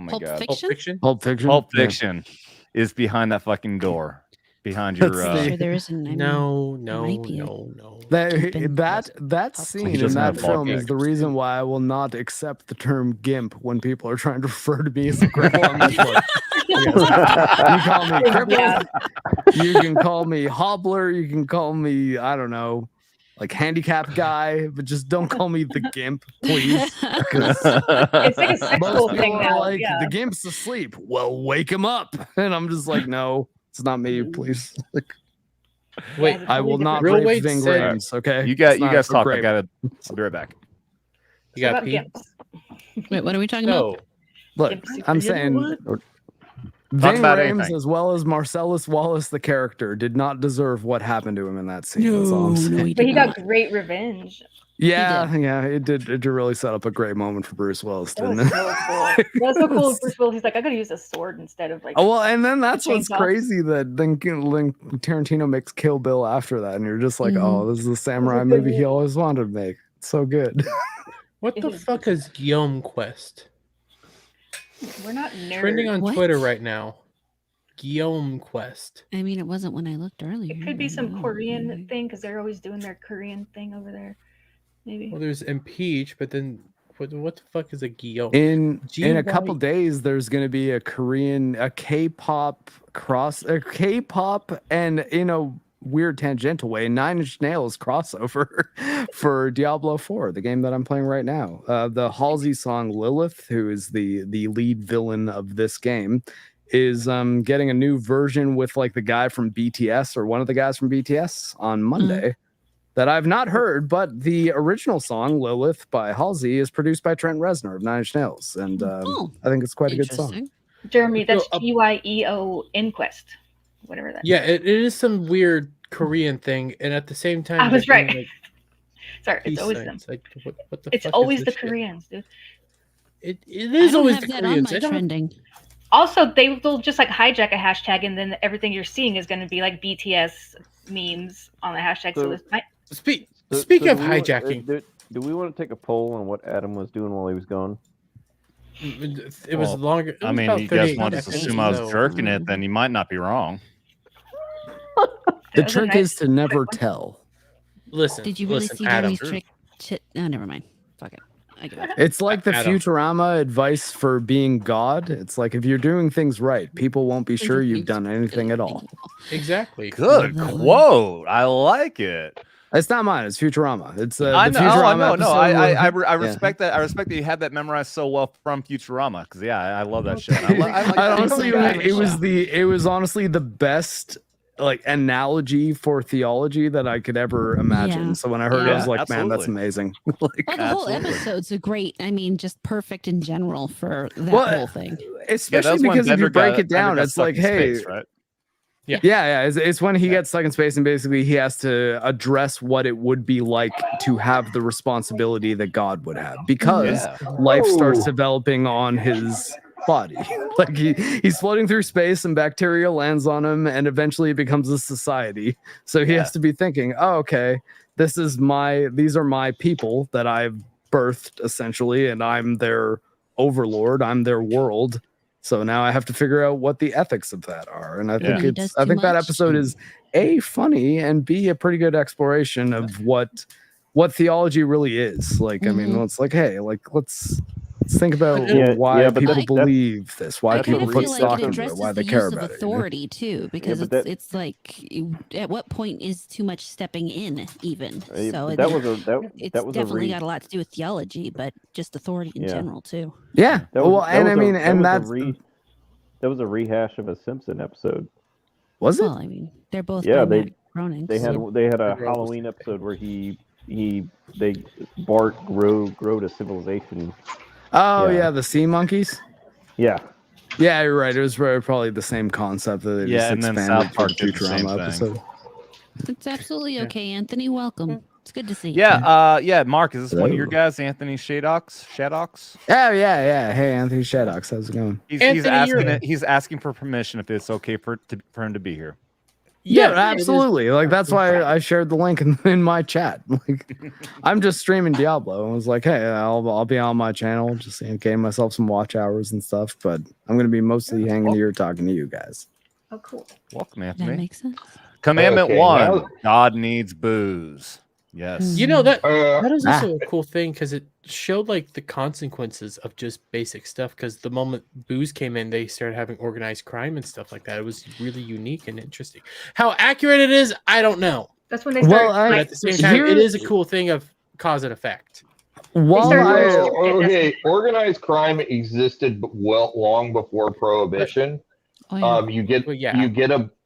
my Pulp god, Fiction? Pulp Fiction. Pulp Yeah. Fiction is behind that fucking door. Behind your That's I'm the- sure there isn't. I mean, No, there no, might be a- no. Keeping That scene in doesn't that have ball film is gag. the reason why I will not accept the term gimp when people are trying to refer to me as a cripple. I'm just like, you call me cripple, you can call me hobbler, you can call me, I don't know, like handicapped guy, but just don't call me the gimp, please. 'Cause It's like a sexual most thing people are now. like, Yeah. the gimp's asleep. Well, wake him up. And I'm just like, no, it's not me, please. Like, Wait, I will not Real rape Wade Ving said- Rhames, okay? You guys It's not for talk. grape. I'll be right back. You got What pee? about gimps? Wait, what are we talking about? No. Look, Gimp super I'm gimp saying what? Ving about Rhames, anything. as well as Marcellus Wallace, the character, did not deserve what happened to him in that scene. That's all I'm saying. No, he But did he not. got great revenge. Yeah, it did really set up a great moment for Bruce Willis, That was didn't so it? cool. That was so cool. Bruce Willis, he's like, I gotta use a sword instead of like. Oh well, and then that's what's chainsaw. crazy that then Tarantino makes Kill Bill after that, and you're just like, oh, this is the samurai good movie he movie. always wanted to make. It's so good. What the fuck is Guillaume Quest? We're not nerds. Trending on What? Twitter right now. Guillaume Quest. I mean, it wasn't when I looked earlier. It could be I some don't know. Korean thing because they're always doing their Korean thing over there. Maybe. Well, there's Impeach, but then what the fuck is a Guillaume? In a G-Y- couple days, there's going to be a K-pop and in a weird tangential way, 9 Inch Nails crossover for Diablo 4, the game that I'm playing right now. The Halsey song Lilith, who is the lead villain of this game, is getting a new version with like the guy from BTS or one of the guys from BTS on Monday. That I've not heard, but the original song Lilith by Halsey is produced by Trent Reznor of 9 Inch Nails, and I think it's quite a good song. Interesting. Jeremy, that's So, GYEO Inquest. Whatever that Yeah, it is some weird Korean thing, and at the same time, I was they're doing, right. like, Sorry, it's peace always signs. them. Like, what the It's fuck always is the this shit? Koreans, dude. It I is don't always have the that on Koreans. my I don't- trending. Also, they'll just like hijack a hashtag, and then everything you're seeing is going to be like BTS memes on the hashtag. So So- this might. Speaking of do we want- hijacking. do we want to take a poll on what Adam was doing while he was gone? It was longer. It I was mean, about you guys 38 want to seconds, assume I was so- jerking it, then you might not be wrong. The trick is to never tell. Listen, Did you really listen, see Adam. Dermy's trick? Oh, never mind. Fuck it. I give up. It's like the Adam. Futurama advice for being God. It's like if you're doing things right, people won't be sure you've done anything at all. Exactly. Good quote. I like it. It's not mine. It's Futurama. It's I the know. Futurama No. episode I where- respect that. I respect that you had that memorized so well from Futurama. Because I love that show. Honestly, it was honestly the best like analogy for theology that I could ever imagine. Yeah. So when I heard it, I was Yeah, like, man, that's amazing. Like, Well, the whole episode's a great. I mean, just perfect in general for that Well, whole thing. especially because if you break it down, it's like, hey, yeah. It's when he gets stuck in space and basically he has to address what it would be like to have the responsibility that God would have because life starts developing on his body. Like he's floating through space and bacteria lands on him and eventually it becomes a society. So he has to be thinking, oh, okay, these are my people that I've birthed essentially, and I'm their overlord, I'm their world. So now I have to figure out what the ethics of that are. And I think I think that episode is A, funny, and B, a pretty good exploration of what theology really is. Like, I mean, it's like, hey, like let's think about why people believe this, why people put stock into it, why they care about it. Authority too, because it's like, at what point is too much stepping in even? So it's definitely got a lot to do with theology, but just authority in general too. Yeah. That was a rehash of a Simpson epised. Was it? Well, I mean, they're both Yeah, by they Matt Groening, they had so- a Halloween episode where Bart grow to civilization. Oh yeah, the sea monkeys. Yeah. Yeah, you're right. It was probably the same concept that they just and then expanded South Park to the did the same Futurama thing. episode. It's absolutely okay, Anthony. Welcome. It's good to see you. Mark, is this one of your guys, Anthony Shadox? Oh yeah. Hey, Anthony Shadox, how's it going? He's asking for permission if it's okay for him to be here. Yeah, absolutely. Like that's why I shared the link in my chat. Like, I'm just streaming Diablo, and I was like, hey, I'll be on my channel, just gain myself some watch hours and stuff. But I'm gonna be mostly hanging here talking to you guys. Oh, cool. Welcome, Anthony. That makes sense. Commandment Okay, 1: now- God needs booze. Yes. You know that was also a cool thing because it showed like the consequences of just basic stuff. Because the moment booze came in, they started having organized crime and stuff like that. It was really unique and interesting. How accurate it is, I don't know. That's when they started. But at the same time, it is a cool thing of cause and effect. Okay, organized crime existed long before Prohibition.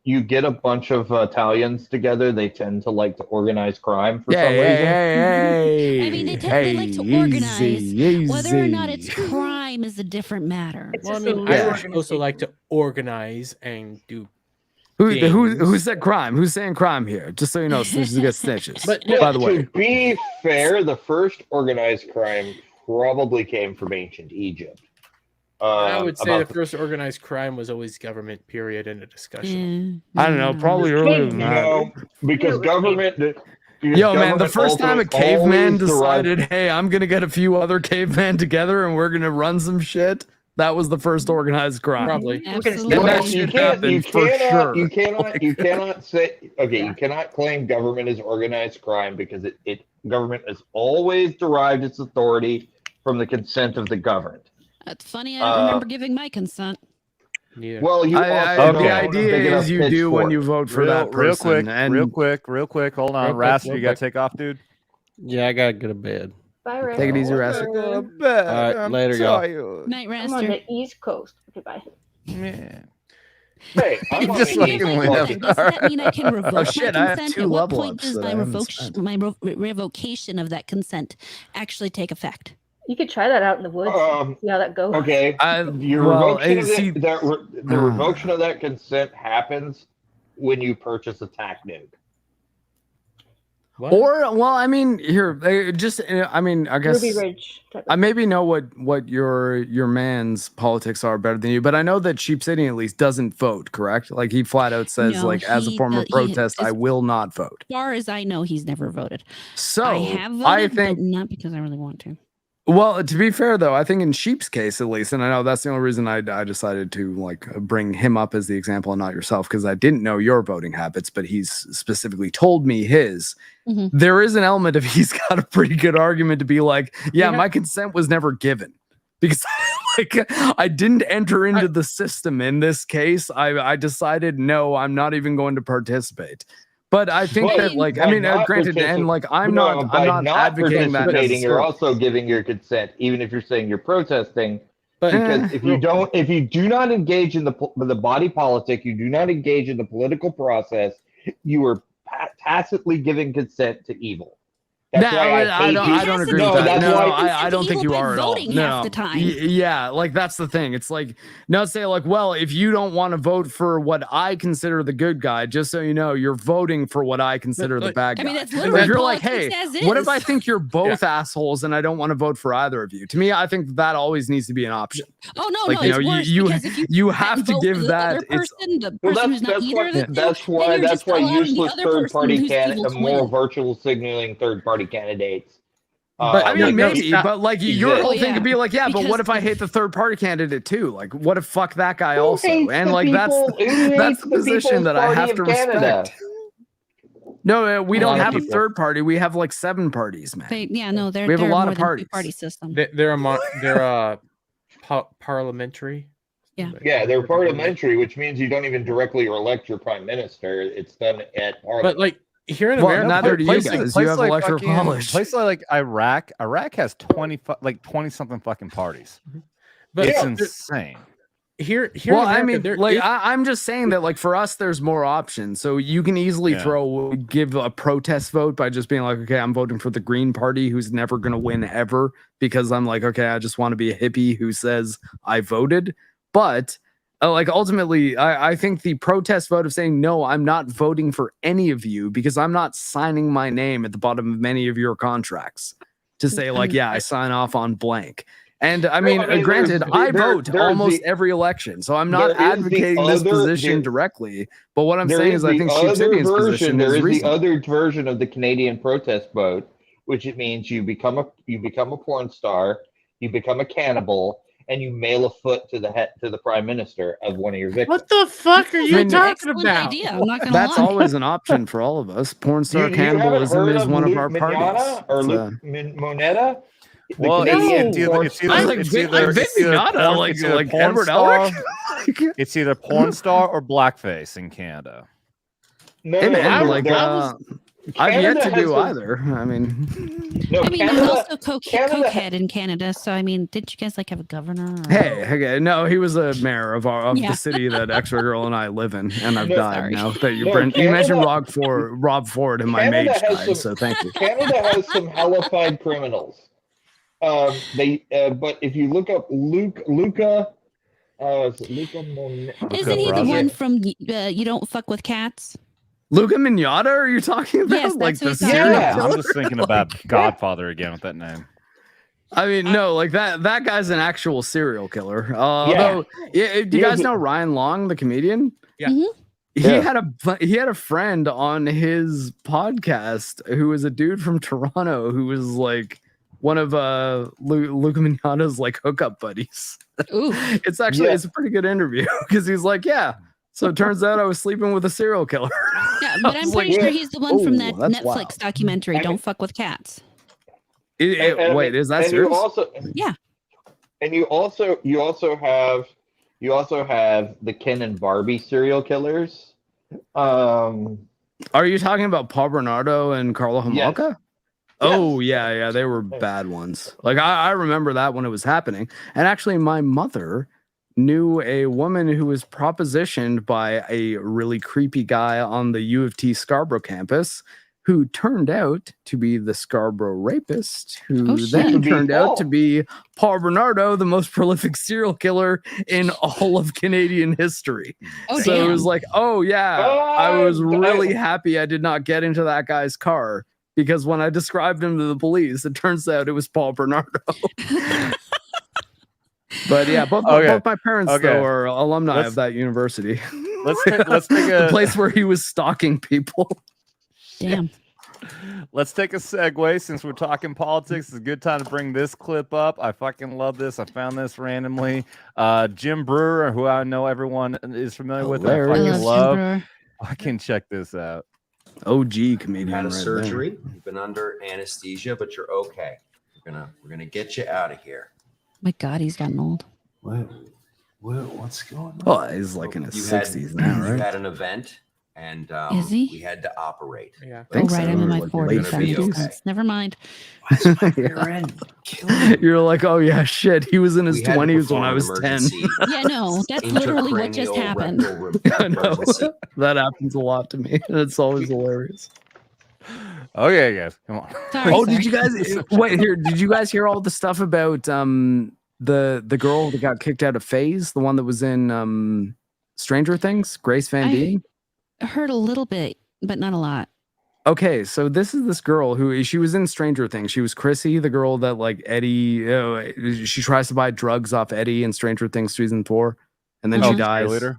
You get a bunch of Italians together. They tend to like to organize crime for some reason. I mean, they like to organize. Whether or not it's crime is a different matter. Well, I mean, Irish also like to organize and do. Who said crime? Who's saying crime here? Just so you know, snitches get stitches. But by the way, to be fair, the first organized crime probably came from ancient Egypt. I would say the first organized crime was always government. Period. In a discussion. I don't know. Probably earlier than that. No, because government. Yo, man, the first time a caveman decided, hey, I'm going to get a few other cavemen together and we're going to run some shit, that was the first organized crime. Probably. And that shit happened for sure. You cannot say, okay, you cannot claim government is organized crime because government has always derived its authority from the consent of the governed. That's funny. I don't remember giving my consent. Yeah. Well, the idea is you do when you vote for that person. Real quick. Hold on, Raster, you gotta take off, dude. Yeah, I gotta go to bed. Bye, Ray. Take it easy, Raster. Go to bed. All right, later, y'all. Night, I'm on Raster. the East Coast. Okay, bye. Yeah. Hey, I'm on Just the fucking East went Coast. up. Does that mean I can revoke Oh, shit, I my have consent? 2 At what level point ups does that I my haven't spent. revocation of that consent actually take effect? You could try that out in the woods. See how that goes. Okay. The revocation of that consent happens when you purchase a TAC nuke. What? Or, well, I mean, here, just, I mean, I guess Ruby Ridge. I maybe know what your man's politics are better than you, but I know that Sheep City at least doesn't vote, correct? Like he flat out says, No, like, as a form of protest, I will not vote. As far as I know, he's never voted. So I have voted, I think but not because I really want to. Well, to be fair, though, I think in Sheep's case, at least, and I know that's the only reason I decided to like bring him up as the example and not yourself, because I didn't know your voting habits, but he's specifically told me his. Mm-hmm. There is an element of he's got a pretty good argument to be like, yeah, my consent was never given because like I didn't enter into the system in this case. I decided, no, I'm not even going to participate. But I think that, like, I mean, granted, and like, I'm not advocating that necessarily. You're also giving your consent, even if you're saying you're protesting. Because if you do not engage in the body politic, you do not engage in the political process, you are tacitly giving consent to evil. That's why I don't agree with that. No, I don't think you are at all. Half the time. Yeah, like that's the thing. It's like, not say like, well, if you don't want to vote for what I consider the good guy, just so you know, you're voting for what I consider the bad guy. I mean, that's If literally you're like, politics hey, as is. what if I think you're both assholes and I don't want to vote for either of you? To me, I think that always needs to be an option. Oh no, like, no, you know, it's worse because if you have to give that. That's why useless third party more virtual signaling third party candidates. But I mean, maybe, but like your whole thing could be like, yeah, but what if I hate the third party candidate too? Like, what if fuck that guy also? And like, that's the position that I have to respect. No, we don't have a third party. We have like 7 parties, man. We have a lot of parties. Party system. They're parliamentary. Yeah, they're parliamentary, which means you don't even directly elect your prime minister. It's done at parliament. But like here in America, neither do you guys. You have electoral college. Places like Iraq has 20 something fucking parties. But it's insane. Here well, in America, I mean, like I'm just saying that, like for us, there's more options. So you can easily give a protest vote by just being like, okay, I'm voting for the Green Party, who's never gonna win ever, because I'm like, okay, I just want to be a hippie who says I voted. But like ultimately, I think the protest vote of saying no, I'm not voting for any of you because I'm not signing my name at the bottom of many of your contracts to say like, yeah, I sign off on blank. And I mean, granted, I vote almost every election, so I'm not advocating this position directly. But what I'm saying is, I think Sheep City's position is reasonable. There is the other version of the Canadian protest vote, which it means you become a porn star, you become a cannibal, and you mail a foot to the prime minister of one of your victims. What the fuck are you talking about? That's always an option for all of us. Porn star cannibalism is one of our parties. Or Luke Moneta? Well, it's either porn star or blackface in Canada. I've yet to do either. I mean, there's also cokehead in Canada. So I mean, didn't you guys like have a governor? Hey, no, he was a mayor of the city that Extra Girl and I live in, and I've died now. That you mentioned Rob Ford and my mage died, so thank you. Canada has some hellified criminals. But if you look up Luca isn't he the one from You Don't Fuck with Cats? Luca Mignata, are you talking about? Yes, like the I'm just thinking about Godfather again with that name. I mean, no, like that guy's an actual serial killer. Although, do you guys know Ryan Long, the comedian? Yeah. Mm-hmm. He had a friend on his podcast who was a dude from Toronto who was like one of Luca Mignata's like hookup buddies. Ooh. It's a pretty good interview because he's like, yeah. So it turns out I was sleeping with a serial killer. Yeah, but I'm pretty sure he's the one from that Netflix documentary, Don't Fuck with Cats. Wait, is that serious? Yeah. And you also have the Ken and Barbie serial killers. Are you talking about Paul Bernardo and Carla Homolka? Yes. Oh yeah, they were bad ones. Like I remember that when it was happening. And actually, my mother knew a woman who was propositioned by a really creepy guy on the U of T Scarborough campus, who turned out to be the Scarborough rapist, who then turned out to be Paul Bernardo, the most prolific serial killer in all of Canadian history. So it was like, I was really happy I did not get into that guy's car, because when I described him to the police, it turns out it was Paul Bernardo. But yeah, both my parents though are alumni of that university. Let's take the place where he was stalking people. Damn. Let's take a segue since we're talking politics. It's a good time to bring this clip up. I fucking love this. I found this randomly. Jim Brewer, who I know everyone is familiar with, I fucking love. I can check this out. OG comedian. You had a right surgery. there. You've been under anesthesia, but you're okay. We're gonna get you out of here. My God, he's gotten old. What's going on? Oh, he's like in his 60s now, You right? had an event, and Is he? we had to operate. Yeah. Oh, right. I'm in my Like, 40s. gonna be That makes okay. sense. Never mind. You're like, oh yeah, shit. He was in his We had to 20s when perform I an was 10. emergency Yeah, no, that's literally what just happened. I know. That happens a lot to me. It's always hilarious. Okay, guys, come on. Oh, did you guys wait here? Did you guys hear all the stuff about the girl that got kicked out of FaZe, the one that was in Stranger Things, Grace Van Dien? I heard a little bit, but not a lot. Okay, so this is this girl who she was in Stranger Things. She was Chrissy, the girl that like Eddie. She tries to buy drugs off Eddie in Stranger Things season 4, and then she dies. Cheerleader?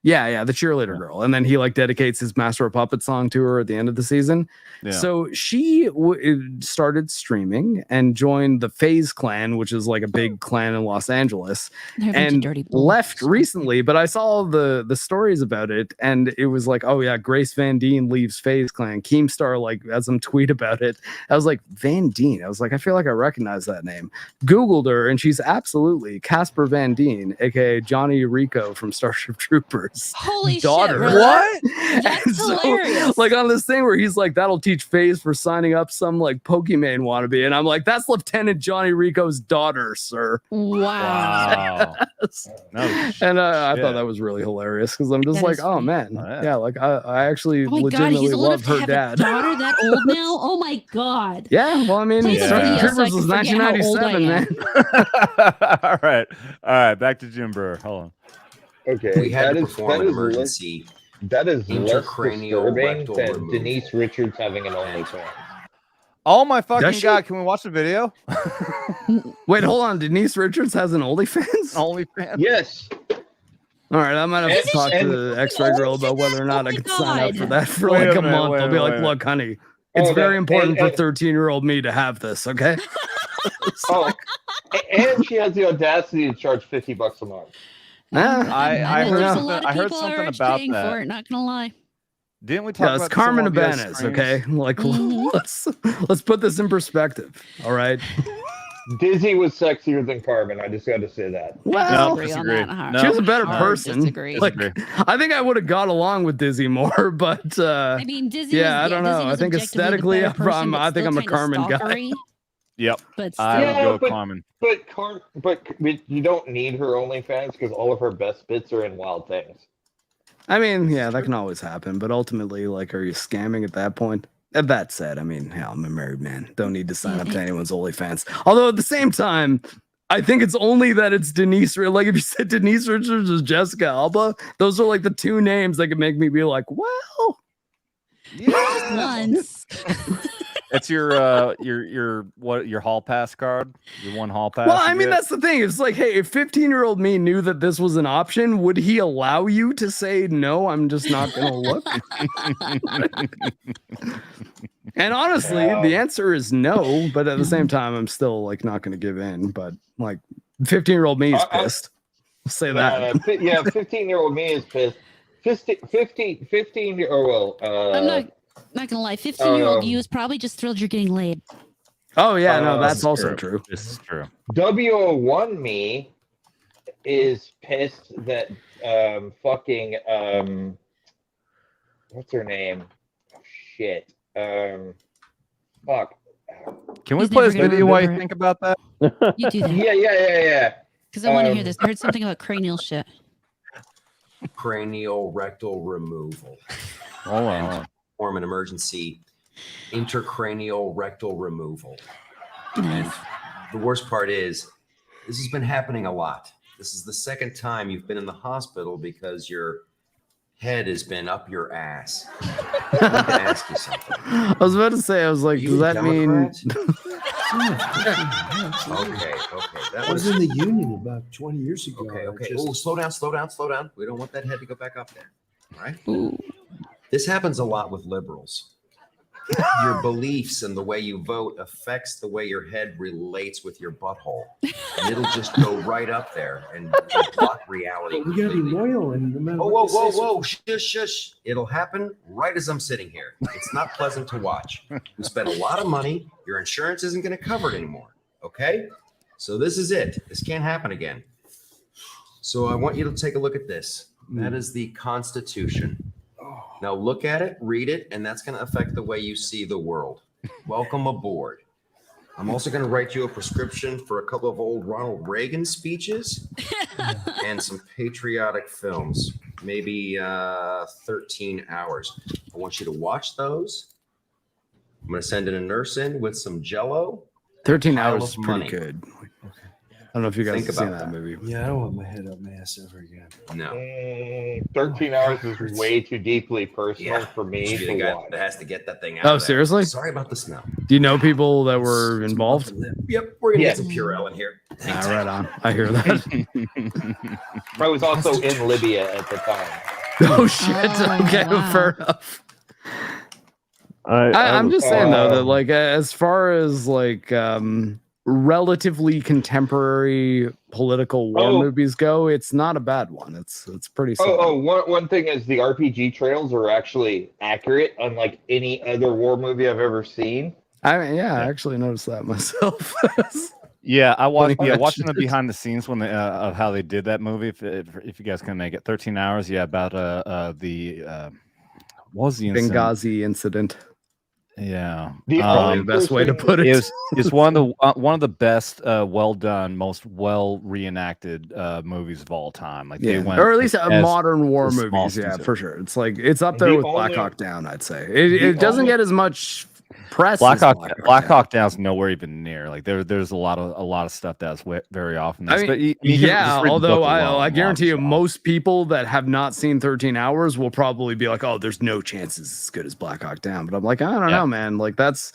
Yeah, the cheerleader girl, and then he like dedicates his Master of Puppets song to her at the end of the season. Yeah. So she started streaming and joined the FaZe clan, which is like a big clan in Los Angeles, They're a bunch of and dirty bulls. left recently. But I saw the stories about it, and it was like, oh yeah, Grace Van Dien leaves FaZe clan. Keemstar like has some tweet about it. I was like, Van Dien. I was like, I feel like I recognize that name. Googled her, and she's absolutely Casper Van Dien, aka Johnny Rico from Starship Troopers. Holy daughter. shit! Really? What? That's hilarious. Like on this thing where he's like, that'll teach FaZe for signing up some like Pokemon wannabe. And I'm like, that's Lieutenant Johnny Rico's daughter, sir. Wow. And I thought that was really hilarious because I'm just That like, is oh funny. man. Yeah, like I actually Oh my God, legitimately he's old love enough to her have dad. a daughter that old now? Oh my God. Yeah, well, I mean, Play the Starship video so I Troopers can was forget how old I 1997, am. man. All right, back to Jim Brewer. Hold on. Okay, We had that to is- perform that an is less- emergency That is less intracranial disturbing rectal than removal. Denise Richards having an OnlyFans. Oh my fucking Does she? God, can we watch the video? Wait, hold on. Denise Richards has an OnlyFans? OnlyFans? Yes. All right, I might have to Isn't talk she- to the X-ray girl about whether or not I my can sign up for God. that for Wait like a a minute, month. wait I'll a be like, minute. look, honey, it's Oh, very and- important for and- 13-year-old me to have this, okay? Oh, and she has the audacity to charge $50 a month. I know heard there's a something, lot of I heard people something are about paying that. for it, not gonna lie. Didn't we talk Yeah, about it's this on Carmen one of you guys' Ibanez, streams? okay? Like, Mhm. let's put this in perspective, all right? Dizzy was sexier than Carmen. I just got to say that. Well, Disagree on that, huh? she was a better Hard person. disagree. Like, I think I would have got along with Dizzy more, but I mean, Dizzy. yeah, was, I don't Dizzy know. I was think objectively the aesthetically, better person, but I think still I'm a kinda Carmen guy. stalkery. Yep. But I would Yeah, go with but- Carmen. But you don't need her OnlyFans because all of her best bits are in Wild Things. I mean, yeah, that can always happen, but ultimately, like, are you scamming at that point? That said, I mean, hell, I'm a married man. Don't need to sign up to anyone's OnlyFans. Although at the same time, I think it's only that it's Denise. Like, if you said Denise Richards or Jessica Alba, those are like the two names that could make me be like, well, Just once. It's your hall pass card, your one hall pass. well, you I mean, get? that's the thing. It's like, hey, if 15-year-old me knew that this was an option, would he allow you to say no? I'm just not gonna look. And honestly, the answer is no. But at the same time, I'm still like not gonna give in. But like, 15-year-old me is pissed. I'll say that. Yeah, 15-year-old me is pissed. 15 year well. I'm not gonna lie. 15-year-old you is probably just thrilled you're getting laid. Oh yeah, no, This that's is also true. This is true. W01 me is pissed that fucking what's her name? Oh, shit. Fuck. Can we He's play never this gonna video while you remember it. think about that? You do that. Yeah. Because I want to hear this. I heard something about cranial shit. Cranial rectal removal. Hold on. Perform an emergency intracranial rectal removal. Nice. And the worst part is, this has been happening a lot. This is the second time you've been in the hospital because your head has been up your ass. I'd like to ask you something. I was about to say, I was like, does that mean? Okay. That I was in the union about 20 years ago. Okay. Oh, slow down. We don't want that head to go back up there. All right? This happens a lot with liberals. Your beliefs and the way you vote affects the way your head relates with your butthole. And it'll just go right up there and block reality. We gotta be loyal and no matter Whoa. Shush. It'll happen right as I'm sitting here. It's not pleasant to watch. We spent a lot of money. Your insurance isn't going to cover it anymore. Okay? So this is it. This can't happen again. So I want you to take a look at this. That is the Constitution. Now look at it, read it, and that's going to affect the way you see the world. Welcome aboard. I'm also going to write you a prescription for a couple of old Ronald Reagan speeches and some patriotic films, maybe 13 hours. I want you to watch those. I'm going to send in a nurse in with some Jell-O. 13 hours of is pretty money. good. I don't know if you guys Think have seen about that that. movie. Yeah, I don't want my head up my ass ever again. No. 13 hours is way too deeply personal for me You're the to guy watch. that has to get that thing out. Oh, of there. seriously? Sorry about the smell. Do you know people that were involved? Yep, we're going to get some Purell in here. Right on. I hear that. I was also in Libya at the time. Oh, shit. Okay, fair enough. I'm just saying, though, that, like, as far as, like, relatively contemporary political war movies go, it's not a bad one. It's pretty solid. One thing is the RPG trails are actually accurate, unlike any other war movie I've ever seen. I actually noticed that myself. Yeah, I watched. Funny Watching the mentioned it. behind the scenes when they of how they did that movie. If you guys can make it 13 hours, about the what was the incident? Benghazi incident. Yeah, The best way to put it. Is one of the best, well done, most well reenacted movies of all time. Like they went, or at least as modern war small movies. Yeah, season. for sure. It's like it's up there The with Black only- Hawk Down. I'd say it doesn't get as much press. Black as Hawk Down's nowhere even near. Like there's a lot of stuff that's very often. I mean, but you can yeah. just read the Although book alone, I guarantee you, most people that have not seen 13 Hours will probably be like, "Oh, there's no chances as good as Black Hawk Down." But I'm like, I don't know, man. Like that's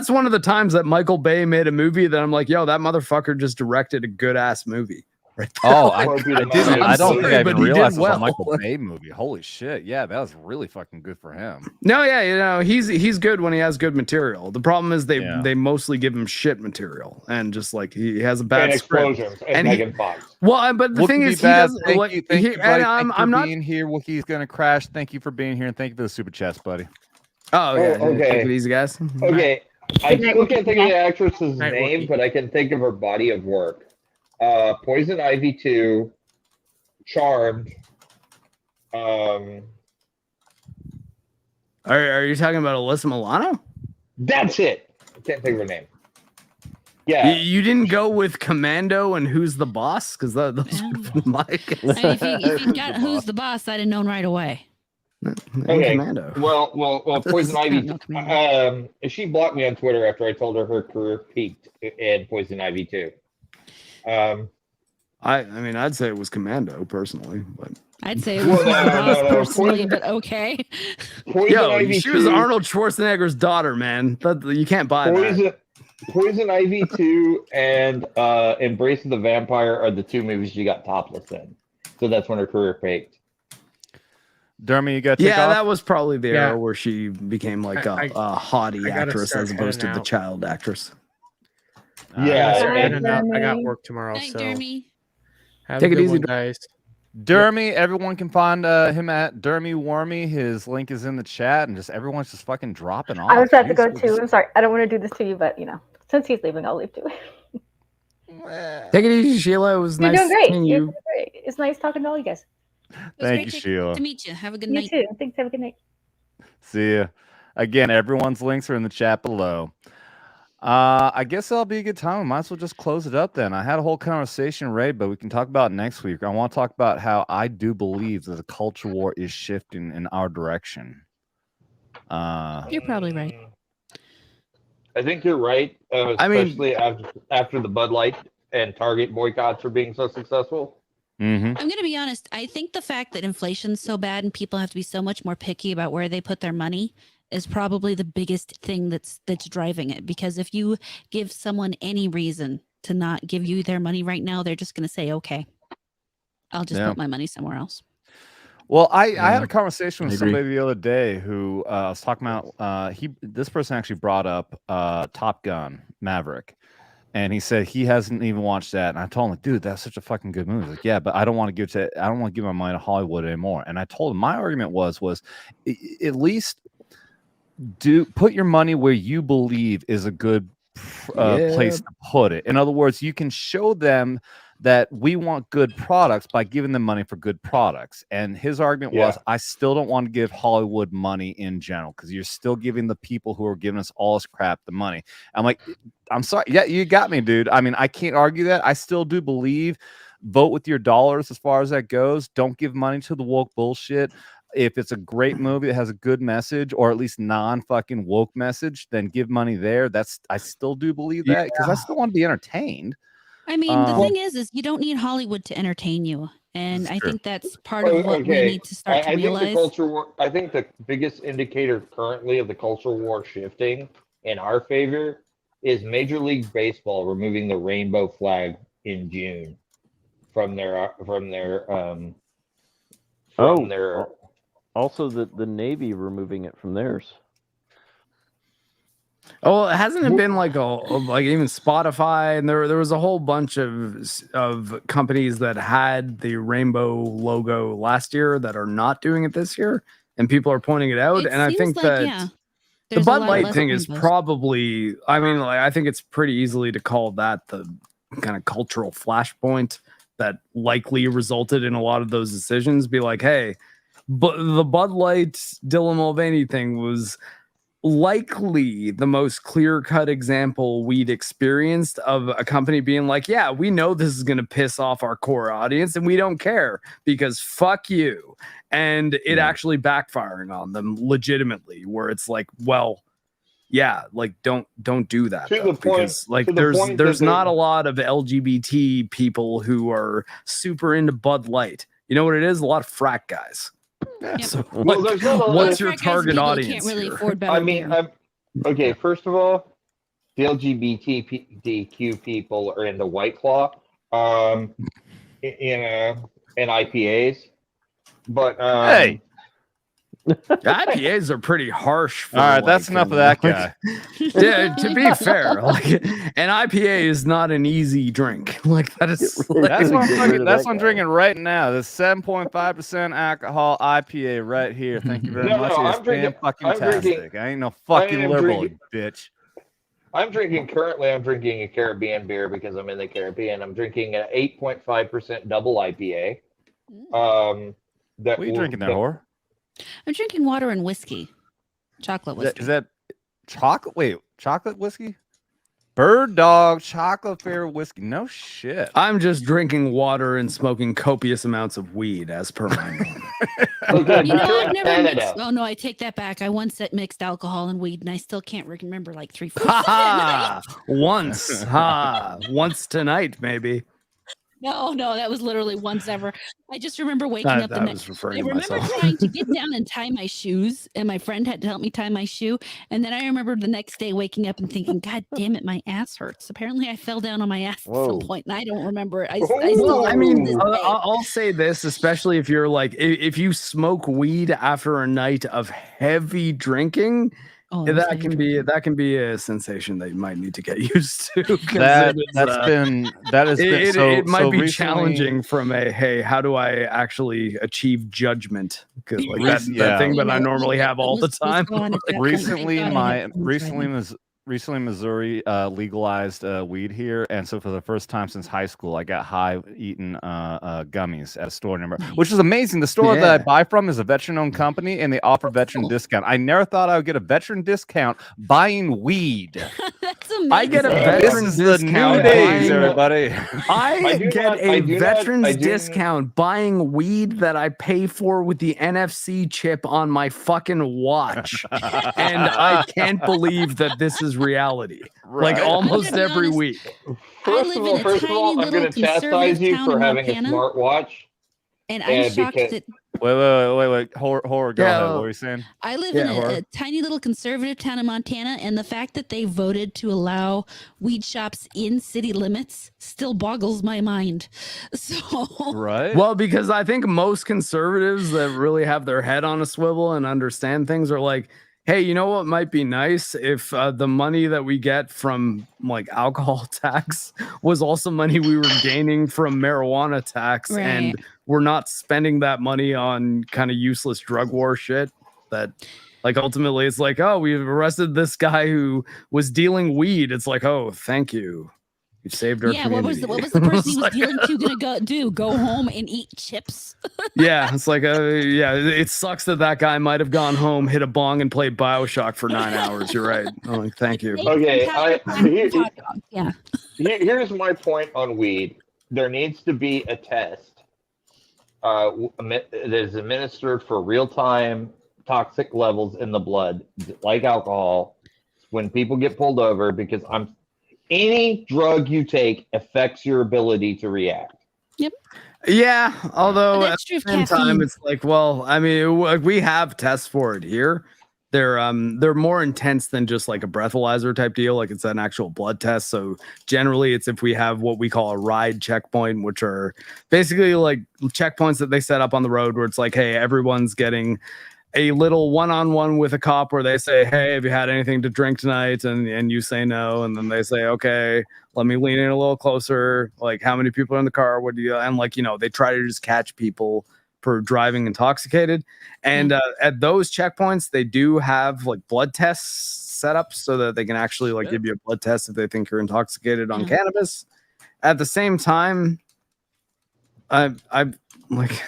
one of the times that Michael Bay made a movie that I'm like, "Yo, that motherfucker just directed a good ass movie." Right there. Oh, Like, I don't think I but even he did realized it was well. a Michael Bay movie. Holy shit! Yeah, that was really fucking good for him. No, yeah, he's good when he has good material. The problem is they mostly give him shit material, and just like he has a bad And script. explosions and Megan Fox. Well, but the thing is, he doesn't. Thank you, buddy. I'm Thank you for not being here. Wookiee's gonna crash. Thank you for being here, and thank you for the super chats, buddy. Oh, yeah. okay. Take it easy, guys. Okay, I still can't think of the actress's name, but I can think of her body of work. Poison Ivy 2, Charmed. Are you talking about Alyssa Milano? That's it. I can't think of her name. Yeah. You didn't go with Commando and Who's the Boss? Because those would have been my guess. If you got Who's the Boss, I'd have known right away. Okay. Commando. Well, Poison Ivy. She blocked me on Twitter after I told her career peaked in Poison Ivy 2. I mean, I'd say it was Commando personally, but I'd say it was Who's the Boss personally, but okay. She was Arnold Schwarzenegger's daughter, man. You can't buy that. Poison Ivy 2 and Embrace of the Vampire are the two movies she got topless in. So that's when her career peaked. Dermy, you got to take off? That was probably the era where she became like a haughty actress as opposed to the child actress. I got work tomorrow, Thanks, so Dermy. have Take a it good easy, one, guys. Dermy, everyone can find him at Dermy Wermy. His link is in the chat, and just everyone's just fucking dropping off. I was about to go Jesus. too. I'm sorry. I don't want to do this to you, but since he's leaving, I'll leave too. Take it easy, Sheila. It was You're nice doing great. seeing You're you. doing great. It's nice talking to all you guys. Thank you, Sheila. To meet you. Have a good You night. too. Thanks. Have a good night. See ya. Again, everyone's links are in the chat below. I guess that'll be a good time. We might as well just close it up then. I had a whole conversation, Ray, but we can talk about it next week. I want to talk about how I do believe that the culture war is shifting in our direction. You're probably right. I think you're right, especially after the Bud Light and Target boycotts are being so successful. I'm going to be honest. I think the fact that inflation's so bad and people have to be so much more picky about where they put their money is probably the biggest thing that's driving it. Because if you give someone any reason to not give you their money right now, they're just going to say, okay, I'll just put my money somewhere else. Well, I had a conversation with somebody the other day who was talking about this person actually brought up Top Gun Maverick. And he said he hasn't even watched that. And I told him, like, dude, that's such a fucking good movie. He's like, yeah, but I don't want to give my money to Hollywood anymore. And I told him my argument was at least put your money where you believe is a good place to put it. In other words, you can show them that we want good products by giving them money for good products. And his argument was, I still don't want to give Hollywood money in general because you're still giving the people who are giving us all this crap the money. I'm like, I'm sorry. Yeah, you got me, dude. I mean, I can't argue that. I still do believe vote with your dollars as far as that goes. Don't give money to the woke bullshit. If it's a great movie that has a good message or at least non-fucking woke message, then give money there. I still do believe that because I still want to be entertained. I mean, the thing is you don't need Hollywood to entertain you. And I think that's part of what we need to start to realize. Think the culture war, I think the biggest indicator currently of the cultural war shifting in our favor is Major League Baseball removing the rainbow flag in June from their also the Navy removing it from theirs. Oh, hasn't it been like even Spotify, and there was a whole bunch of companies that had the rainbow logo last year that are not doing it this year, and people are pointing it out. And I think that the Bud Light thing is probably, I mean, like, I think it's pretty easily to call that the kind of cultural flashpoint that likely resulted in a lot of those decisions. Be like, hey, but the Bud Light Dylan Mulvaney thing was likely the most clear-cut example we'd experienced of a company being like, yeah, we know this is going to piss off our core audience and we don't care because fuck you. And it actually backfiring on them legitimately, where it's like, well, yeah, like don't do that though, because like there's not a lot of LGBT people who are super into Bud Light. You know what it is? A lot of frat guys. Yep. So, Well, like, there's not a- what's your there's- target people audience? can't really here? afford better I mean, beer. okay, first of all, the LGBTQ people are into White Claw, and IPAs. But Hey. IPAs are pretty harsh. For, All right, that's enough of that guy. Yeah, to be fair, like an IPA is not an easy drink. Like that is. That's what I'm drinking right now. The 7.5% alcohol IPA right here. Thank you very much. It's fantastic. I ain't no fucking liberal, bitch. I'm drinking a Caribbean beer because I'm in the Caribbean. I'm drinking an 8.5% double IPA. What are you drinking there, whore? I'm drinking water and whiskey. Chocolate whiskey. Is that chocolate? Wait, chocolate whiskey? Bird Dog chocolate fair whiskey. No shit. I'm just drinking water and smoking copious amounts of weed, as per my You know, I've never mixed, oh no, I take that back. I once said mixed alcohol and weed, and I still can't remember like 3 4 Ha! Once, once tonight, maybe. No, that was literally once ever. I just remember waking up the I next. was referring I to remember myself. trying to get down and tie my shoes, and my friend had to help me tie my shoe. And then I remember the next day waking up and thinking, "God damn it, my ass hurts." Apparently, I fell down on my ass at some point, and I don't remember it. I still. I mean, I'll say this, especially if you're like, if you smoke weed after a night of heavy drinking. That can be a sensation that you might need to get used to. It might be challenging from a hey, how do I actually achieve judgment? Because like that's that thing that I normally have all the time. Recently, Missouri legalized weed here, and so for the first time since high school, I got high eating gummies at a store number, which is amazing. The store that I buy from is a veteran-owned company, and they offer veteran discount. I never thought I would get a veteran discount buying weed. That's amazing. I get a veterans discount. Everybody. I get a veterans discount buying weed that I pay for with the NFC chip on my fucking watch. And I can't believe that this is reality. Right. Like almost every week. First of all, I'm going to chastise you for having a smartwatch. And I'm shocked that Wait. Horror, go ahead. What were you saying? I live in a tiny little conservative town in Montana, and the fact that they voted to allow weed shops in city limits still boggles my mind. So right. Well, because I think most conservatives that really have their head on a swivel and understand things are like, hey, you know what might be nice if the money that we get from like alcohol tax was also money we were gaining from marijuana tax, Right. and we're not spending that money on kind of useless drug war shit that like ultimately it's like, oh, we've arrested this guy who was dealing weed. It's like, oh, thank you. You saved our community. what was the person he was dealing to gonna go home and eat chips? Yeah, it's like it sucks that guy might have gone home, hit a bong, and played BioShock for 9 hours. You're right. Oh, like, thank you. Okay, yeah. Here's my point on weed. There needs to be a test that is administered for real-time toxic levels in the blood, like alcohol, when people get pulled over, because any drug you take affects your ability to react. Yep. Yeah, although at that's the true same of time, caffeine. it's like, well, I mean, we have tests for it here. They're more intense than just like a breathalyzer type deal. Like it's an actual blood test. So generally, it's if we have what we call a ride checkpoint, which are basically like checkpoints that they set up on the road, where it's like, hey, everyone's getting a little one-on-one with a cop where they say, hey, have you had anything to drink tonight? And you say no. And then they say, okay, let me lean in a little closer. Like, how many people are in the car? What do you, and like, you know, they try to just catch people for driving intoxicated. And at those checkpoints, they do have like blood tests set up so that they can actually like give you a blood test if they think you're intoxicated on cannabis. At the same time, I'm like,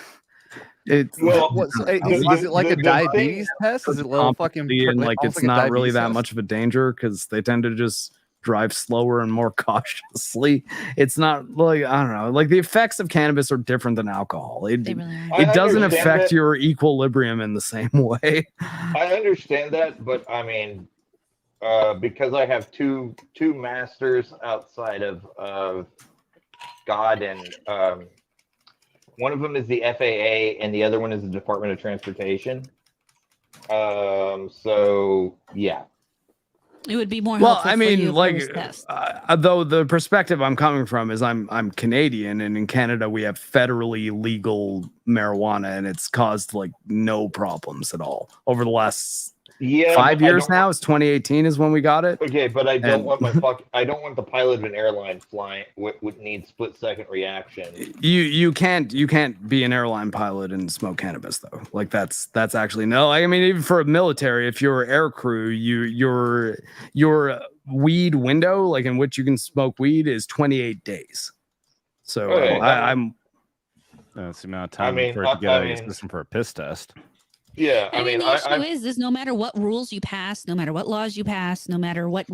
it's is it like a diabetes test? Is it a little fucking and like it's not really that much of a danger because they tend to just drive slower and more cautiously. It's not like, I don't know, like the effects of cannabis are different than alcohol. It doesn't affect your equilibrium in the same way. I understand that, but I mean, because I have two masters outside of God, and one of them is the FAA and the other one is the Department of Transportation. So yeah. It would be more well, helpful I mean, for you like, if it was test. though the perspective I'm coming from is I'm Canadian, and in Canada we have federally legal marijuana, and it's caused like no problems at all over the last 5 years now. It's 2018 is when we got it. Okay, but I don't want I don't want the pilot of an airline flying would need split-second reaction. You can't be an airline pilot and smoke cannabis though. Like that's actually no. I mean, even for a military, if you're air crew, your weed window, like in which you can smoke weed, is 28 days. So I'm. That's the amount of time for it to get out of your system for a piss test. Yeah, I mean, the issue is no matter what rules you pass, no matter what laws you pass, no matter what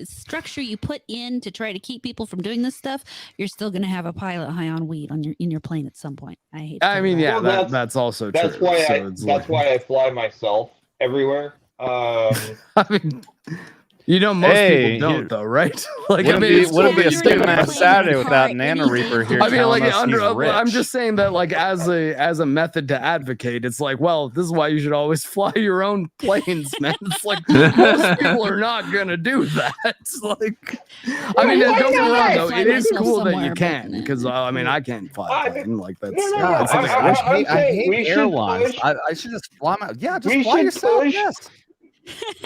structure you put in to try to keep people from doing this stuff, you're still going to have a pilot high on weed in your plane at some point. I hate. I mean, yeah, well, that's also that's true. Why why I fly myself everywhere. I mean. You know, most people don't, though, right? Like, wouldn't be a Skinemax Saturday without Nano Reaper here. I mean, like, rich. I'm just saying that, like, as a method to advocate, it's like, well, this is why you should always fly your own planes, man. It's like most people are not gonna do that. It's like, I mean, don't get me wrong, though. It is cool that you can, because I mean, I can't fly a plane. Like that's. I hate airlines. I should just fly my. Yeah, just fly yourself. Yes.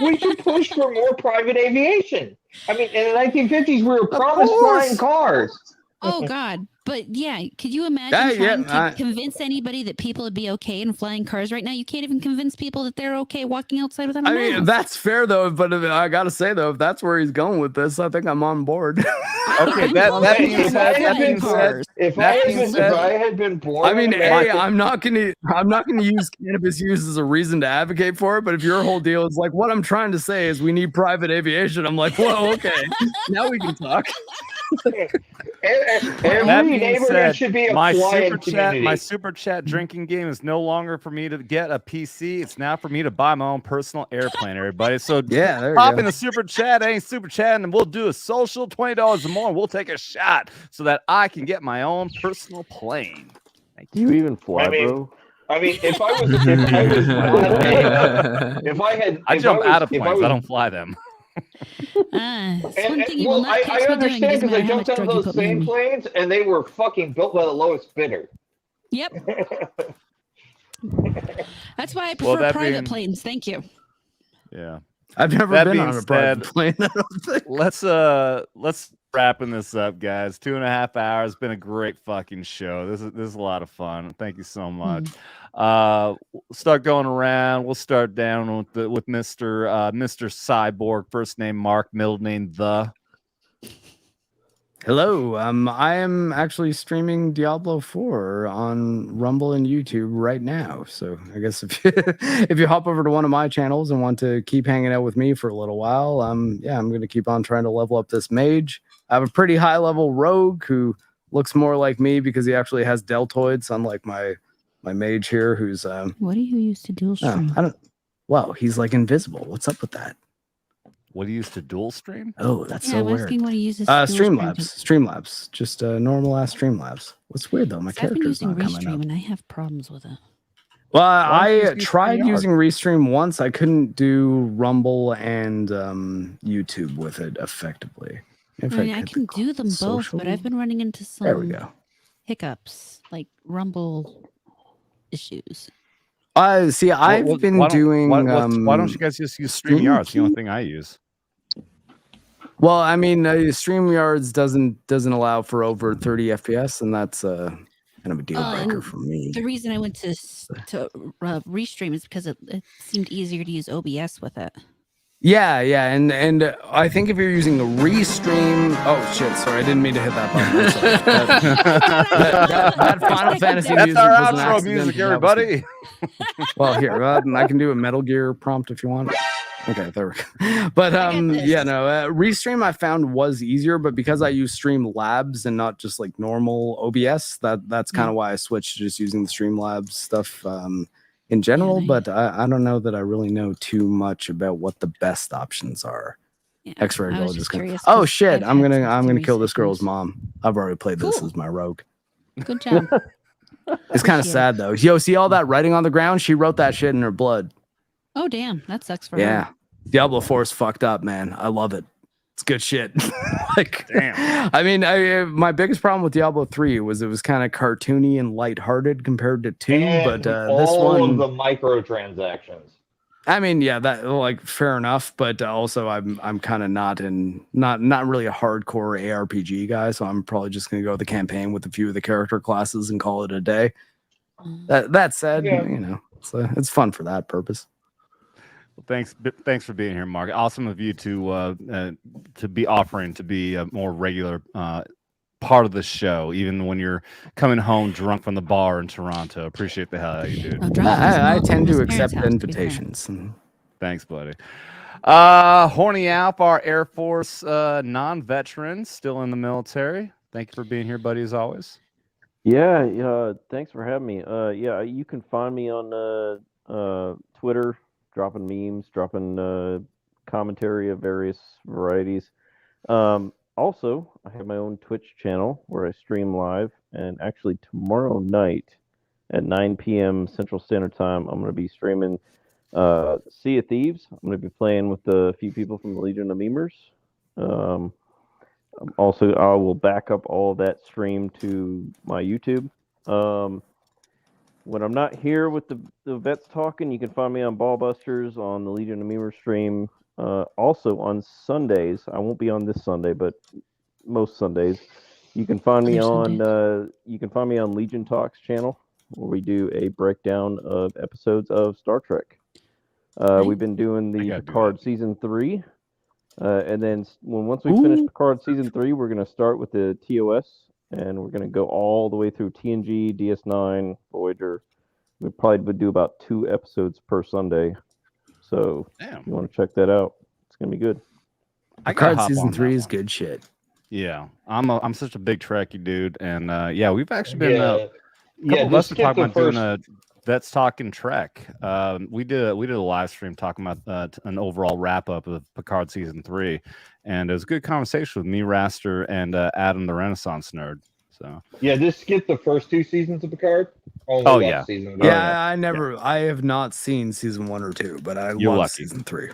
We should push for more private aviation. I mean, in the 1950s, we were promised flying cars. Oh God! But yeah, could you imagine Yeah, trying to convince anybody that people would be okay in flying cars right now? You can't even convince people that they're okay walking outside without a I mask. mean, that's fair though, but I gotta say though, if that's where he's going with this, I think I'm on board. Okay, that being said, if I had been born, I mean, in America, I'm not gonna use cannabis use as a reason to advocate for it. But if your whole deal is like, what I'm trying to say is we need private aviation, I'm like, whoa, okay, now we can talk. every neighborhood should be a my quiet super community. my super chat drinking game is no longer for me to get a PC. It's now for me to buy my own personal airplane. Everybody, so yeah, there you pop go. in the super chat, ain't super chatting, and we'll do a social $20 or more. And we'll take a shot so that I can get my own personal plane. Thank Do you even fly, bro? I mean, if I was, I jump out of planes. I don't fly them. It's one thing you will not I catch me doing. understand Doesn't because I matter how much jumped out of drug you those put me same in. planes and they were fucking built by the lowest bidder. Yep. That's why I Well, prefer that private being- planes. Thank you. Yeah. I've never That been being on a private said, plane. I don't think. let's wrapping this up, guys. 2.5 hours. Been a great fucking show. This is a lot of fun. Thank you so much. We'll start going around. We'll start down with Mr. Cyborg. First name Mark, middle name The. Hello, I am actually streaming Diablo 4 on Rumble and YouTube right now. So I guess if if you hop over to one of my channels and want to keep hanging out with me for a little while, yeah, I'm going to keep on trying to level up this mage. I have a pretty high level rogue who looks more like me because he actually has deltoids, unlike my mage here, who's What do you use to dual stream? I don't. Well, he's like invisible. What's up with that? What do you use to dual stream? Oh, that's Yeah, so I'm weird. asking what he uses to dual stream. Streamlabs, just normal ass Streamlabs. What's weird though? My I've been character's using not coming Restream up. and I have problems with it. Well, Why don't you I just use tried StreamYard? using Restream once. I couldn't do Rumble and YouTube with it effectively. I mean, I can do them both, social- but I've been running into some There we go. hiccups, like Rumble issues. See, I've been why don't- doing. why don't you guys just use StreamYard? It's the only thing I use. Well, I mean, StreamYards doesn't allow for over 30 FPS, and that's kind of a deal breaker and for me. The reason I went to Restream is because it seemed easier to use OBS with it. Yeah, and I think if you're using a Restream, oh shit, sorry, I didn't mean to hit that button. I'm sorry. that Final Fantasy That's music our was an outro accident. music, That was- everybody. Well, here, I can do a Metal Gear prompt if you want. Okay, there we go. But yeah, no, Restream I found was easier, but because I use Streamlabs and not just like normal OBS, that's kind of why I switched to just using the Streamlabs stuff in general. But I don't know that I really know too much about what the best options are. X-ray I was Gold just is gonna. curious Oh 'cause shit! I've I'm had gonna some kill this research girl's mom. I've already played this Cool. as my rogue. Good job. It's kind of sad though. Yo, see all that writing on the ground? She wrote that shit in her blood. Oh, damn. That sucks for Yeah. her. Diablo 4 is fucked up, man. I love it. It's good shit. Like, damn. I mean, my biggest problem with Diablo 3 was it was kind of cartoony and lighthearted compared to 2, but this all one, of the microtransactions. I mean, yeah, that like fair enough, but also I'm kind of not really a hardcore ARPG guy, so I'm probably just gonna go with the campaign with a few of the character classes and call it a day. That said, Yeah. you know, it's fun for that purpose. Well, thanks for being here, Mark. Awesome of you to be offering to be a more regular part of the show, even when you're coming home drunk from the bar in Toronto. Appreciate the hell out of you, dude. I tend to accept invitations. Thanks, buddy. Horny Alf, our Air Force non-veteran, still in the military. Thank you for being here, buddy, as always. Yeah, thanks for having me. Yeah, you can find me on Twitter, dropping memes, dropping commentary of various varieties. Also, I have my own Twitch channel where I stream live, and actually tomorrow night at 9 p.m. Central Standard Time, I'm going to be streaming Sea of Thieves. I'm going to be playing with a few people from the Legion of Memers. Also, I will back up all of that stream to my YouTube. When I'm not here with the vets talking, you can find me on Ballbusters on the Legion of Memers stream. Also on Sundays, I won't be on this Sunday, but most Sundays, You can find me on Legion Talks channel, where we do a breakdown of episodes of Star Trek. We've been doing the Picard season 3, and then once we finish Picard season 3, we're going to start with the TOS, and we're going to go all the way through TNG, DS9, Voyager. We probably would do about 2 episodes per Sunday. So if you want to check that out, it's going to be good. Picard season 3 is good shit. Yeah, I'm such a big Trekkie dude, and we've actually been a couple of just us were talking skip about the doing a Vets Talking Trek. We did a live stream talking about an overall wrap up of Picard season 3, and it was a good conversation with me, Raster, and Adam the Renaissance Nerd. So just skip the first 2 seasons of Picard. Season I have not seen season 1 or 2, but I love season 3.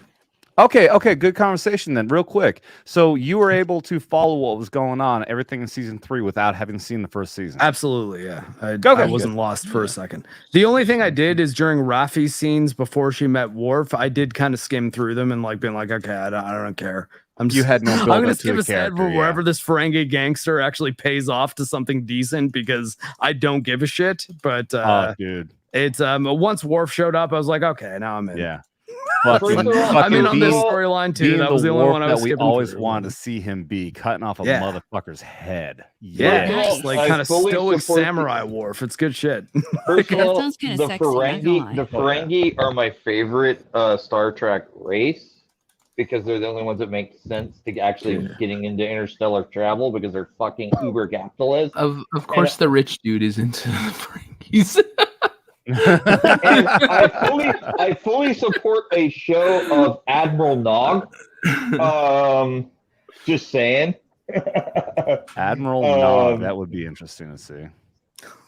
Okay, good conversation then. Real quick, so you were able to follow what was going on, everything in season 3, without having seen the first season. Absolutely, yeah. I wasn't lost for a second. The only thing I did is during Raffi's scenes before she met Worf, I did kind of skim through them and being like, okay, I don't care. I'm gonna skip ahead wherever this Ferengi gangster actually pays off to something decent because I don't give a shit. But dude, it's once Worf showed up, I was like, okay, now I'm in. Yeah. I'm in on this storyline too. That was the only one I was that we skipping always through. wanted to see him be cutting off a motherfucker's head. Just like kind of stoic samurai Worf. It's good shit. First of all, the Ferengi are my favorite Star Trek race because they're the only ones that make sense to actually getting into interstellar travel because they're fucking uber capitalists. Of course, the rich dude is into the Ferengis. And I fully support a show of Admiral Nog. Just saying. Admiral Nog, that would be interesting to see.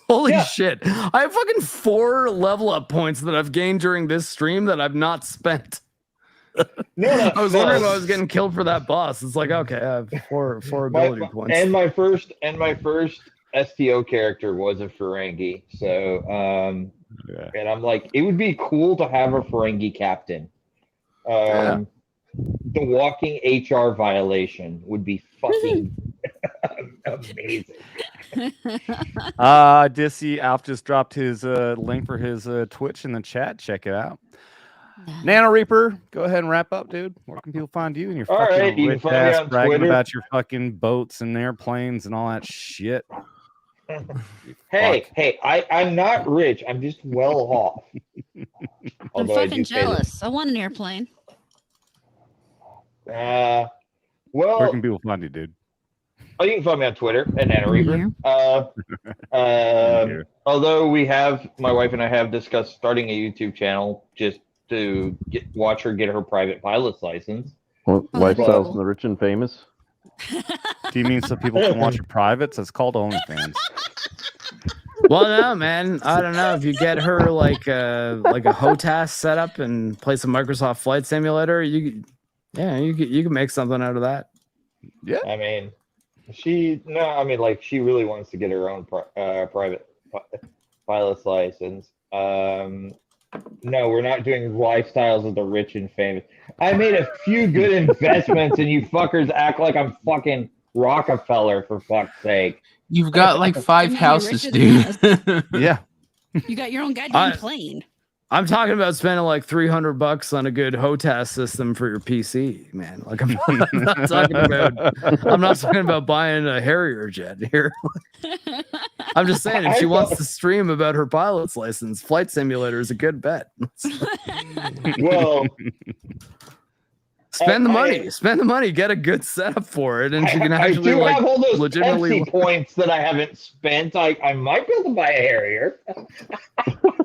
Holy shit. I have fucking 4 level up points that I've gained during this stream that I've not spent. I was wondering if I was getting killed for that boss. It's like, okay, I have 4 ability points. And my first STO character was a Ferengi. So and I'm like, it would be cool to have a Ferengi captain. The walking HR violation would be fucking amazing. Dissy Alf just dropped his link for his Twitch in the chat. Check it out. Nano Reaper, go ahead and wrap up, dude. Where can people find you and your fucking rich ass bragging about your fucking boats and airplanes and all that shit? Hey, I'm not rich. I'm just well off. I'm fucking jealous. I want an airplane. Well, where can people find you, dude? Oh, you can find me on Twitter at Nano Reaper. Although my wife and I have discussed starting a YouTube channel just to watch her get her private pilot's license. Lifestyles and the rich and famous. Do you mean so people can watch your privates? It's called OnlyFans. Well, no, man. I don't know if you get her like a HOTAS setup and play some Microsoft Flight Simulator. You can make something out of that. Yeah. I mean, she really wants to get her own private pilot's license. No, we're not doing lifestyles of the rich and famous. I made a few good investments, and you fuckers act like I'm fucking Rockefeller, for fuck's sake. You've got like 5 houses, dude. Yeah. You got your own goddamn plane. I'm talking about spending like $300 on a good HOTAS system for your PC, man. Like I'm not talking about buying a Harrier jet here. I'm just saying, if she wants to stream about her pilot's license, Flight Simulator is a good bet. Well, spend the money, get a good setup for it, and she can actually have all those legitimately Pepsi points that I haven't spent. I might be able to buy a Harrier.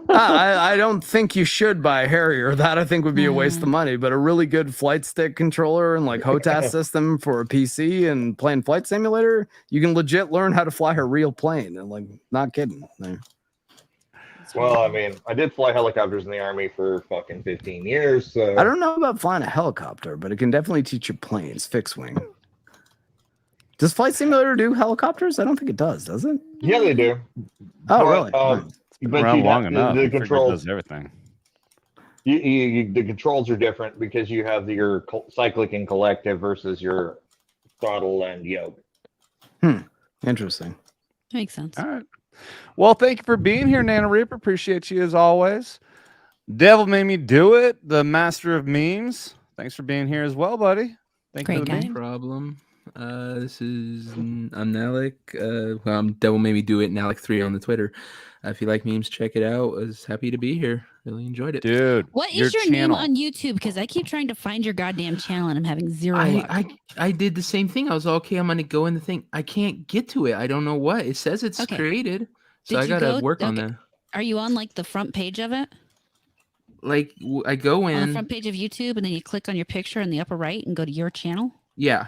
I don't think you should buy a Harrier. That I think would be a waste of money. But a really good flight stick controller and like HOTAS system for a PC and playing Flight Simulator, you can legit learn how to fly a real plane. And like, not kidding. Well, I mean, I did fly helicopters in the Army for fucking 15 years. So I don't know about flying a helicopter, but it can definitely teach you planes, fixed wing. Does Flight Simulator do helicopters? I don't think it does it? Yeah, they do. Oh, really? It's been around long enough. The controls does everything. The controls are different because you have your cyclic and collective versus your throttle and yoke. Interesting. Makes sense. All right. Well, thank you for being here, Nana Reaper. Appreciate you as always. Devil Made Me Do It, the master of memes. Thanks for being here as well, buddy. Thank you for the No meme. problem. This is I'm Nalik. I'm Devil Made Me Do It. Nalik3 on the Twitter. If you like memes, check it out. I was happy to be here. Really enjoyed it, dude. What is your name on YouTube? Because I keep trying to find your goddamn channel and I'm having zero luck. I did the same thing. I was okay. I'm gonna go in the thing. I can't get to it. I don't know what it says. It's created, so I gotta work on that. Are you on like the front page of it? Like I go in On the front page of YouTube, and then you click on your picture in the upper right and go to your channel. Yeah.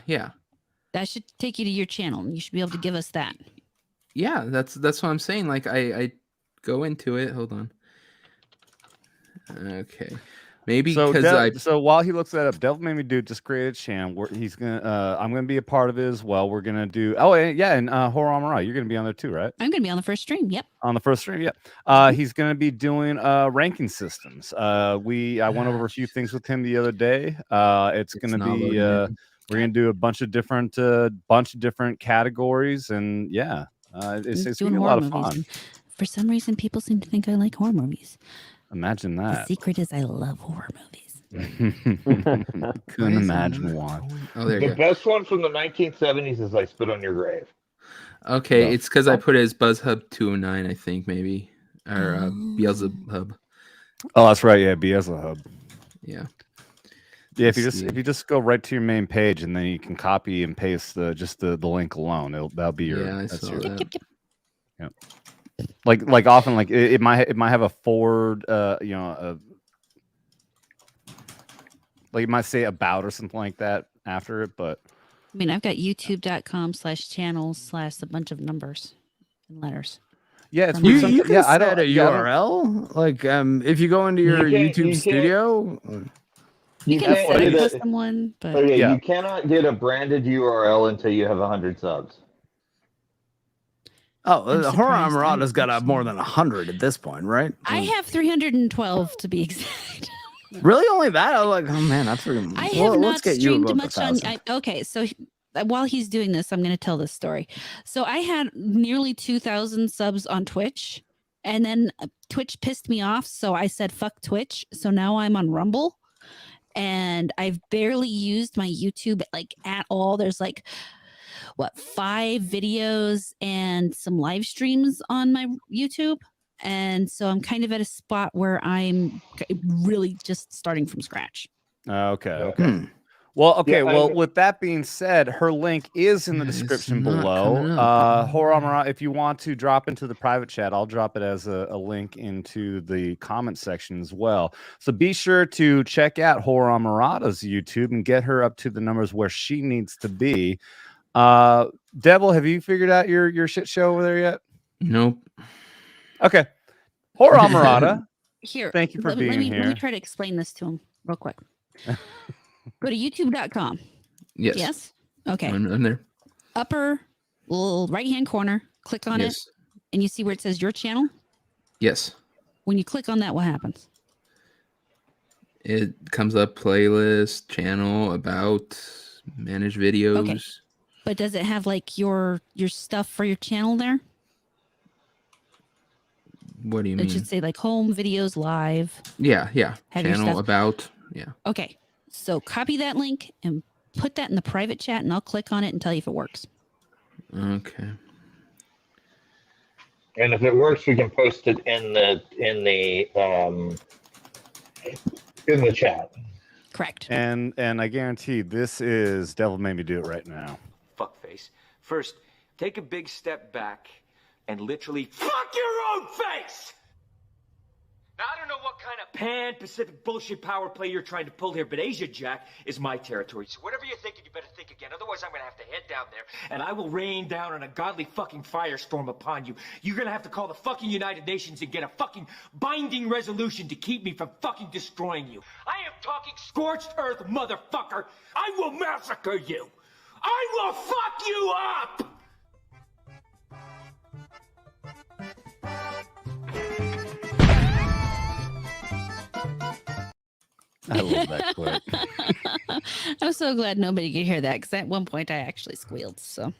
That should take you to your channel, and you should be able to give us that. Yeah, that's what I'm saying. Like I go into it. Hold on. Okay. Maybe because so while he looks that up, Devil Made Me Do It just created a channel. He's gonna I'm gonna be a part of it as well. We're gonna do and HorrorAmorata. You're gonna be on there too, right? I'm gonna be on the first stream. Yep. On the first stream, he's gonna be doing ranking systems. I went over a few things with him the other day. It's gonna be we're gonna do a bunch of different categories, and it's gonna be a lot of fun. For some reason, people seem to think I like horror movies. Imagine The that. secret is I love horror movies. Couldn't imagine why. Oh, there you The go. best one from the 1970s is I Spit on Your Grave. Okay, it's because I put it as BuzzHub 209, I think maybe, or Beelzebub. Oh, that's right. Yeah, Beelzebub. Yeah. Yeah, if you just go right to your main page and then you can copy and paste the link alone, that'll be your. Yeah, I saw that. Yep. Like often it might have a forward like it might say about or something like that after it, but I mean, I've got youtube.com/channels/ a bunch of numbers and letters. Yeah, it's you can set a URL. Like if you go into your YouTube studio, you can set a custom one, but you cannot get a branded URL until you have 100 subs. Oh, the HorrorAmorata's got more than 100 at this point, right? I have 312 to be exact. Really, only that? I was like, oh man, that's freaking. I have not streamed much on. 1,000. Okay, so while he's doing this, I'm going to tell this story. So I had nearly 2,000 subs on Twitch, and then Twitch pissed me off, so I said fuck Twitch. So now I'm on Rumble, and I've barely used my YouTube at all. There's 5 videos and some live streams on my YouTube. And so I'm kind of at a spot where I'm really just starting from scratch. Okay. Well, with that being said, her link is in the description below. HorrorAmorata, if you want to drop into the private chat, I'll drop it as a link into the comment section as well. So be sure to check out HorrorAmorata's YouTube and get her up to the numbers where she needs to be. Devil, have you figured out your shit show over there yet? Nope. Okay. HorrorAmorata. Here. Thank you for being here. Let me try to explain this to him real quick. Go to youtube.com. Yes. Yes? Okay. I'm there. Upper little right-hand corner, click on it, and you see where it says your channel? Yes. When you click on that, what happens? It comes up playlist, channel, about, manage videos. Okay. But does it have your stuff for your channel there? What do you mean? It should say home, videos, live. Yeah. Have your Channel, stuff. about, yeah. Okay. So copy that link and put that in the private chat, and I'll click on it and tell you if it works. Okay. And if it works, we can post it in the chat. Correct. And I guarantee this is Devil Made Me Do It right now. Fuckface. First, take a big step back and literally fuck your own face! Now, I don't know what kind of pan-Pacific bullshit power play you're trying to pull here, but Asia Jack is my territory. So whatever you're thinking, you better think again. Otherwise, I'm gonna have to head down there, and I will rain down on a godly fucking firestorm upon you. You're gonna have to call the fucking United Nations and get a fucking binding resolution to keep me from fucking destroying you. I am talking scorched earth, motherfucker! I will massacre you! I will fuck you up! I love that clip. I'm so glad nobody could hear that because at one point I actually squealed. So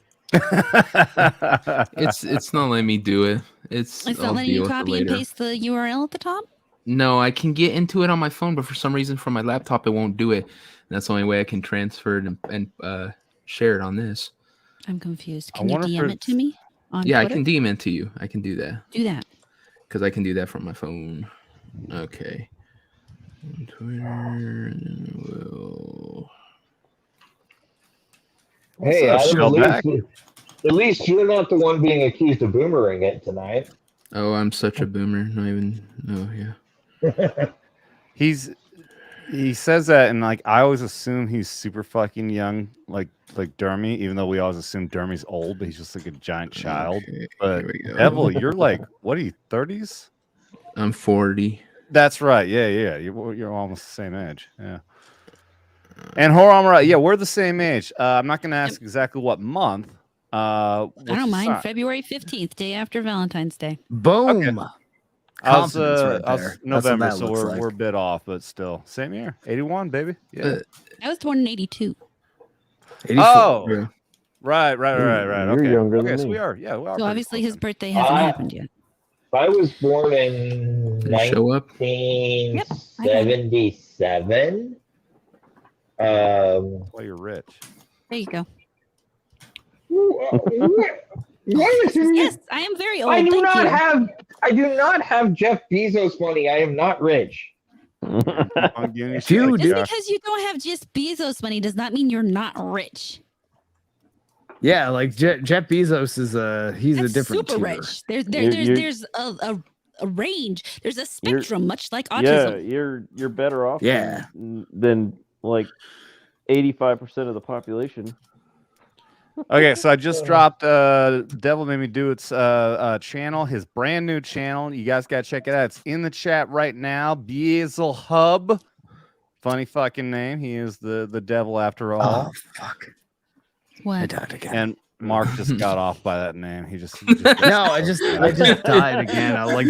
It's not letting me do it. It's I'll not letting deal you with it copy and later. paste the URL at the top? No, I can get into it on my phone, but for some reason from my laptop it won't do it. And that's the only way I can transfer it and share it on this. I'm confused. Can you DM it to me on Yeah, Twitter? I can DM it to you. I can do that. Do that. Because I can do that from my phone. Okay. On Twitter. We'll... Hey, What's up, Adam, Shellback? at least you're not the one being accused of boomering it tonight. Oh, I'm such a boomer. Not even. Oh, yeah. He says that, and like I always assume he's super fucking young, like Dermy, even though we always assume Dermy's old, but he's just like a giant child. But Devil, you're like, what are you, 30s? I'm 40. That's right. Yeah. You're almost the same age. Yeah. And HorrorAmorata, yeah, we're the same age. I'm not going to ask exactly what month. I don't mind. February 15th, day after Valentine's Day. Boom. Okay. I was right I was there. November, That's what so that looks we're a bit off, but still same year. 81, baby. Yeah. I was born in 82. 84. Oh, Yeah. right. You're Okay. younger than So me. we are. Yeah, we are. So pretty obviously close his birthday hasn't happened yet. I was born in Did it show up? 1977. then. Well, you're rich. There you go. Yes, Yes, I am very old. I do Thank not you. have Jeff Bezos money. I am not rich. Dude, Just because you don't have just Bezos money does not mean you're not rich. yeah, like Jeff Bezos is he's a different Super tier. rich. There's a range. There's a spectrum, much like autism. Yeah, you're better off Yeah. than like 85% of the population. Okay, so I just dropped Devil Made Me Do Its channel, his brand new channel. You guys gotta check it out. It's in the chat right now. Beazel Hub. Funny fucking name. He is the devil after all. Oh fuck. What? I died again. And Mark just got off by that name. He just No, I just died again. I was like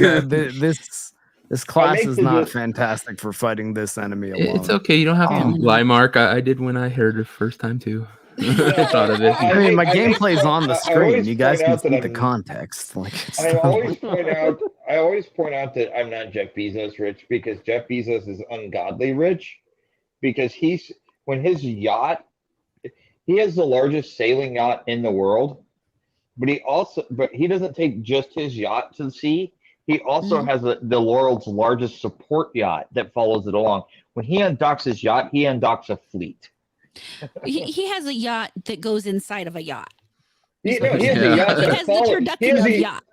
this class is not fantastic for fighting this enemy alone. It's okay. You don't have to lie, Mark. I did when I heard it first time too. I thought of it. I mean, my gameplay's on the I screen. always You guys point can out that see the I'm- context. Like, it's I always point out that I'm not Jeff Bezos rich because Jeff Bezos is ungodly rich because when his yacht, he has the largest sailing yacht in the world, but he doesn't take just his yacht to the sea. He also has the world's largest support yacht that follows it along. When he undocks his yacht, he undocks a fleet. He has a yacht that goes inside of a yacht. He has a yacht It that has the turducken of yacht.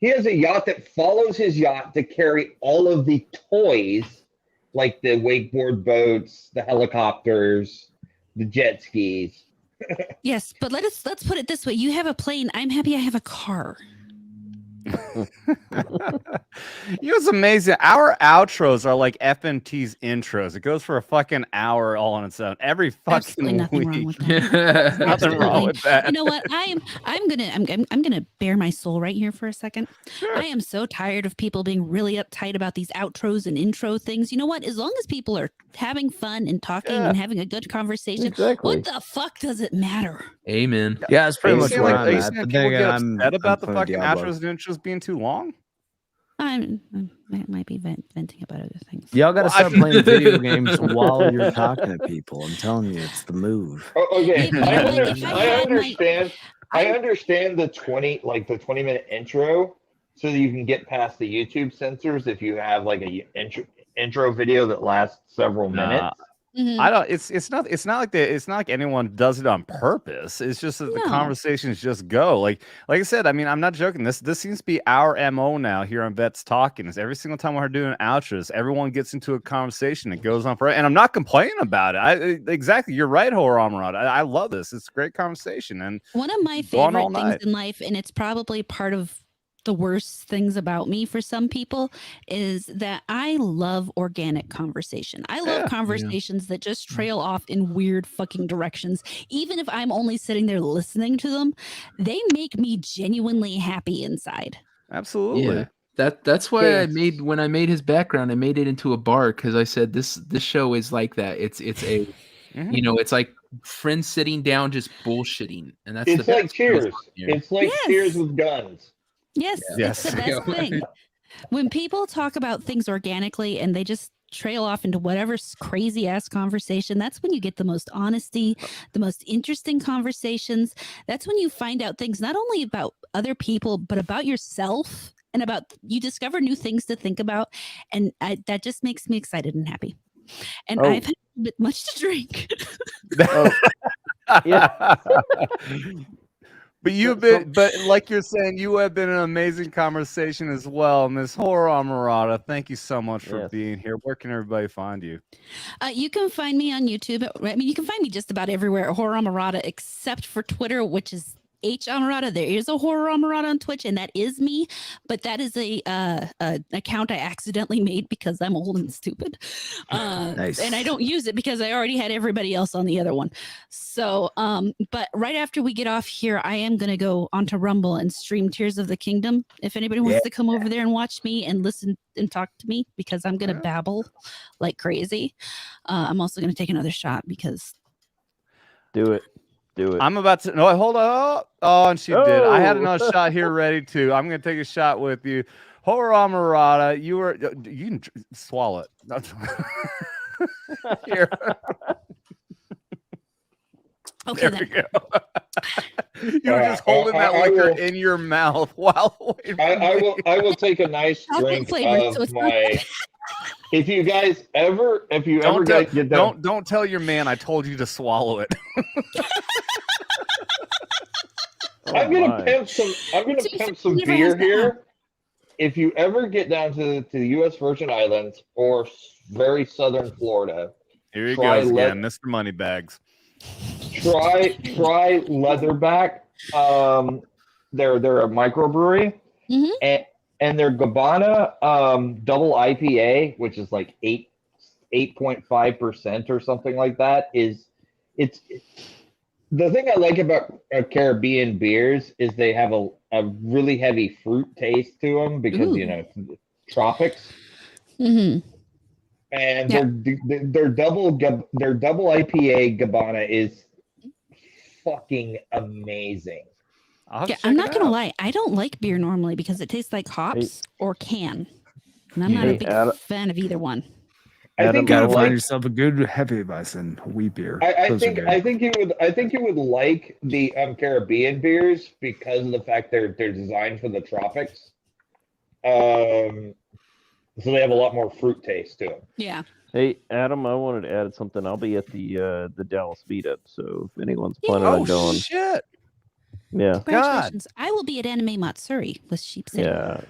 He has a yacht that follows his yacht to carry all of the toys, like the wakeboard boats, the helicopters, the jet skis. Yes, but let's put it this way. You have a plane. I'm happy I have a car. You know, it's amazing. Our outros are like FNT's intros. It goes for a fucking hour all on its own every fucking Absolutely nothing week. wrong with that. Nothing wrong with that. You know what? I'm gonna bare my soul right here for a second. I am so tired of people being really uptight about these outros and intro things. You know what? As long as people are having fun and talking and having a good conversation, what the fuck does it matter? Amen. Yeah, it's pretty much Are where you I'm saying at. But people then get again, upset about the playing fucking Diablo. outros and intros being too long? I might be venting about other things. Y'all got to start playing video games while you're talking to people. I'm telling you, it's the move. Okay, I understand the 20-minute intro so that you can get past the YouTube censors if you have like a intro video that lasts several minutes. I don't. It's not like anyone does it on purpose. It's just that the conversations just go. Like I said. I mean, I'm not joking. This seems to be our MO now here on Vets Talking. Is every single time we're doing outros, everyone gets into a conversation. It goes on forever, and I'm not complaining about it. Exactly. You're right, HorrorAmorata. I love this. It's a great conversation, and one of my go on favorite all things night. in life, and it's probably part of the worst things about me for some people, is that I love organic conversation. I love conversations that just trail off in weird fucking directions. Even if I'm only sitting there listening to them, they make me genuinely happy inside. Absolutely. Yeah. That's why when I made his background, I made it into a bar because I said this show is like that. It's a you know, it's like friends sitting down just bullshitting, and that's It's the like best Cheers. here. It's like Yes. Cheers with guns. Yes, Yes. it's the best thing. When people talk about things organically and they just trail off into whatever crazy ass conversation, that's when you get the most honesty, the most interesting conversations. That's when you find out things not only about other people, but about yourself, and about you discover new things to think about. And that just makes me excited and happy. And I've had a bit much to drink. Yeah. But you've been, but like you're saying, you have been an amazing conversation as well, Miss HorrorAmorata. Thank you so much for being here. Where can everybody find you? You can find me on YouTube. I mean, you can find me just about everywhere, HorrorAmorata, except for Twitter, which is HAmorata. There is a HorrorAmorata on Twitch, and that is me. But that is a account I accidentally made because I'm old and stupid. Nice. And I don't use it because I already had everybody else on the other one. So, but right after we get off here, I am going to go onto Rumble and stream Tears of the Kingdom. If anybody wants to come over there and watch me and listen and talk to me, because I'm going to babble like crazy. I'm also going to take another shot because. Do it. Do it. I'm about to. No, hold on. Oh, and she did. I had another shot here ready too. I'm going to take a shot with you. HorrorAmorata, you can swallow it. Here. Okay, there we go. You were just holding that liquor in your mouth while I will take a nice drink of my. If you ever get down, don't tell your man I told you to swallow it. I'm gonna pimp some beer here. If you ever get down to the U.S. Virgin Islands or very southern Florida, here he goes again, Mr. Moneybags. Try Leatherback. They're a microbrewery, and their Gabbana double IPA, which is like 8.5% or something like that, it's the thing I like about Caribbean beers is they have a really heavy fruit taste to them because tropics. And their double IPA Gabbana is fucking amazing. I'm not gonna lie, I don't like beer normally because it tastes like hops or can, and I'm not a big fan of either one. I think you gotta find yourself a good heavy bison wheat beer. I think you would like the Caribbean beers because of the fact they're designed for the tropics. So they have a lot more fruit taste to them. Yeah. Hey Adam, I wanted to add something. I'll be at the Dallas meetup, so if anyone's planning on going. Oh shit! Yeah. Congratulations. I will be at Anime Matsuri with Sheep City. Yeah.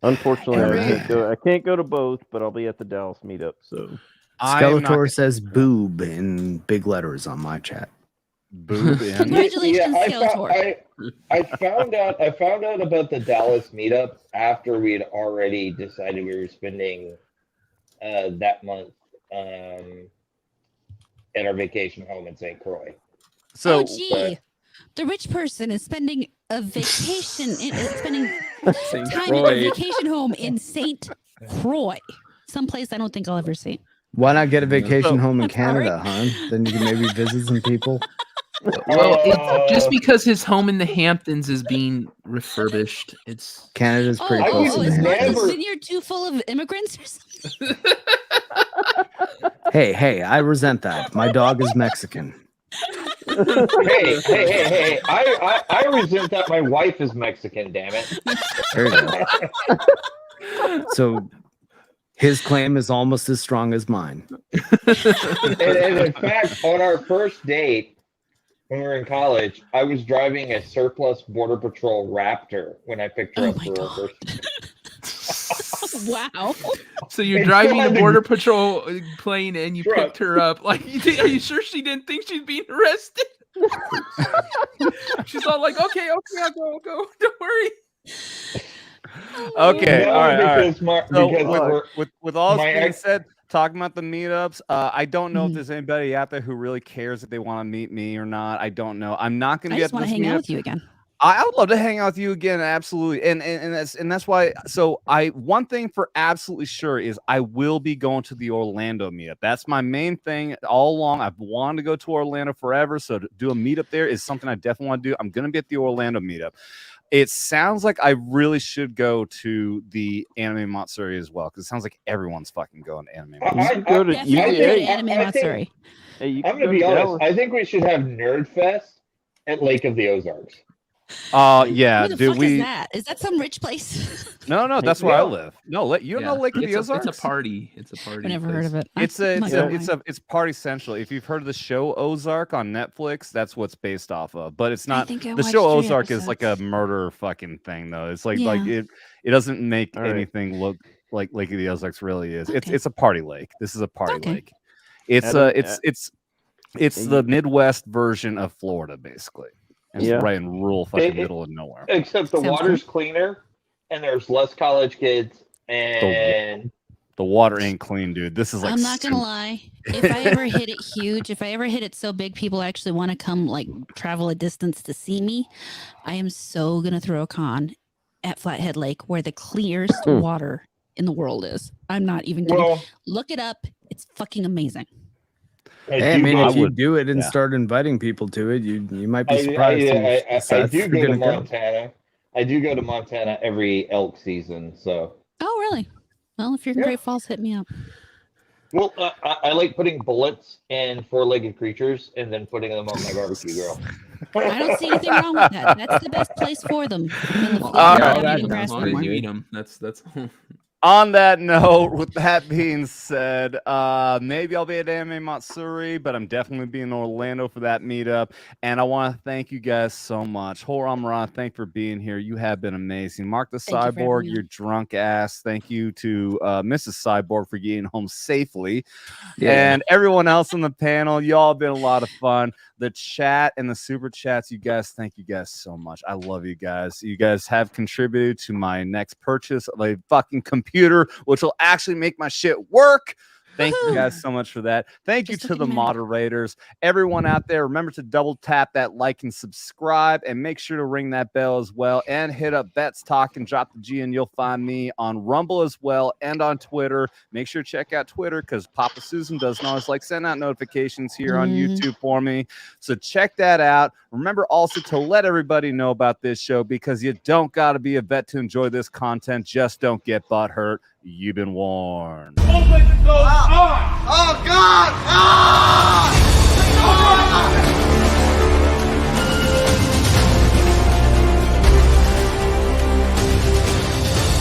Unfortunately, I can't go to both, but I'll be at the Dallas meetup. So Skeletor says boob in big letters on my chat. Boob in. Congratulations, Skeletor. I found out about the Dallas meetup after we had already decided we were spending that month at our vacation home in St. Croix. So, the rich person is spending a vacation, spending time at a vacation home in St. Croix, someplace I don't think I'll ever see. Why not get a vacation home in Canada, hon? Then you can maybe visit some people. Well, it's just because his home in the Hamptons is being refurbished. It's Canada's pretty close. Is Martha's Vineyard too full of immigrants or something? Hey, I resent that. My dog is Mexican. Hey! I resent that my wife is Mexican. Damn it! There you go. So his claim is almost as strong as mine. and in fact, on our first date, when we were in college, I was driving a surplus Border Patrol Raptor when I picked her up for her first. Wow. So you're driving the Border Patrol plane and you picked her up. Like, are you sure she didn't think she's being arrested? She's all like, okay, I'll go. Don't worry. Okay, No, all right. because With all this being said, talking about the meetups, I don't know if there's anybody out there who really cares if they want to meet me or not. I don't know. I'm not going to I be just at want this to hang out meetup. with you again. I would love to hang out with you again, absolutely, and that's why. So one thing for absolutely sure is I will be going to the Orlando meetup. That's my main thing all along. I've wanted to go to Orlando forever, so to do a meetup there is something I definitely want to do. I'm gonna be at the Orlando meetup. It sounds like I really should go to the Anime Matsuri as well, because it sounds like everyone's fucking going to Anime Matsuri. You could go to Anime Matsuri. I'm gonna be honest. I think we should have Nerd Fest at Lake of the Ozarks. Yeah, Where the dude. fuck is that? Is that some rich place? No, that's where I live. No, you don't know Lake of the Ozarks? It's a party. It's a party. I've never heard of it. It's Party Central. If you've heard of the show Ozark on Netflix, that's what's based off of. But it's not. The show Ozark is like a murder fucking thing, though. It's like it doesn't make anything look like Lake of the Ozarks really is. It's a party lake. This is a party lake. It's the Midwest version of Florida, basically. And it's right in rural fucking middle of nowhere. Except the water's cleaner, and there's less college kids, and the water ain't clean, dude. This is like. I'm not gonna lie. If I ever hit it huge, if I ever hit it so big, people actually want to come like travel a distance to see me. I am so gonna throw a con at Flathead Lake, where the clearest water in the world is. I'm not even kidding. Well, look it up. It's fucking amazing. Hey, I mean, if you do it and start inviting people to it, you might be surprised. I do go to Montana. I do go to Montana every elk season. So. Oh, really? Well, if you're in Great Falls, hit me up. Well, I like putting bullets in four-legged creatures and then putting them on my barbecue grill. I don't see anything wrong with that. That's the best place for them. You eat them. That's. On that note, with that being said, maybe I'll be at Anime Matsuri, but I'm definitely be in Orlando for that meetup. And I want to thank you guys so much. HorrorAmorata, thank you for being here. You have been amazing. Mark the Cyborg, your drunk ass. Thank you to Mrs. Cyborg for getting home safely. Yeah. And everyone else on the panel, y'all been a lot of fun. The chat and the super chats, you guys, thank you guys so much. I love you guys. You guys have contributed to my next purchase of a fucking computer, which will actually make my shit work. Thank you guys so much for that. Thank you to the moderators. Everyone out there, remember to double tap that like and subscribe, and make sure to ring that bell as well, and hit up Bet's Talk and drop the G, and you'll find me on Rumble as well and on Twitter. Make sure to check out Twitter, because Papa Susan doesn't always like send out notifications here on YouTube for me. So check that out. Remember also to let everybody know about this show, because you don't got to be a vet to enjoy this content. Just don't get butt hurt. You've been warned. Oh, God! Ah!